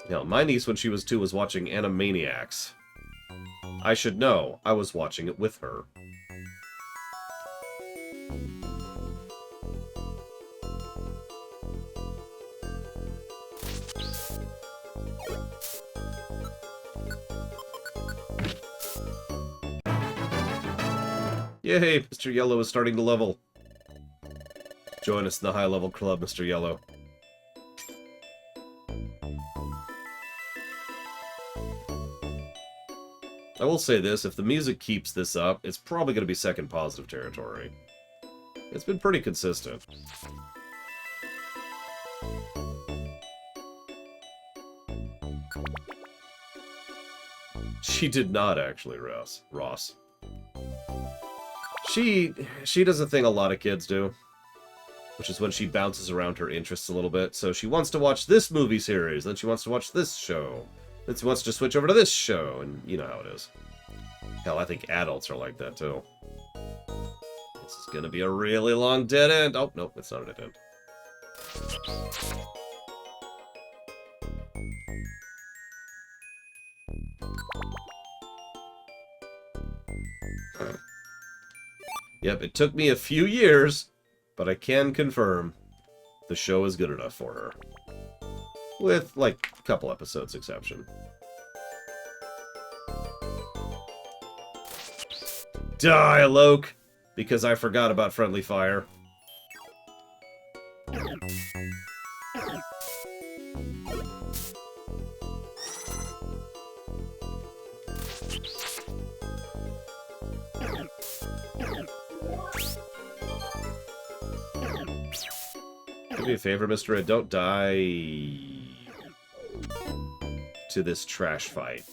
You know, my niece, when she was 2, was watching Animaniacs. I should know. I was watching it with her. Yay, Mr. Yellow is starting to level. Join us in the high-level club, Mr. Yellow. I will say this, if the music keeps this up, it's probably going to be second positive territory. It's been pretty consistent. She did not actually, Ross. She does a thing a lot of kids do, which is when she bounces around her interests a little bit. So she wants to watch this movie series, then she wants to watch this show, then she wants to switch over to this show, and you know how it is. Hell, I think adults are like that, too. This is gonna be a really long dead end. Oh, no, it's not a dead end. Yep, it took me a few years, but I can confirm the show is good enough for her. With, like, a couple episodes exception. Die, Loke! Because I forgot about friendly fire. Do me a favor, Mr. Red, don't die to this trash fight.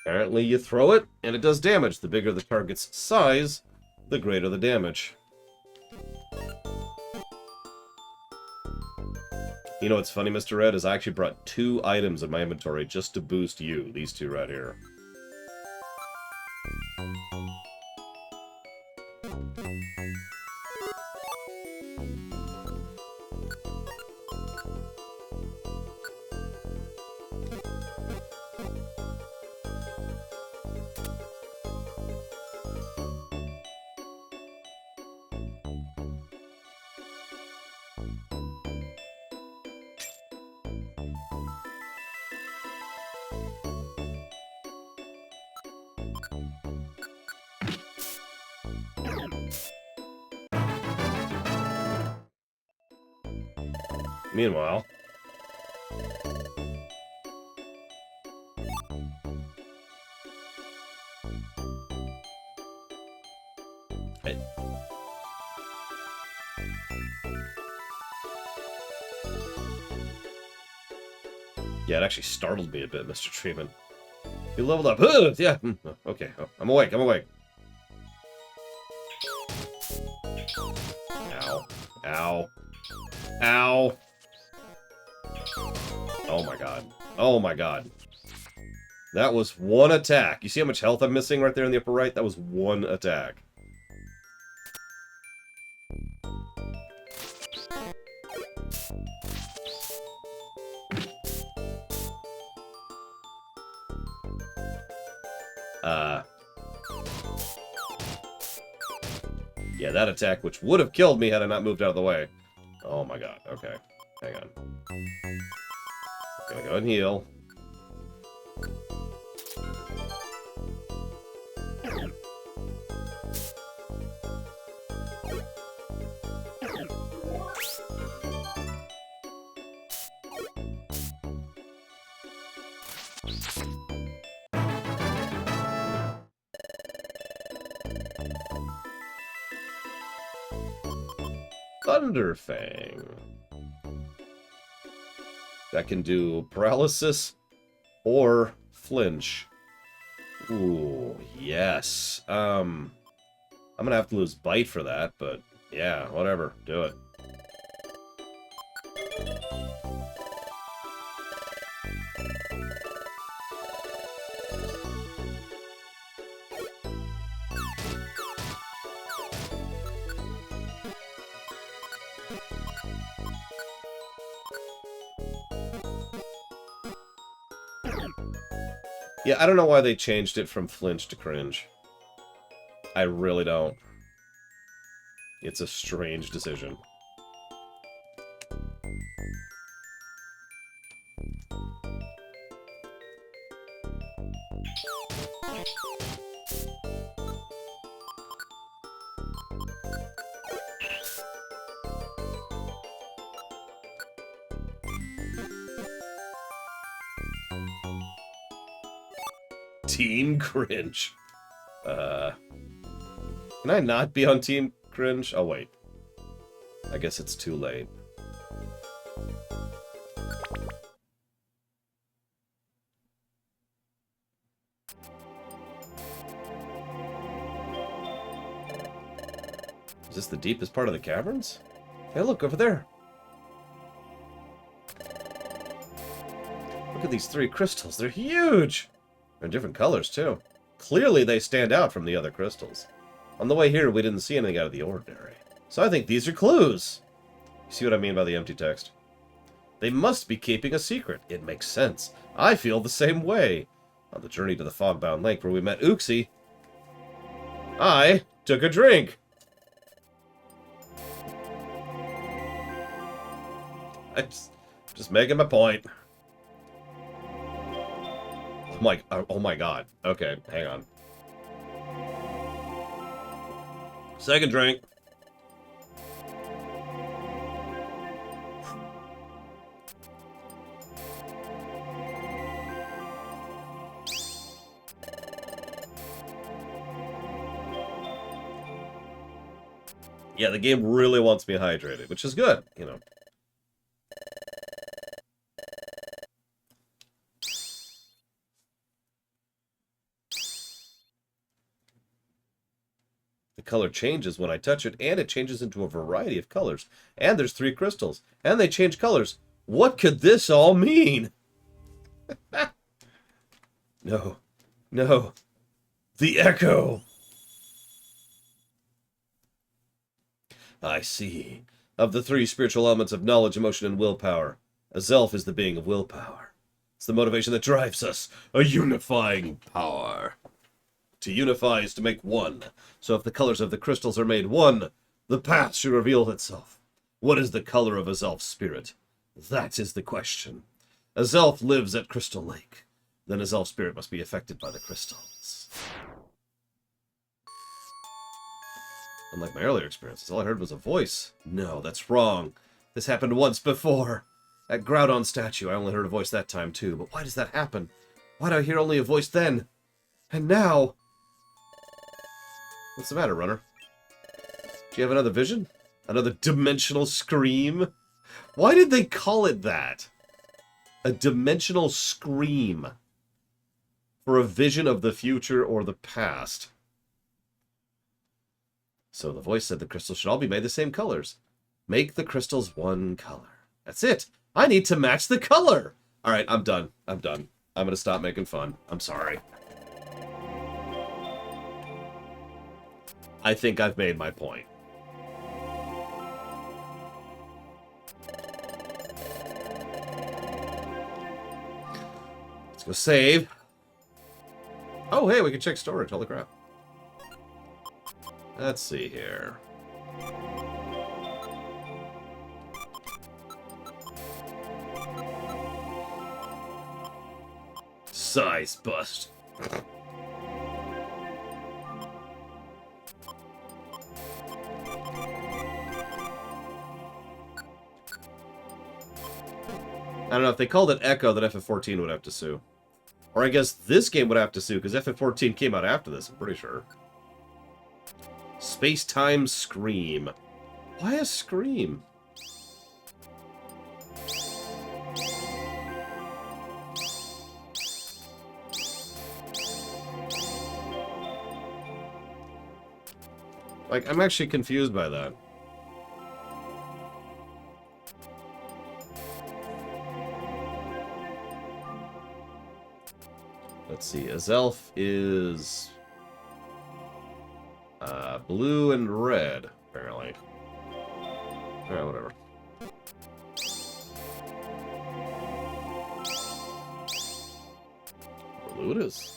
Apparently you throw it, and it does damage. The bigger the target's size, the greater the damage. You know what's funny, Mr. Red, is I actually brought 2 items in my inventory just to boost you. These 2 right here. Meanwhile... Hey. Yeah, it actually startled me a bit, Mr. Treatment. You leveled up. Yeah. Okay. Oh, I'm awake. I'm awake. Ow. Ow. Ow. Oh my god. Oh my god. That was one attack. You see how much health I'm missing right there in the upper right? That was one attack. Yeah, that attack, which would have killed me had I not moved out of the way. Oh my god. Okay. Hang on. Gonna go and heal. Thunderfang. That can do paralysis or flinch. Ooh, yes. I'm gonna have to lose bite for that, but yeah, whatever. Do it. Yeah, I don't know why they changed it from flinch to cringe. I really don't. It's a strange decision. Team Cringe. Can I not be on Team Cringe? Oh, wait. I guess it's too late. Is this the deepest part of the caverns? Hey, look, over there. Look at these 3 crystals. They're huge! They're different colors, too. Clearly, they stand out from the other crystals. On the way here, we didn't see anything out of the ordinary. So I think these are clues. You see what I mean by the empty text? They must be keeping a secret. It makes sense. I feel the same way. On the journey to the Fogbound Lake where we met Uxie, I took a drink. I'm just making my point. Oh my god. Okay, hang on. Second drink. Yeah, the game really wants me hydrated, which is good, you know. The color changes when I touch it, and it changes into a variety of colors. And there's 3 crystals, and they change colors. What could this all mean? No. No. The echo! I see. Of the 3 spiritual elements of knowledge, emotion, and willpower, a Zelf is the being of willpower. It's the motivation that drives us. A unifying power. To unify is to make one. So if the colors of the crystals are made one, the path should reveal itself. What is the color of a Zelf's spirit? That is the question. A Zelf lives at Crystal Lake. Then a Zelf spirit must be affected by the crystals. Unlike my earlier experiences, all I heard was a voice. No, that's wrong. This happened once before. At Groudon statue, I only heard a voice that time too. But why does that happen? Why did I hear only a voice then? And now... What's the matter, runner? Do you have another vision? Another dimensional scream? Why did they call it that? A dimensional scream. For a vision of the future or the past. So the voice said the crystals should all be made the same colors. Make the crystals one color. That's it. I need to match the color. All right, I'm done. I'm done. I'm going to stop making fun. I'm sorry. I think I've made my point. Let's go save. Oh, hey, we can check storage. Holy crap. Let's see here. Size bust. I don't know, if they called it Echo, then FF14 would have to sue. Or I guess this game would have to sue, because FF14 came out after this, I'm pretty sure. Space-time Scream. Why a Scream? Like, I'm actually confused by that. Let's see. Azelf is blue and red, apparently. Alright, whatever. Blue it is.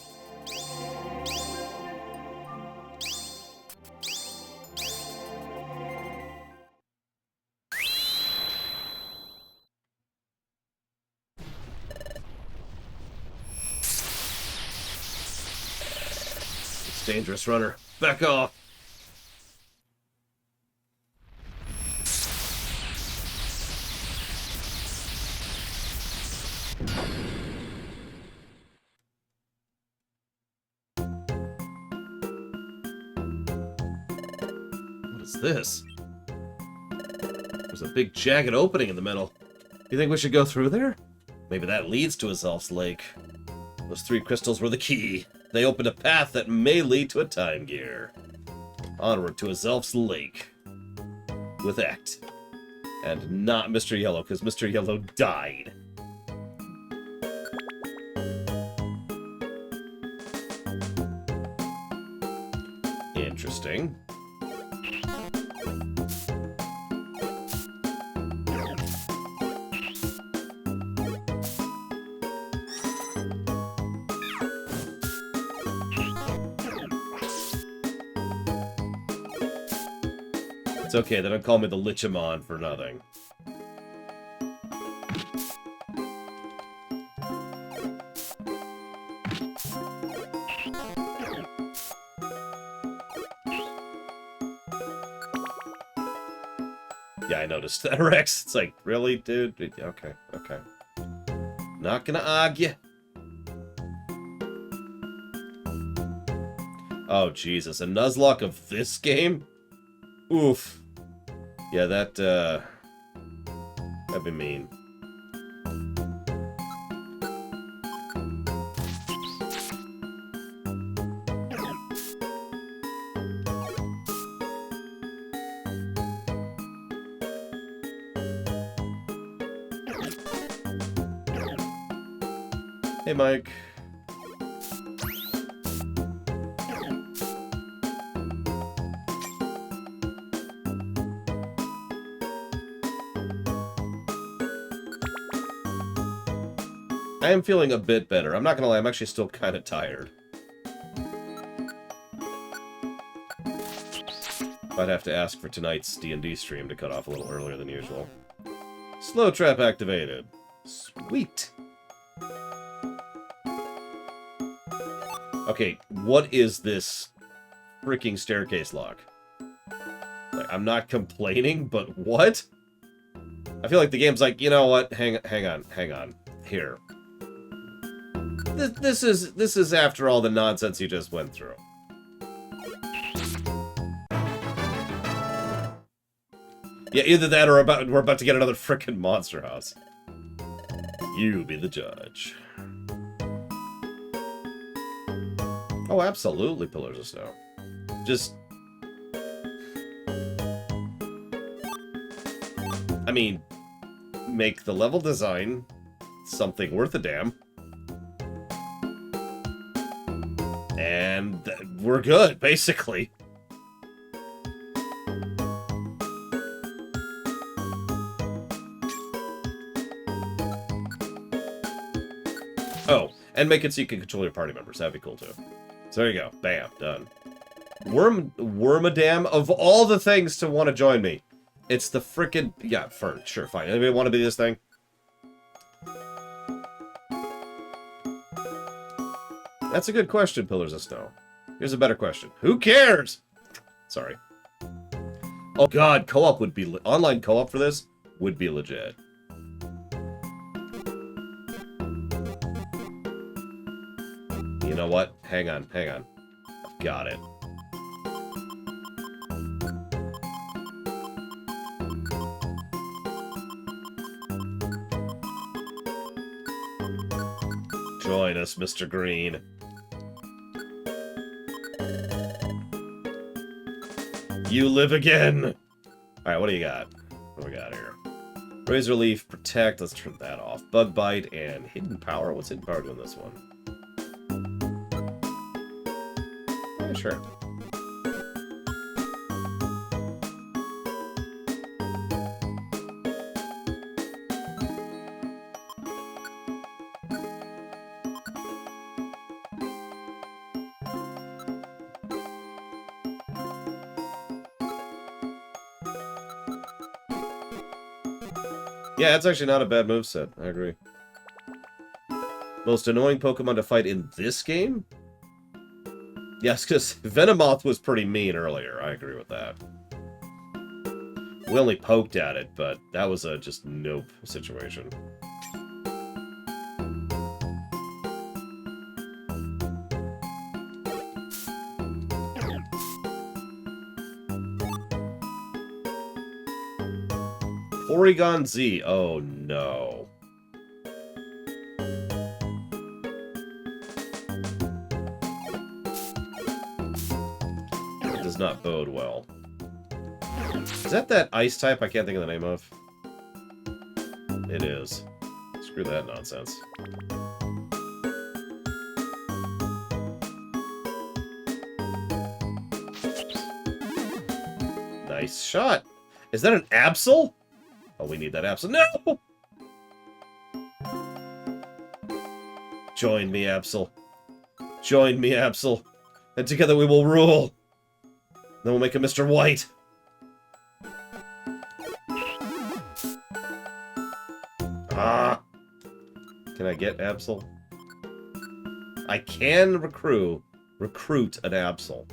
It's dangerous, runner. Back off. What is this? There's a big jagged opening in the middle. You think we should go through there? Maybe that leads to Azelf's Lake. Those 3 crystals were the key. They opened a path that may lead to a time gear. Onward to Azelf's Lake. With Act. And not Mr. Yellow, because Mr. Yellow died. Interesting. It's okay, they don't call me the Lichamon for nothing. Yeah, I noticed that, Rex. It's like, really, dude? Okay, okay. Not gonna argue. Oh, Jesus. A Nuzlocke of this game? Oof. Yeah, that'd be mean. Hey, Mike. I am feeling a bit better. I'm not gonna lie, I'm actually still kind of tired. I'd have to ask for tonight's D&D stream to cut off a little earlier than usual. Slow trap activated. Sweet. Okay, what is this freaking staircase lock? Like, I'm not complaining, but what? I feel like the game's like, you know what? Hang on. Here. This is after all the nonsense you just went through. Yeah, either that or we're about to get another frickin' monster house. You be the judge. Oh, absolutely, Pillars of Snow. Just... I mean, make the level design something worth a damn. And we're good, basically. Oh, and make it so you can control your party members. That'd be cool, too. So there you go. Bam. Done. Wormadam, of all the things to want to join me, it's the frickin'... Yeah, Fern. Sure, fine. Anybody want to be this thing? That's a good question, Pillars of Snow. Here's a better question. Who cares? Sorry. Oh god, co-op would be... Online co-op for this would be legit. You know what? Hang on. Got it. us, Mr. Green. You live again! Alright, what do you got? What do we got here? Razor Leaf, Protect, let's turn that off. Bug Bite, and Hidden Power. What's Hidden Power doing this one? Yeah, sure. Yeah, it's actually not a bad moveset. I agree. Most annoying Pokemon to fight in this game? Yes, because Venomoth was pretty mean earlier. I agree with that. We only poked at it, but that was a just nope situation. Porygon Z. Oh, no. It does not bode well. Is that ice type I can't think of the name of? It is. Screw that nonsense. Nice shot. Is that an Absol? Oh, we need that Absol. No! Join me, Absol. Join me, Absol. And together we will rule. Then we'll make a Mr. White. Ah! Can I get Absol? I can recruit an Absol.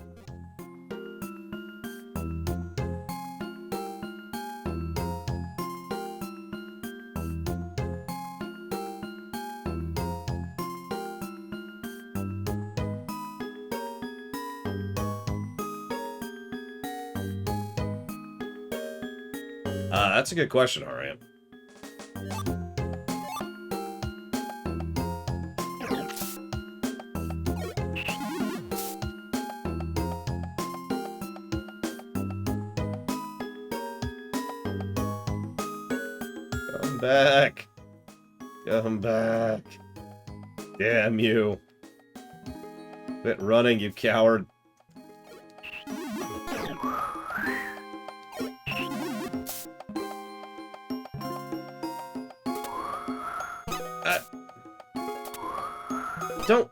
That's a good question, Ariam. Come back. Come back. Damn you. Quit running, you coward. Don't.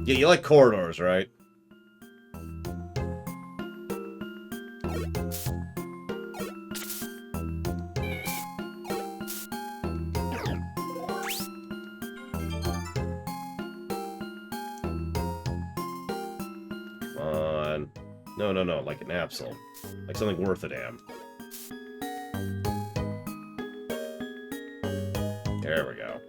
Yeah, you like corridors, right? Come on. No, no, no, like an Absol. Like something worth a damn. There we go.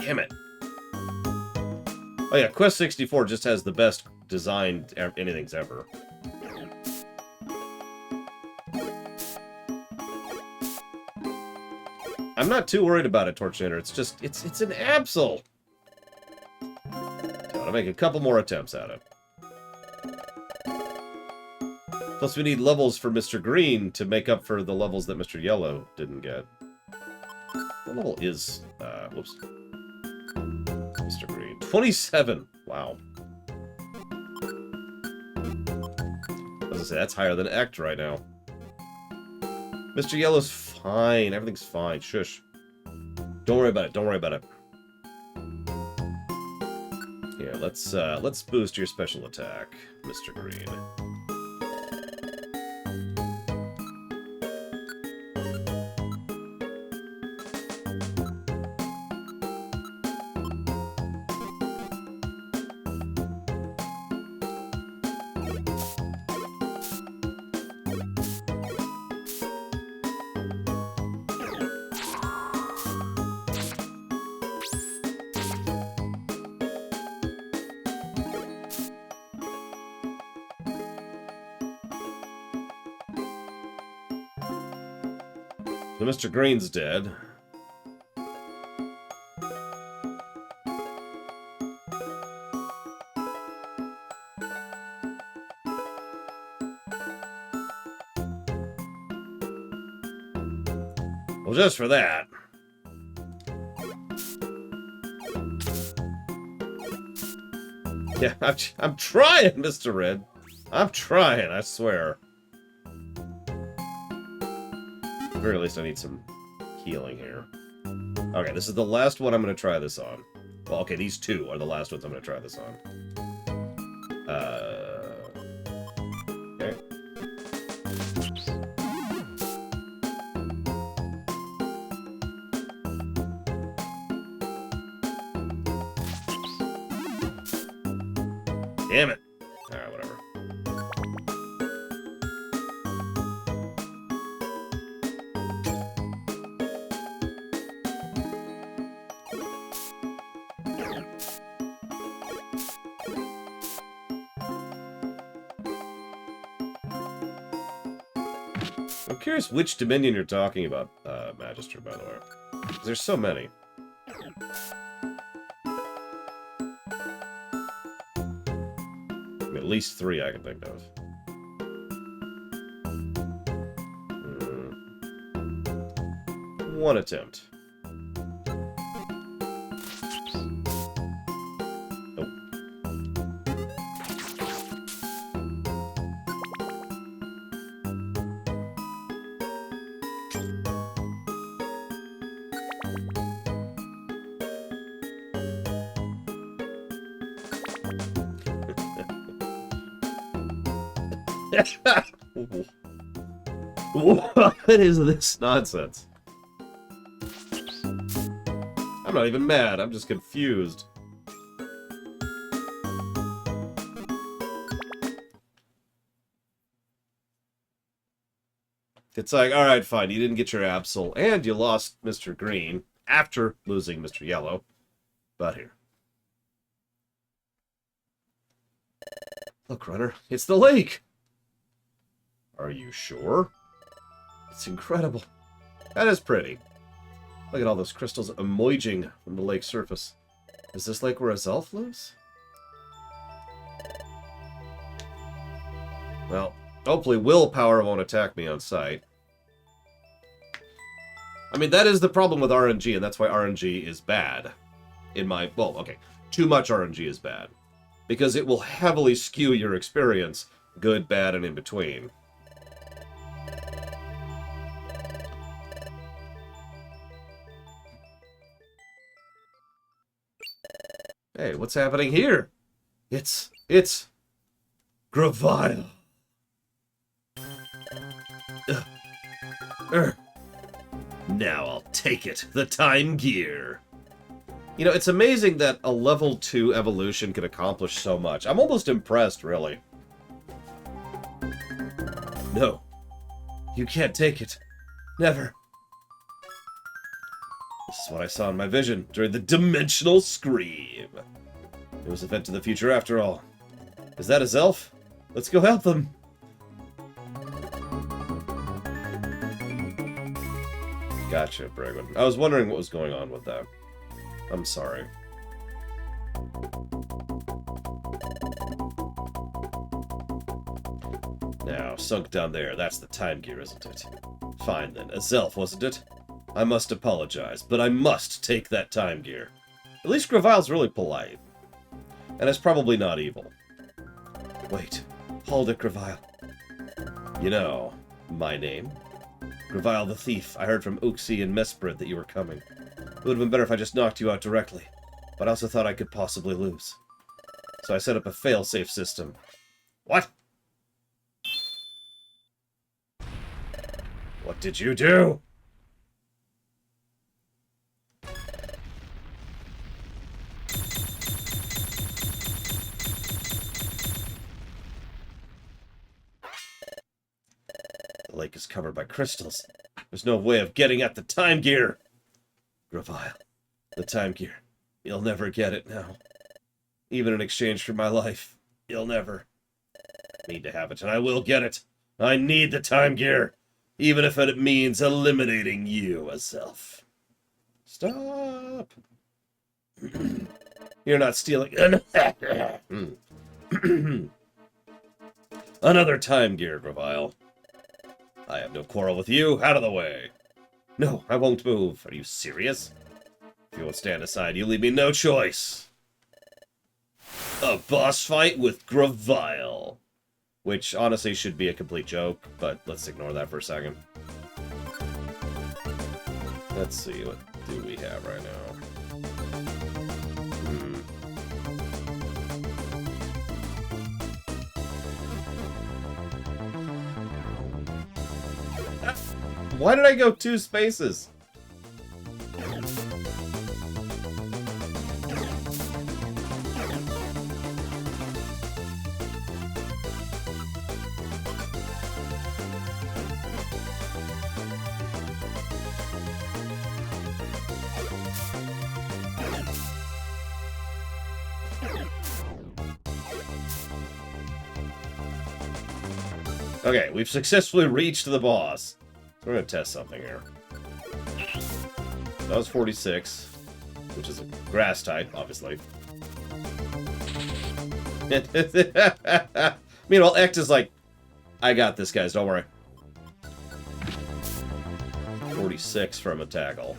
Damn it. Oh yeah, Quest 64 just has the best designed anything's ever. I'm not too worried about it, Torchnator. It's just, it's an Absol. So I'll make a couple more attempts at it. Plus, we need levels for Mr. Green to make up for the levels that Mr. Yellow didn't get. What level is, whoops. Mr. Green. 27! Wow. I was gonna say, that's higher than Ect right now. Mr. Yellow's fine. Everything's fine. Shush. Don't worry about it. Don't worry about it. Here, let's boost your special attack, Mr. Green. So Mr. Green's dead. Well, just for that. Yeah, I'm trying, Mr. Red. I'm trying, I swear. At the very least, I need some healing here. Okay, this is the last one I'm going to try this on. Well, okay, these two are the last ones I'm going to try this on. Okay. Damn it. Alright, whatever. I'm curious which Dominion you're talking about, Magister, by the way. There's so many. At least 3 I can think of. One attempt. Nope. What is this nonsense? I'm not even mad, I'm just confused. It's like, alright, fine, you didn't get your Absol, and you lost Mr. Green after losing Mr. Yellow. But here. Look, Runner, it's the lake! Are you sure? It's incredible. That is pretty. Look at all those crystals emerging from the lake's surface. Is this lake where a Zelf lives? Well, hopefully willpower won't attack me on sight. I mean, that is the problem with RNG, and that's why RNG is bad. In my... Well, okay. Too much RNG is bad. Because it will heavily skew your experience. Good, bad, and in between. Hey, what's happening here? It's Gravile. Now I'll take it. The Time Gear. You know, it's amazing that a level 2 evolution can accomplish so much. I'm almost impressed, really. No. You can't take it. Never. This is what I saw in my vision during the Dimensional Scream. It was a vent to the future after all. Is that a Zelf? Let's go help them. Gotcha, Bregman. I was wondering what was going on with that. I'm sorry. Now, sunk down there, that's the Time Gear, isn't it? Fine then, a Zelf, wasn't it? I must apologize, but I must take that Time Gear. At least Gravile's really polite. And it's probably not evil. Wait, hold it, Gravile. You know, my name? Gravile the Thief. I heard from Uxie and Mesprit that you were coming. It would have been better if I just knocked you out directly, but I also thought I could possibly lose. So I set up a fail-safe system. What? What did you do? The lake is covered by crystals. There's no way of getting at the Time Gear. Gravile, the Time Gear. You'll never get it now. Even in exchange for my life, you'll never. I need to have it, and I will get it. I need the Time Gear. Even if it means eliminating you, a self. Stop! You're not stealing... Another time gear, Gravile. I have no quarrel with you. Out of the way. No, I won't move. Are you serious? If you won't stand aside, you leave me no choice. A boss fight with Gravile. Which, honestly, should be a complete joke, but let's ignore that for a second. Let's see, what do we have right now? Why did I go 2 spaces? Okay, we've successfully reached the boss. We're gonna test something here. That was 46, which is a grass type, obviously. Meanwhile, Ect is like, I got this, guys, don't worry. 46 from a tackle.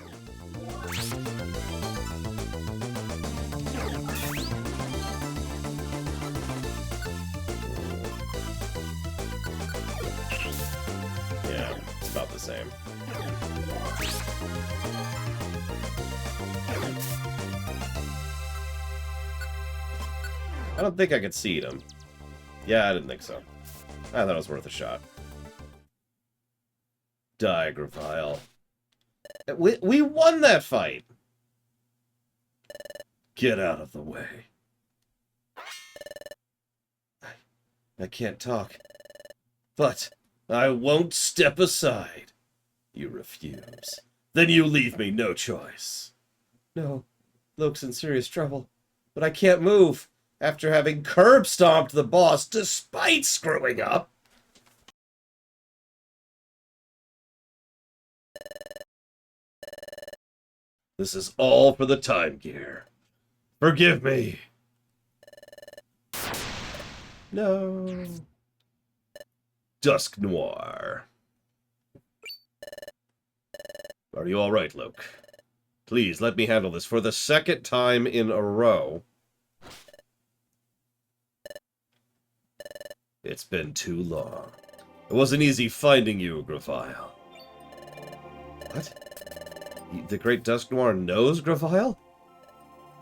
About the same. I don't think I could seed him. Yeah, I didn't think so. I thought it was worth a shot. Die, Gravile. We won that fight! Get out of the way. I can't talk. But... I won't step aside. You refuse. Then you leave me no choice. No, Luke's in serious trouble. But I can't move after having curb-stomped the boss despite screwing up. This is all for the time gear. Forgive me. No. Dusk Noir. Are you all right, Luke? Please, let me handle this for the 2nd time in a row. It's been too long. It wasn't easy finding you, Gravile. What? The Great Dusk Noir knows Gravile?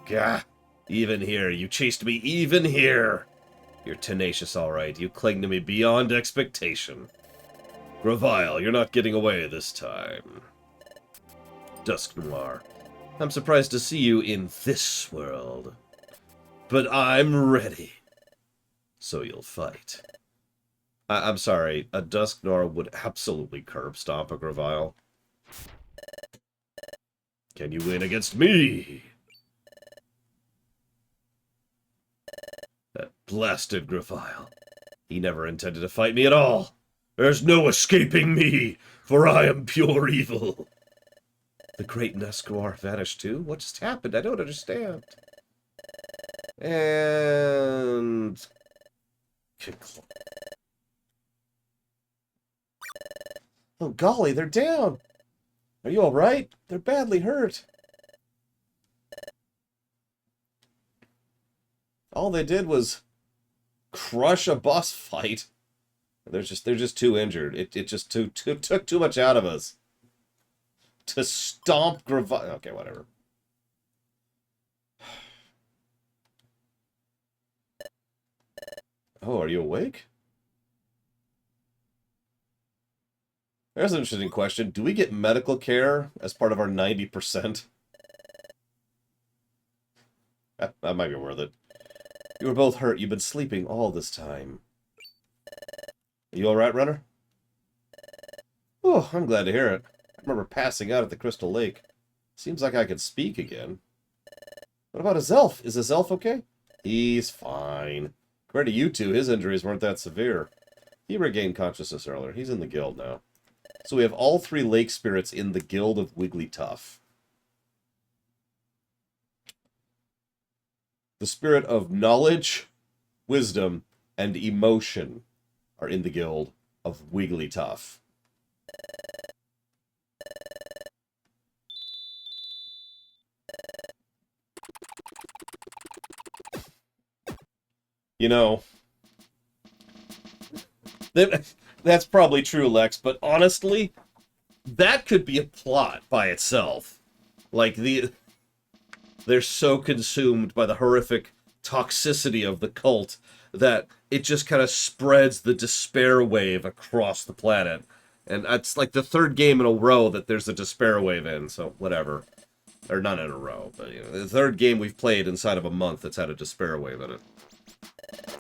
Gah! Even here, you chased me even here! You're tenacious, all right. You cling to me beyond expectation. Gravile, you're not getting away this time. Dusk Noir, I'm surprised to see you in this world. But I'm ready. So you'll fight. I'm sorry, a Dusk Noir would absolutely curb stomp a Gravile. Can you win against me? That blasted Gravile. He never intended to fight me at all. There's no escaping me, for I am pure evil. The great Dusk Noir vanished too? What just happened? I don't understand. And... oh, golly, they're down. Are you alright? They're badly hurt. All they did was crush a boss fight. They're just too injured. It just took too much out of us to stomp Gravile. Okay, whatever. Oh, are you awake? There's an interesting question. Do we get medical care as part of our 90%? That might be worth it. You were both hurt. You've been sleeping all this time. Are you alright, Runner? Oh, I'm glad to hear it. I remember passing out at the Crystal Lake. Seems like I can speak again. What about his elf? Is his elf okay? He's fine. Compared to you two, his injuries weren't that severe. He regained consciousness earlier. He's in the guild now. So we have all 3 lake spirits in the Guild of Wigglytuff. The spirit of knowledge, wisdom, and emotion are in the Guild of Wigglytuff. You know, that's probably true, Lex, but honestly, that could be a plot by itself. Like, they're so consumed by the horrific toxicity of the cult that it just kind of spreads the despair wave across the planet. And it's like the 3rd game in a row that there's a despair wave in, so whatever. Or not in a row, but you know, the 3rd game we've played inside of a month that's had a despair wave in it.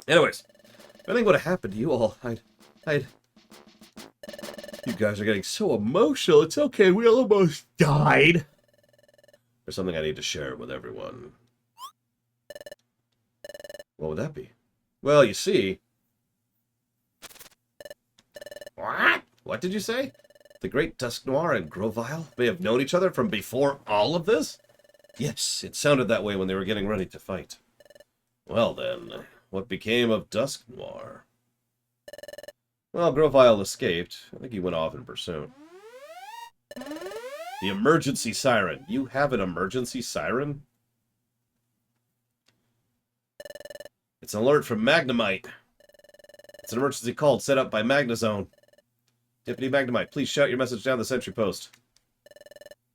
Anyways, if anything would have happened to you all, I'd... You guys are getting so emotional. It's okay, we almost died. There's something I need to share with everyone. What would that be? Well, you see... What? What did you say? The great Dusk Noir and Grovile may have known each other from before all of this? Yes, it sounded that way when they were getting ready to fight. Well then, what became of Dusk Noir? Well, Grovile escaped. I think he went off in pursuit. The emergency siren. You have an emergency siren? It's an alert from Magnemite. It's an emergency call set up by Magnazone. Deputy Magnemite, please shout your message down the sentry post.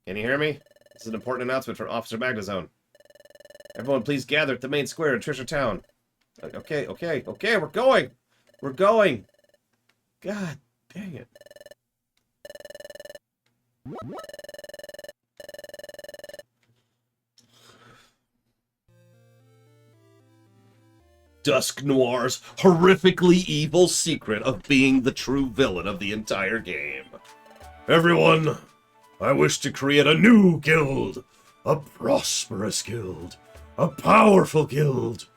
Can you hear me? This is an important announcement from Officer Magnazone. Everyone, please gather at the main square in Treasure Town. Okay, we're going! We're going! God dang it. Dusk Noir's horrifically evil secret of being the true villain of the entire game. Everyone, I wish to create a new guild. A prosperous guild. A powerful guild.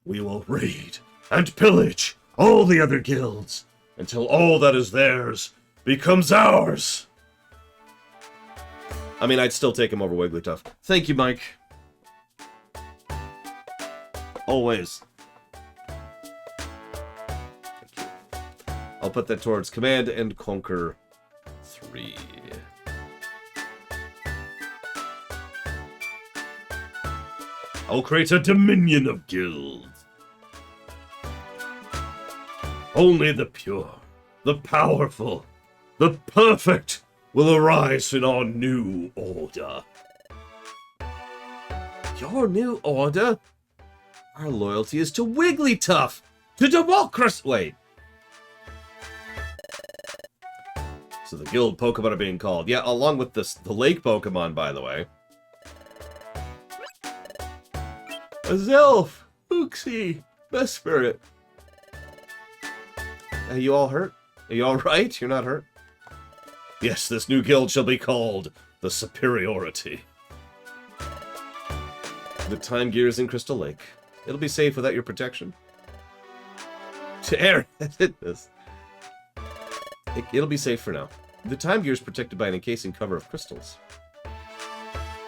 We will raid and pillage all the other guilds until all that is theirs becomes ours. I mean, I'd still take him over Wigglytuff. Thank you, Mike. Always. I'll put that towards Command and Conquer 3. I'll create a dominion of guilds. Only the pure, the powerful, the perfect will arise in our new order. Your new order? Our loyalty is to Wigglytuff, to democracy. Wait. So the guild Pokemon are being called. Yeah, along with the lake Pokemon, by the way. A Zelf! Uxie! Best Spirit. Are you all hurt? Are you alright? You're not hurt? Yes, this new guild shall be called the Superiority. The time gear is in Crystal Lake. It'll be safe without your protection. To air this. It'll be safe for now. The time gear is protected by an encasing cover of crystals.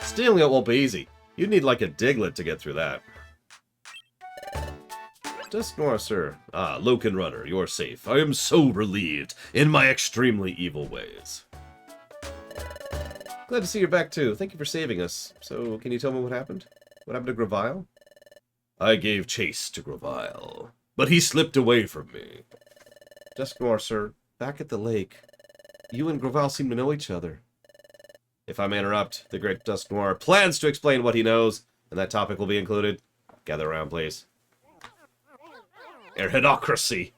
Stealing it won't be easy. You'd need like a Diglett to get through that. Dusk Noir, sir. Ah, Loken Runner, you're safe. I am so relieved in my extremely evil ways. Glad to see you're back too. Thank you for saving us. So, can you tell me what happened? What happened to Grovile? I gave chase to Grovile, but he slipped away from me. Dusk Noir, sir. Back at the lake, you and Grovile seem to know each other. If I may interrupt, the great Dusk Noir plans to explain what he knows, and that topic will be included. Gather around, please. Airheadocracy.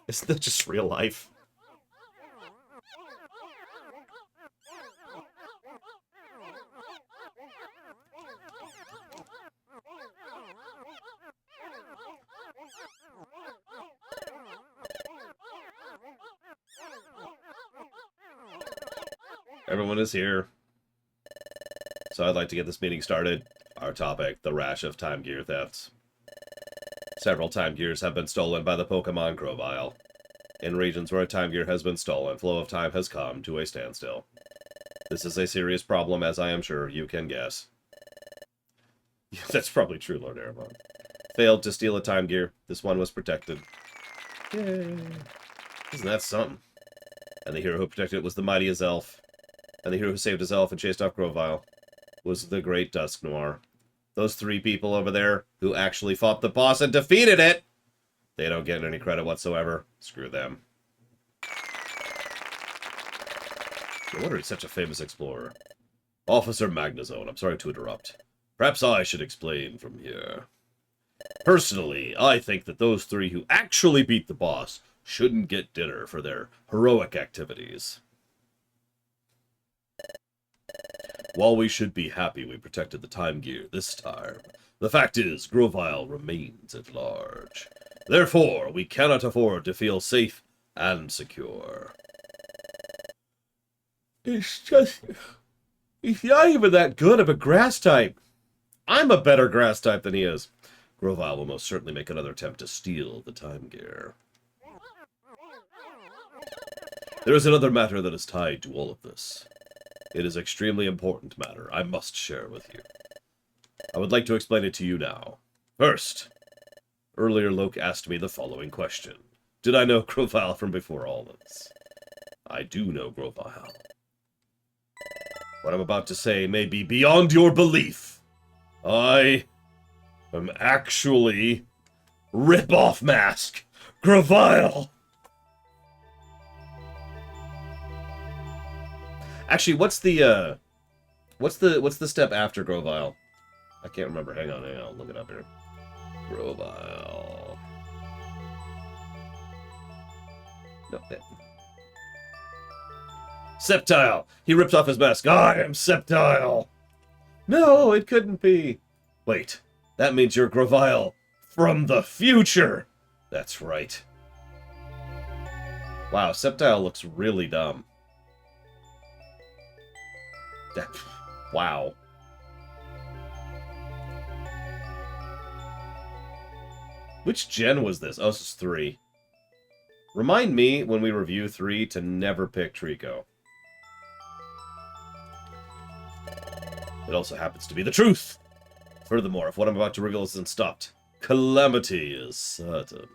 Isn't that just real life? Everyone is here. So I'd like to get this meeting started. Our topic, the rash of time gear thefts. Several time gears have been stolen by the Pokemon Grovile. In regions where a time gear has been stolen, flow of time has come to a standstill. This is a serious problem, as I am sure you can guess. That's probably true, Lord Erebon. Failed to steal a time gear. This one was protected. Yay. Isn't that something? And the hero who protected it was the mighty Azelf. And the hero who saved Azelf and chased off Grovile was the great Dusk Noir. Those 3 people over there who actually fought the boss and defeated it, they don't get any credit whatsoever. Screw them. No wonder he's such a famous explorer. Officer Magnazone, I'm sorry to interrupt. Perhaps I should explain from here. Personally, I think that those 3 who actually beat the boss shouldn't get dinner for their heroic activities. While we should be happy we protected the time gear this time, the fact is Grovile remains at large. Therefore, we cannot afford to feel safe and secure. It's just... he's not even that good of a grass type. I'm a better grass type than he is. Grovile will most certainly make another attempt to steal the time gear. There is another matter that is tied to all of this. It is an extremely important matter I must share with you. I would like to explain it to you now. First, earlier Loke asked me the following question. Did I know Grovile from before all this? I do know Grovile. What I'm about to say may be beyond your belief. I am actually Rip-Off Mask Grovile! Actually, what's the step after Grovile? I can't remember. Hang on, I'll look it up here. Grovile. No. Sceptile! He ripped off his mask. I am Sceptile! No, it couldn't be. Wait, that means you're Grovile from the future! That's right. Wow, Sceptile looks really dumb. Wow. Which gen was this? Oh, this is 3. Remind me, when we review 3, to never pick Trico. It also happens to be the truth! Furthermore, if what I'm about to reveal isn't stopped, calamity is certain.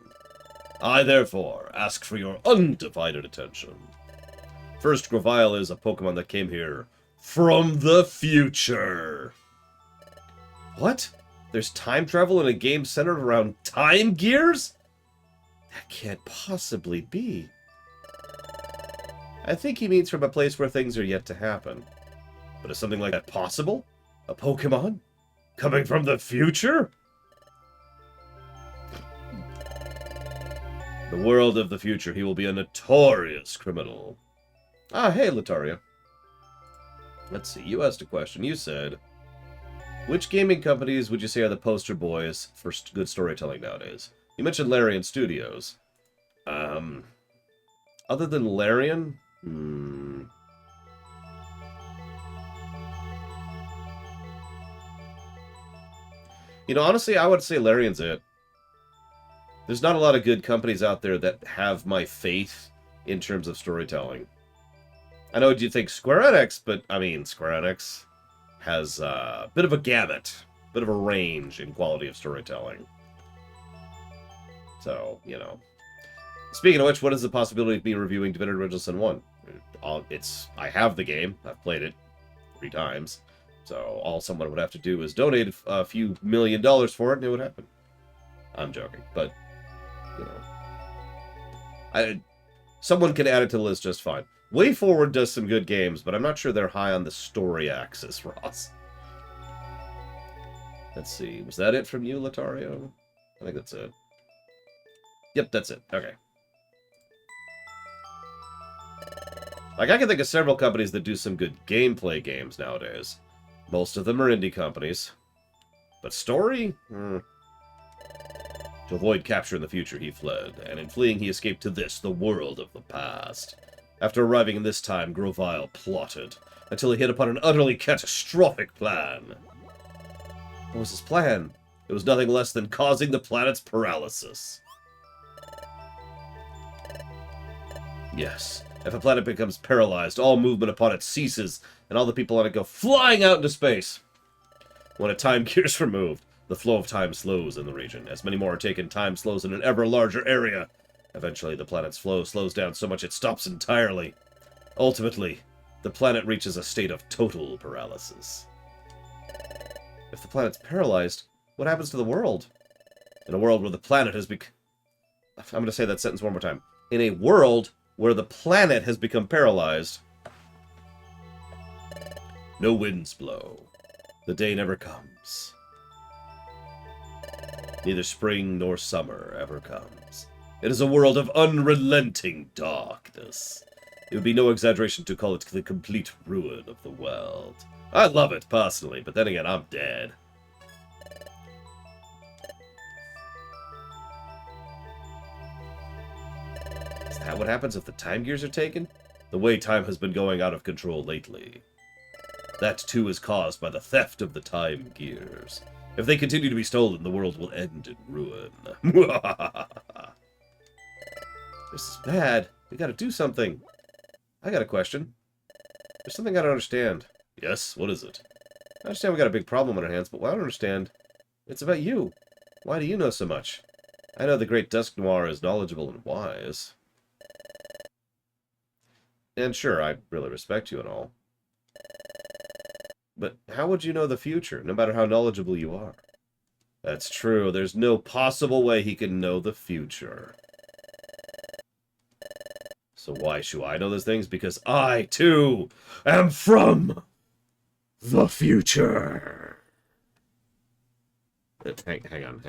I, therefore, ask for your undivided attention. First, Grovile is a Pokemon that came here from the future. What? There's time travel in a game centered around time gears? That can't possibly be. I think he means from a place where things are yet to happen. But is something like that possible? A Pokemon? Coming from the future? The world of the future, he will be a notorious criminal. Ah, hey, Lataria. Let's see, you asked a question. You said, which gaming companies would you say are the poster boys for good storytelling nowadays? You mentioned Larian Studios. Other than Larian? You know, honestly, I would say Larian's it. There's not a lot of good companies out there that have my faith in terms of storytelling. I know you think Square Enix, but, I mean, Square Enix has a bit of a gamut, bit of a range in quality of storytelling. So, you know. Speaking of which, what is the possibility of me reviewing Divinity Original Sin 1? I have the game. I've played it 3 times. So, all someone would have to do is donate a few $1 million for it, and it would happen. I'm joking, but, you know. Someone can add it to the list just fine. Way Forward does some good games, but I'm not sure they're high on the story axis, Ross. Let's see. Was that it from you, Latario? I think that's it. Yep, that's it. Okay. Like, I can think of several companies that do some good gameplay games nowadays. Most of them are indie companies. But story? To avoid capture in the future, he fled, and in fleeing he escaped to this, the world of the past. After arriving in this time, Grovile plotted, until he hit upon an utterly catastrophic plan. What was his plan? It was nothing less than causing the planet's paralysis. Yes. If a planet becomes paralyzed, all movement upon it ceases, and all the people on it go flying out into space. When a time gear is removed, the flow of time slows in the region. As many more are taken, time slows in an ever larger area. Eventually, the planet's flow slows down so much it stops entirely. Ultimately, the planet reaches a state of total paralysis. If the planet's paralyzed, what happens to the world? In a world where the planet has become... I'm going to say that sentence one more time. In a world where the planet has become paralyzed, no winds blow. The day never comes. Neither spring nor summer ever comes. It is a world of unrelenting darkness. It would be no exaggeration to call it the complete ruin of the world. I love it, personally, but then again, I'm dead. Is that what happens if the time gears are taken? The way time has been going out of control lately. That, too, is caused by the theft of the time gears. If they continue to be stolen, the world will end in ruin. This is bad. We gotta do something. I got a question. There's something I don't understand. Yes, what is it? I understand we got a big problem on our hands, but what I don't understand, it's about you. Why do you know so much? I know the great Dusk Noir is knowledgeable and wise. And sure, I really respect you and all. But how would you know the future, no matter how knowledgeable you are? That's true. There's no possible way he can know the future. So why should I know those things? Because I, too, am from the future. Hang on.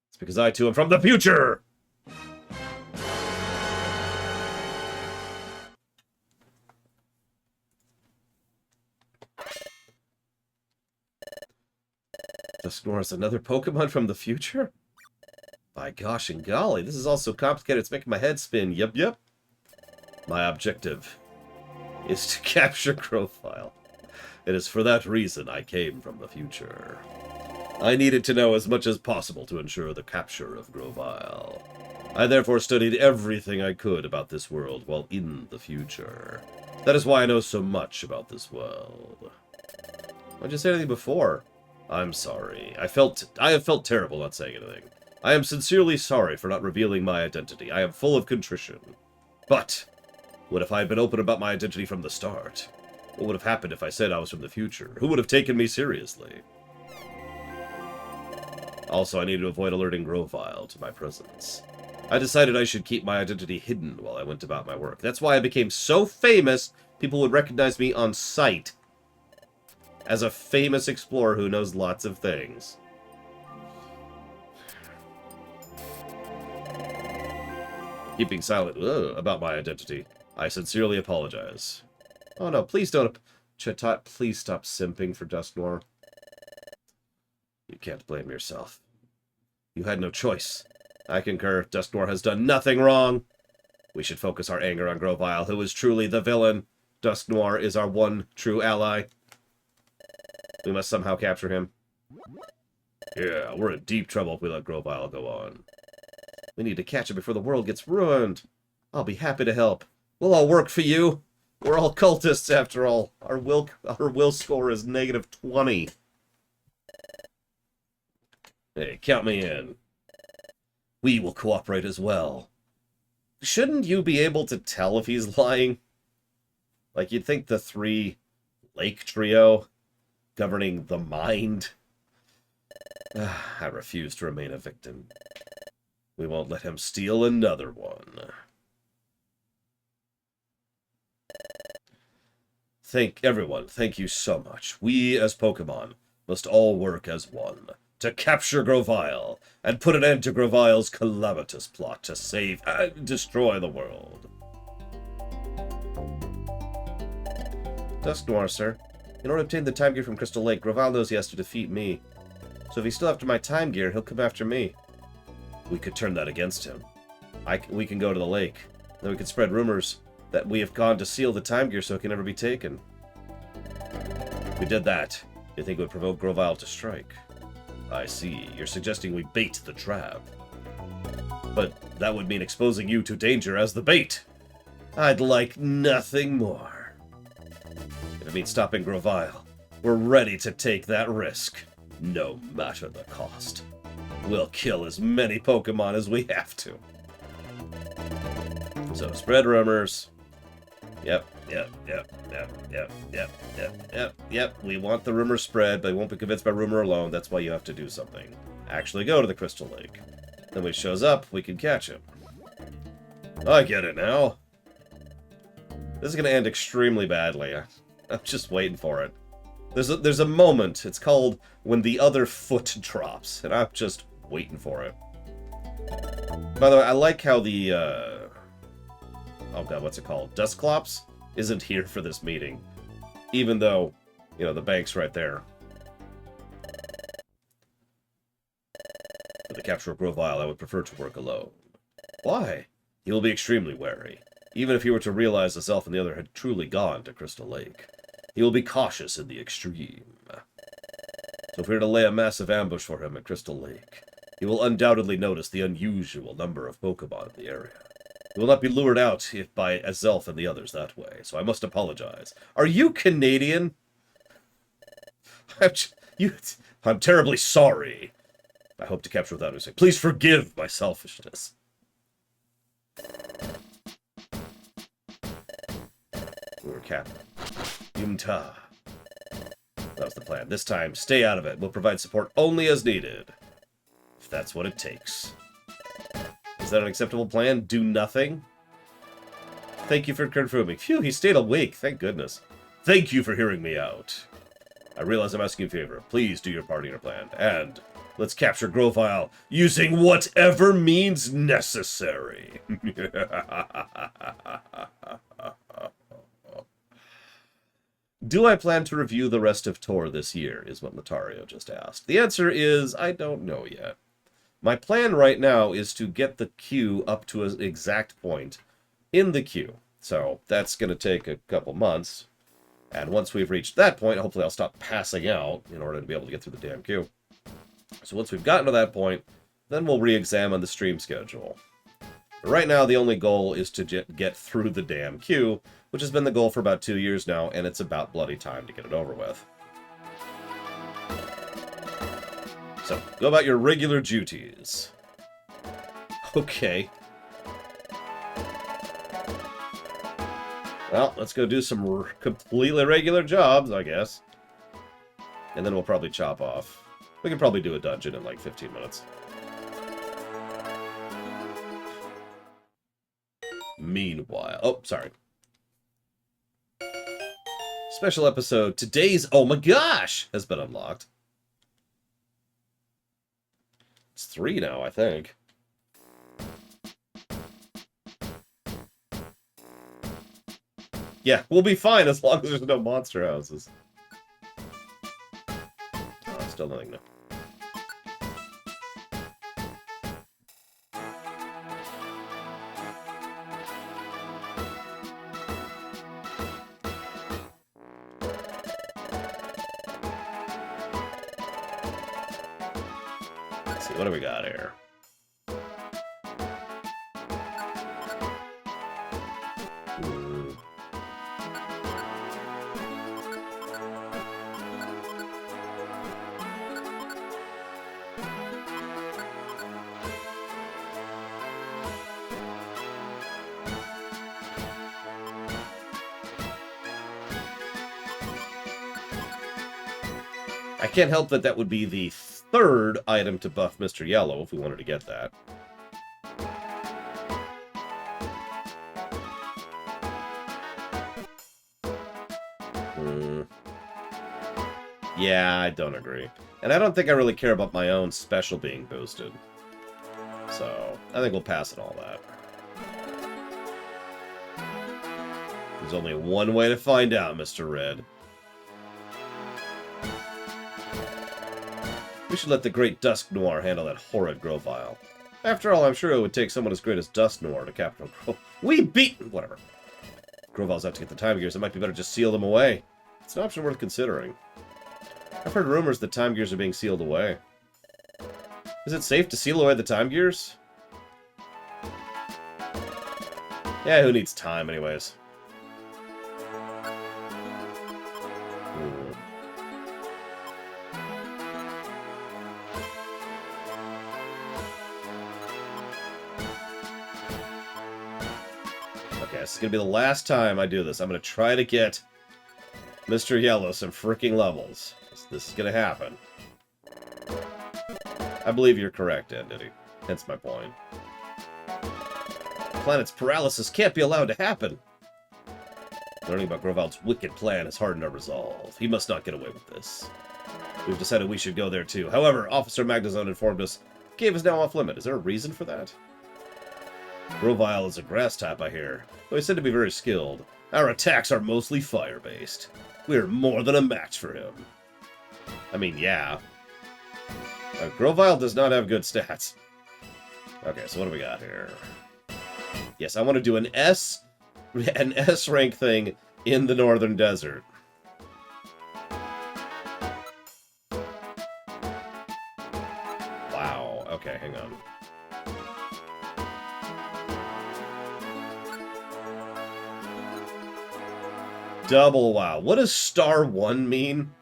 It's because I, too, am from the future! Dusknoir is another Pokemon from the future? By gosh and golly, this is all so complicated, it's making my head spin. Yep. My objective is to capture Grovyle. It is for that reason I came from the future. I needed to know as much as possible to ensure the capture of Grovyle. I therefore studied everything I could about this world while in the future. That is why I know so much about this world. Why'd you say anything before? I'm sorry. I have felt terrible not saying anything. I am sincerely sorry for not revealing my identity. I am full of contrition. But, what if I had been open about my identity from the start? What would have happened if I said I was from the future? Who would have taken me seriously? Also, I needed to avoid alerting Grovyle to my presence. I decided I should keep my identity hidden while I went about my work. That's why I became so famous, people would recognize me on sight as a famous explorer who knows lots of things. Keeping silent about my identity. I sincerely apologize. Oh no, please don't... Chatot, please stop simping for Dusknoir. You can't blame yourself. You had no choice. I concur, Dusknoir has done nothing wrong. We should focus our anger on Grovyle, who is truly the villain. Dusknoir is our one true ally. We must somehow capture him. Yeah, we're in deep trouble if we let Grovyle go on. We need to catch him before the world gets ruined. I'll be happy to help. We'll all work for you. We're all cultists, after all. Our will score is -20. Hey, count me in. We will cooperate as well. Shouldn't you be able to tell if he's lying? Like, you'd think the 3 Lake Trio governing the mind. I refuse to remain a victim. We won't let him steal another one. Everyone, thank you so much. We, as Pokemon, must all work as one to capture Grovyle and put an end to Grovyle's calamitous plot to save and destroy the world. Dusknoir, sir. In order to obtain the time gear from Crystal Lake, Grovyle knows he has to defeat me. So if he's still after my time gear, he'll come after me. We could turn that against him. We can go to the lake. Then we could spread rumors that we have gone to seal the time gear so it can never be taken. If we did that, you think it would provoke Grovile to strike? I see. You're suggesting we bait the trap. But that would mean exposing you to danger as the bait. I'd like nothing more. If it means stopping Grovile, we're ready to take that risk, no matter the cost. We'll kill as many Pokemon as we have to. So, spread rumors. Yep. We want the rumor spread, but we won't be convinced by rumor alone. That's why you have to do something. Actually go to the Crystal Lake. Then when he shows up, we can catch him. I get it now. This is going to end extremely badly. I'm just waiting for it. There's a moment. It's called when the other foot drops, and I'm just waiting for it. By the way, I like how the oh god, what's it called? Dusclops isn't here for this meeting, even though, you know, the bank's right there. For the capture of Grovile, I would prefer to work alone. Why? He will be extremely wary, even if he were to realize the Self and the other had truly gone to Crystal Lake. He will be cautious in the extreme. So if we were to lay a massive ambush for him at Crystal Lake, he will undoubtedly notice the unusual number of Pokemon in the area. He will not be lured out by Azelf and the others that way, so I must apologize. Are you Canadian? I'm terribly sorry. I hope to capture without losing. Please forgive my selfishness. We were Captain Yumta. That was the plan. This time, stay out of it. We'll provide support only as needed. If that's what it takes. Is that an acceptable plan? Do nothing? Thank you for confirming. Phew, he stayed awake. Thank goodness. Thank you for hearing me out. I realize I'm asking you a favor. Please do your part in your plan. And let's capture Grovile using whatever means necessary. Do I plan to review the rest of Tor this year, is what Latario just asked. The answer is, I don't know yet. My plan right now is to get the queue up to an exact point in the queue. So that's going to take a couple months. And once we've reached that point, hopefully I'll stop passing out in order to be able to get through the damn queue. So once we've gotten to that point, then we'll re-examine the stream schedule. But right now, the only goal is to get through the damn queue, which has been the goal for about 2 years now, and it's about bloody time to get it over with. So, go about your regular duties. Okay. Well, let's go do some completely regular jobs, I guess. And then we'll probably chop off. We can probably do a dungeon in like 15 minutes. Meanwhile... Oh, sorry. Special episode, today's Oh My Gosh has been unlocked. It's 3 now, I think. Yeah, we'll be fine as long as there's no monster houses. Oh, still nothing now. Let's see, what do we got here? I can't help that would be the third item to buff Mr. Yellow if we wanted to get that. Yeah, I don't agree. And I don't think I really care about my own special being boosted. So, I think we'll pass on all that. There's only one way to find out, Mr. Red. We should let the great Dusk Noir handle that horrid Grovile. After all, I'm sure it would take someone as great as Dusk Noir to capture We beat... Whatever. Groval's out to get the time gears. It might be better just seal them away. It's an option worth considering. I've heard rumors that time gears are being sealed away. Is it safe to seal away the time gears? Yeah, who needs time anyways? Okay, this is gonna be the last time I do this. I'm gonna try to get Mr. Yellow some freaking levels. This is gonna happen. I believe you're correct, Entity. Hence my point. The planet's paralysis can't be allowed to happen. Learning about Groval's wicked plan has hardened our resolve. He must not get away with this. We've decided we should go there too. However, Officer Magnazone informed us the cave is now off-limit. Is there a reason for that? Grovile is a grass type, I hear, though he's said to be very skilled. Our attacks are mostly fire-based. We're more than a match for him. I mean, yeah. Grovile does not have good stats. Okay, so what do we got here? Yes, I want to do an S rank thing in the Northern Desert. Wow. Okay, hang on. Double wow. What does star 1 mean?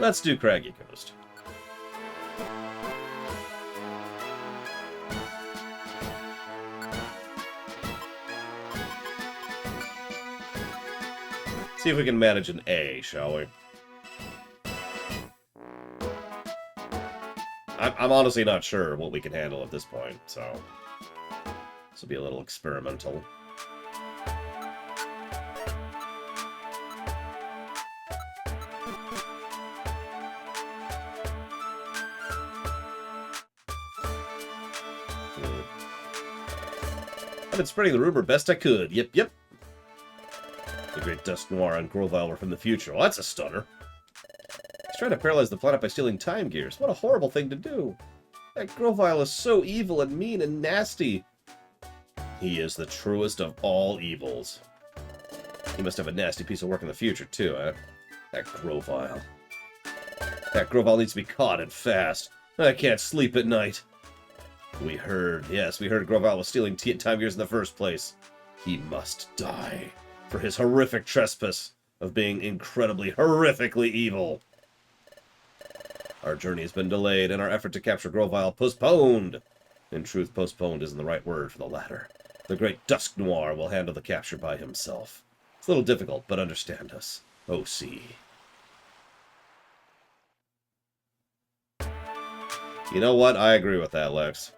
Let's do Craggy Coast. See if we can manage an A, shall we? I'm honestly not sure what we can handle at this point, so this will be a little experimental. I've been spreading the rumor best I could. Yep, yep. The Great Dusk Noir and Grovile were from the future. Well, that's a stunner. He's trying to paralyze the planet by stealing time gears. What a horrible thing to do. That Grovile is so evil and mean and nasty. He is the truest of all evils. He must have a nasty piece of work in the future, too, huh? That Grovile. That Grovile needs to be caught and fast. I can't sleep at night. We heard Grovile was stealing time gears in the first place. He must die for his horrific trespass of being incredibly, horrifically evil. Our journey has been delayed, and our effort to capture Grovile postponed. In truth, postponed isn't the right word for the latter. The Great Dusk Noir will handle the capture by himself. It's a little difficult, but understand us. O.C. You know what? I agree with that, Lex.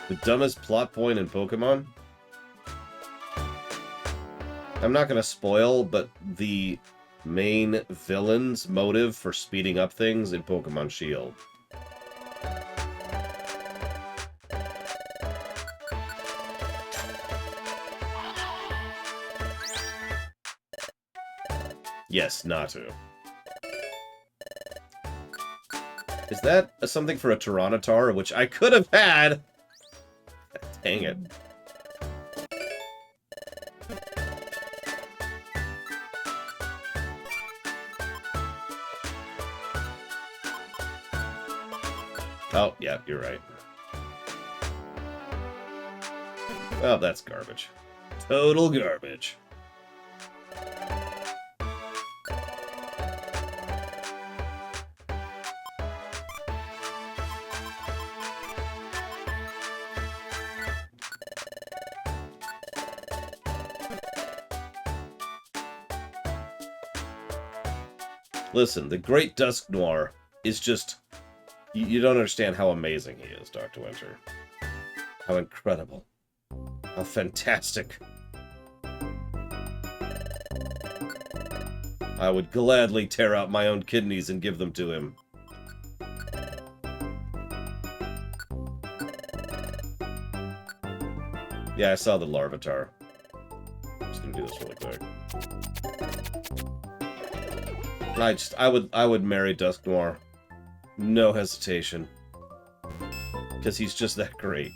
The dumbest plot point in Pokemon? I'm not gonna spoil, but the main villain's motive for speeding up things in Pokemon Shield. Yes, Natu. Is that something for a Tyranitar, which I could have had? Dang it. Oh, yeah, you're right. Well, that's garbage. Total garbage. Listen, the Great Dusk Noir is just... You don't understand how amazing he is, Dr. Winter. How incredible. How fantastic. I would gladly tear out my own kidneys and give them to him. Yeah, I saw the Larvitar. I'm just gonna do this really quick. I would marry Dusk Noir. No hesitation. Because he's just that great.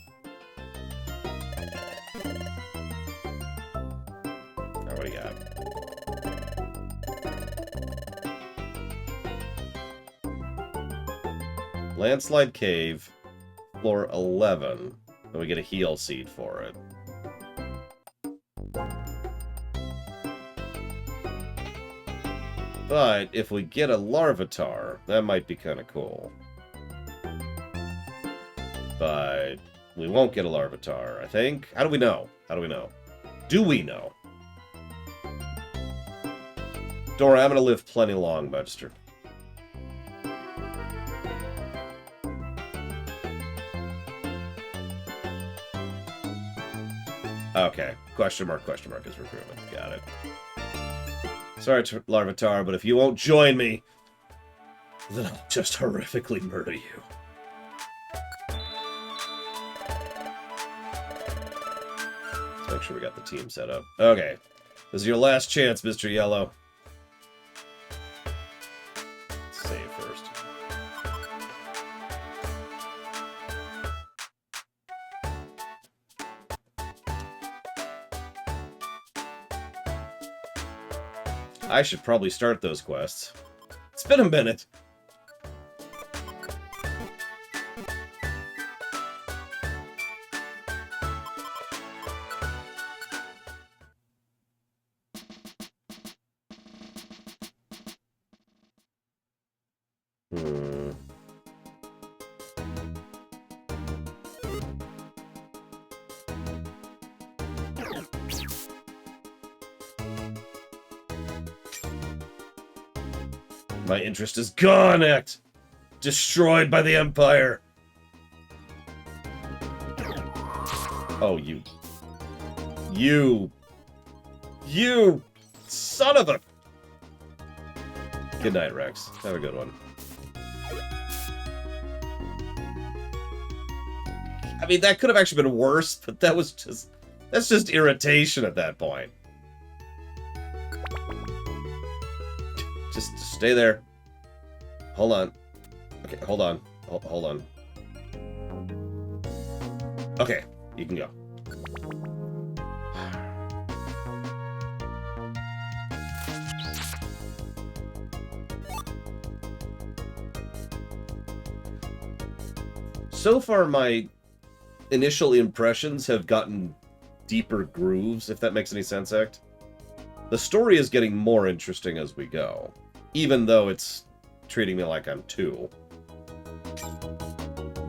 Alright, what do you got? Landslide Cave, floor 11. And we get a heal seed for it. But if we get a Larvitar, that might be kind of cool. But we won't get a Larvitar, I think. How do we know? How do we know? Do we know? Don't worry, I'm going to live plenty long, Magister. Okay. Question mark is recruitment. Got it. Sorry, Larvitar, but if you won't join me, then I'll just horrifically murder you. Let's make sure we got the team set up. Okay. This is your last chance, Mr. Yellow. Let's save first. I should probably start those quests. It's been a minute. My interest is gone, Act! Destroyed by the Empire! Oh, you... You! Son of a... Good night, Rex. Have a good one. I mean, that could have actually been worse, but that was just... That's just irritation at that point. Just stay there. Hold on. Okay, hold on. Hold on. Okay, you can go. So far, my initial impressions have gotten deeper grooves, if that makes any sense, Act. The story is getting more interesting as we go, even though it's treating me like I'm 2.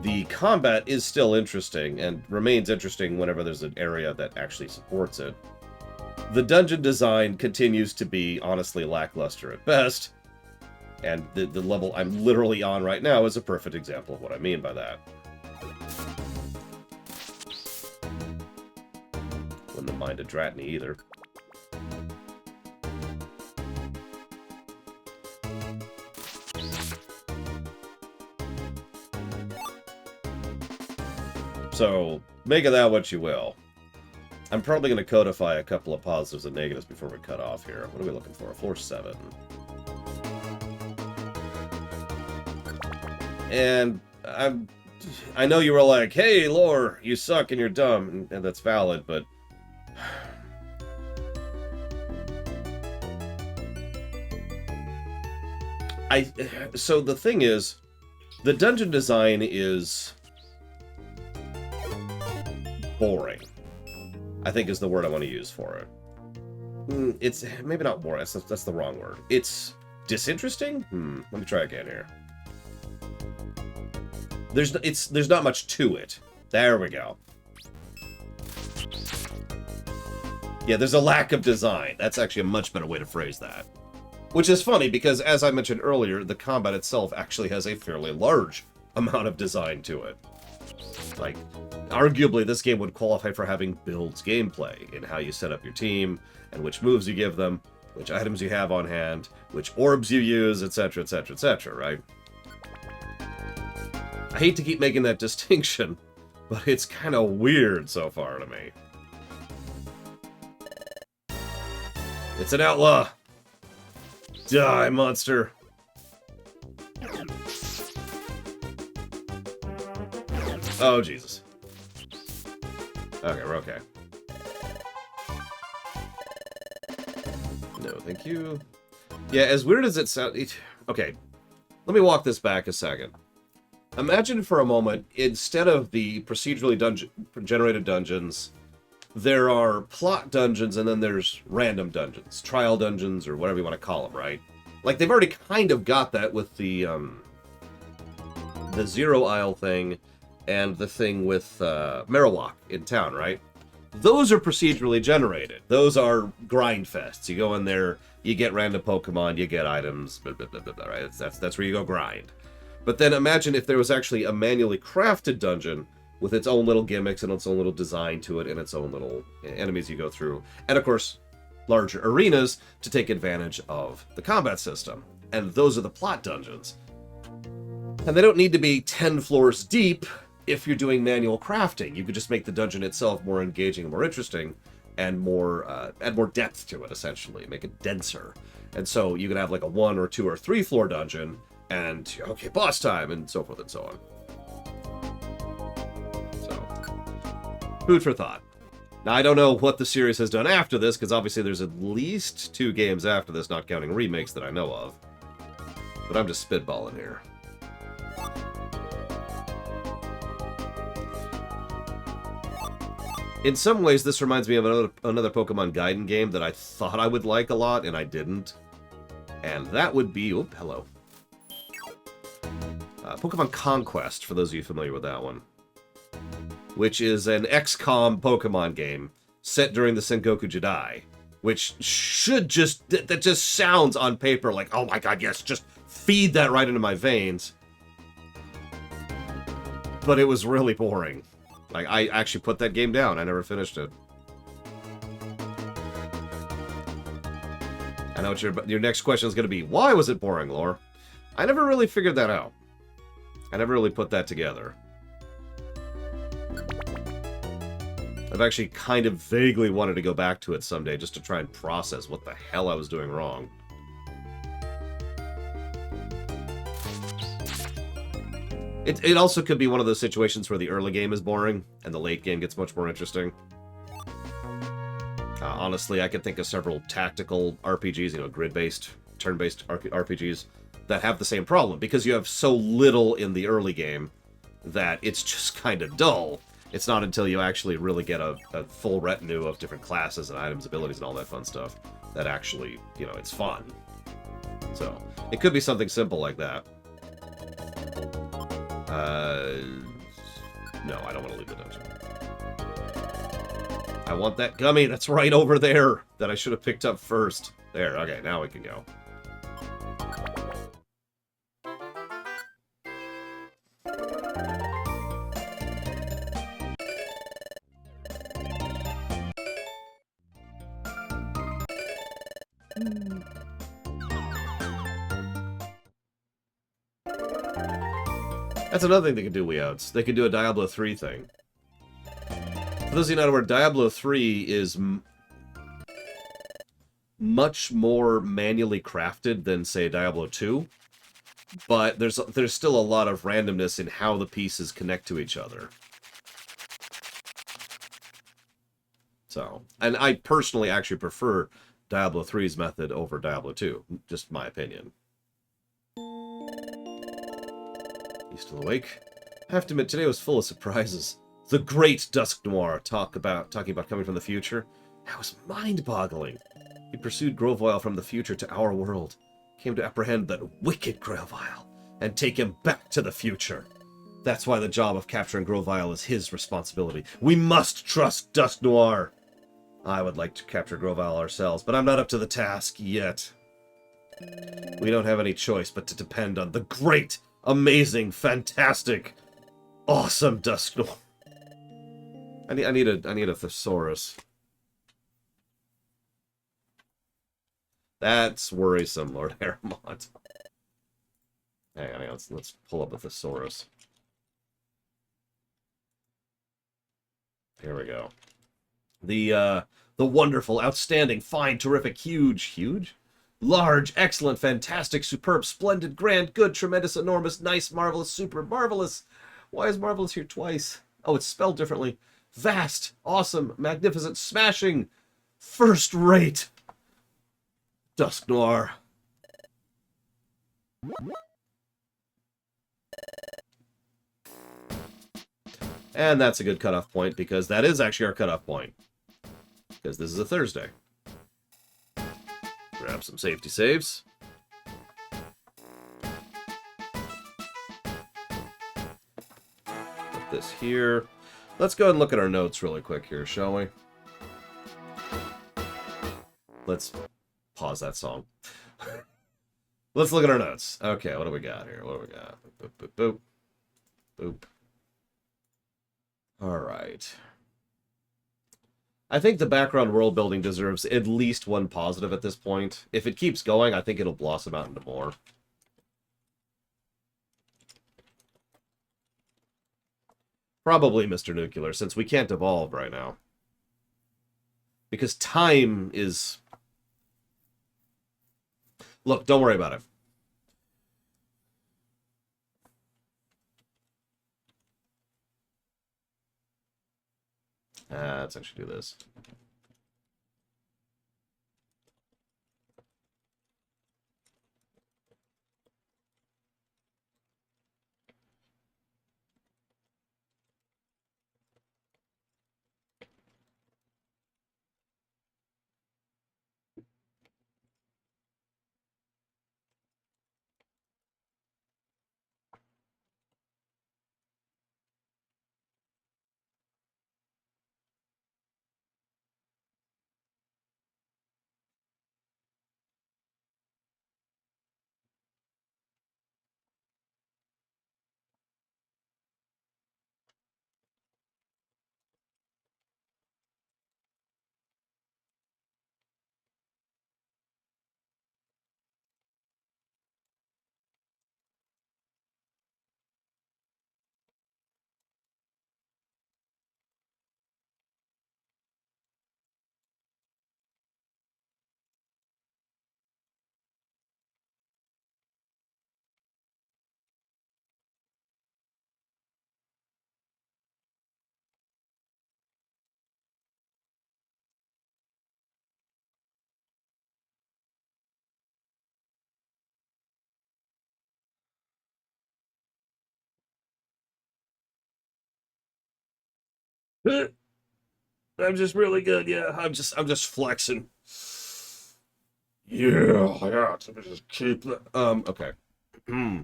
The combat is still interesting, and remains interesting whenever there's an area that actually supports it. The dungeon design continues to be honestly lackluster at best, and the level I'm literally on right now is a perfect example of what I mean by that. Wouldn't mind a Dratini either. So, make of that what you will. I'm probably going to codify a couple of positives and negatives before we cut off here. What are we looking for? Floor 7. And I know you were like, hey, Lore, you suck and you're dumb, and that's valid, but... So the thing is, The dungeon design is boring, I think is the word I want to use for it. It's maybe not boring, that's the wrong word. It's disinteresting? Let me try again here. There's not much to it. There we go. Yeah, there's a lack of design. That's actually a much better way to phrase that. Which is funny, because as I mentioned earlier, the combat itself actually has a fairly large amount of design to it. Like, arguably, this game would qualify for having builds gameplay in how you set up your team, and which moves you give them, which items you have on hand, which orbs you use, etc., etc., etc., right? I hate to keep making that distinction, but it's kind of weird so far to me. It's an outlaw! Die, monster! Oh, Jesus. Okay, we're okay. No, thank you. Yeah, as weird as it sounds... Okay, let me walk this back a second. Imagine for a moment, instead of the procedurally generated dungeons, there are plot dungeons and then there's random dungeons. Trial dungeons, or whatever you want to call them, right? Like, they've already kind of got that with the Zero Isle thing and the thing with Marowak in town, right? Those are procedurally generated. Those are grind fests. You go in there, you get random Pokemon, you get items, blah, blah, blah, blah, blah, right? That's where you go grind. But then imagine if there was actually a manually crafted dungeon with its own little gimmicks and its own little design to it and its own little enemies you go through. And of course, larger arenas to take advantage of the combat system. And those are the plot dungeons. And they don't need to be 10 floors deep if you're doing manual crafting. You could just make the dungeon itself more engaging and more interesting and more add more depth to it, essentially. Make it denser. And so you could have like a 1 or 2 or 3 floor dungeon and, okay, boss time, and so forth and so on. So, food for thought. Now, I don't know what the series has done after this, because obviously there's at least 2 games after this, not counting remakes that I know of. But I'm just spitballing here. In some ways, this reminds me of another Pokemon Gaiden game that I thought I would like a lot, and I didn't. And that would be... Oh, hello. Pokemon Conquest, for those of you familiar with that one. Which is an XCOM Pokemon game set during the Sengoku Jidai. Which should just... That just sounds on paper like, oh my god, yes, just feed that right into my veins. But it was really boring. Like, I actually put that game down. I never finished it. I know what your next question is going to be. Why was it boring, Lore? I never really figured that out. I never really put that together. I've actually kind of vaguely wanted to go back to it someday just to try and process what the hell I was doing wrong. It also could be one of those situations where the early game is boring and the late game gets much more interesting. Honestly, I could think of several tactical RPGs, you know, grid-based, turn-based RPGs that have the same problem, because you have so little in the early game that it's just kind of dull. It's not until you actually really get a full retinue of different classes and items, abilities, and all that fun stuff that actually, you know, it's fun. So, it could be something simple like that. No, I don't want to leave the dungeon. I want that gummy that's right over there that I should have picked up first. There, okay, now we can go. That's another thing they can do, Weouts. They can do a Diablo 3 thing. For those of you not aware, Diablo 3 is much more manually crafted than, say, Diablo 2. But there's still a lot of randomness in how the pieces connect to each other. So, and I personally actually prefer Diablo 3's method over Diablo 2. Just my opinion. You still awake? I have to admit, today was full of surprises. The great Dusk Noir talking about coming from the future. That was mind-boggling. He pursued Grovile from the future to our world, came to apprehend that wicked Grovile, and take him back to the future. That's why the job of capturing Grovile is his responsibility. We must trust Dusk Noir. I would like to capture Grovile ourselves, but I'm not up to the task yet. We don't have any choice but to depend on the great, amazing, fantastic, awesome Dusk Noir. I need a thesaurus. That's worrisome, Lord Aramont. Hang on, let's pull up a thesaurus. Here we go. The wonderful, outstanding, fine, terrific, huge, large, excellent, fantastic, superb, splendid, grand, good, tremendous, enormous, nice, marvelous, super, marvelous. Why is marvelous here twice? Oh, it's spelled differently. Vast, awesome, magnificent, smashing, first rate. Dusk Noir. And that's a good cutoff point, because that is actually our cutoff point. Because this is a Thursday. Grab some safety saves. Put this here. Let's go ahead and look at our notes really quick here, shall we? Let's pause that song. Let's look at our notes. Okay, what do we got here? What do we got? Boop, boop, boop. Boop. Alright. I think the background world building deserves at least one positive at this point. If it keeps going, I think it'll blossom out into more. Probably Mr. Nuclear, since we can't evolve right now. Because time is... Look, don't worry about it. Let's actually do this. I'm just really good, yeah. I'm just flexing. Yeah, let me just keep that. Okay. Oh,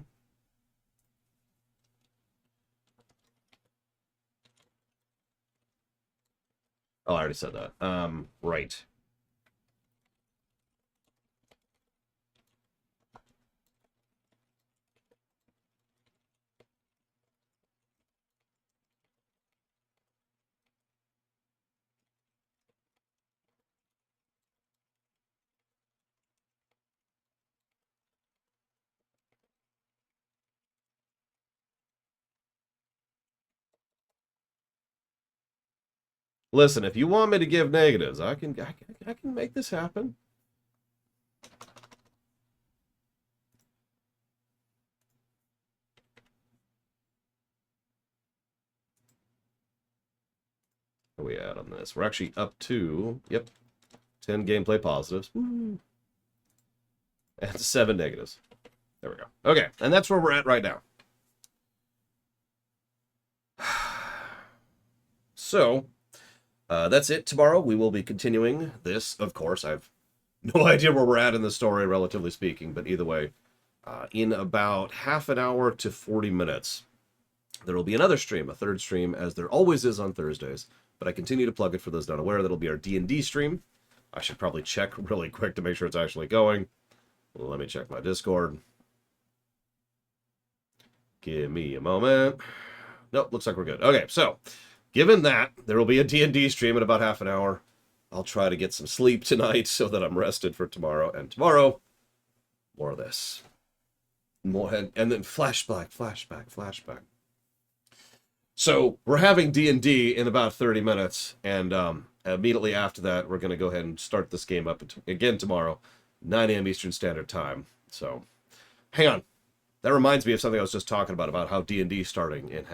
I already said that. Right. Listen, if you want me to give negatives, I can make this happen. Where are we at on this? We're actually up to, yep, 10 gameplay positives. Woo. And 7 negatives. There we go. Okay, and that's where we're at right now. So, that's it tomorrow. We will be continuing this, of course. I've no idea where we're at in the story, relatively speaking, but either way, in about half an hour to 40 minutes, there will be another stream, a third stream, as there always is on Thursdays, but I continue to plug it for those not aware. That'll be our D&D stream. I should probably check really quick to make sure it's actually going. Let me check my Discord. Give me a moment. Nope, looks like we're good. Okay, so, given that, there will be a D&D stream in about half an hour. I'll try to get some sleep tonight so that I'm rested for tomorrow. And tomorrow, more of this. More, and then flashback. So, we're having D&D in about 30 minutes, and immediately after that, we're going to go ahead and start this game up again tomorrow, 9 a.m. Eastern Standard Time. So, hang on. That reminds me of something I was just talking about how D&D starting in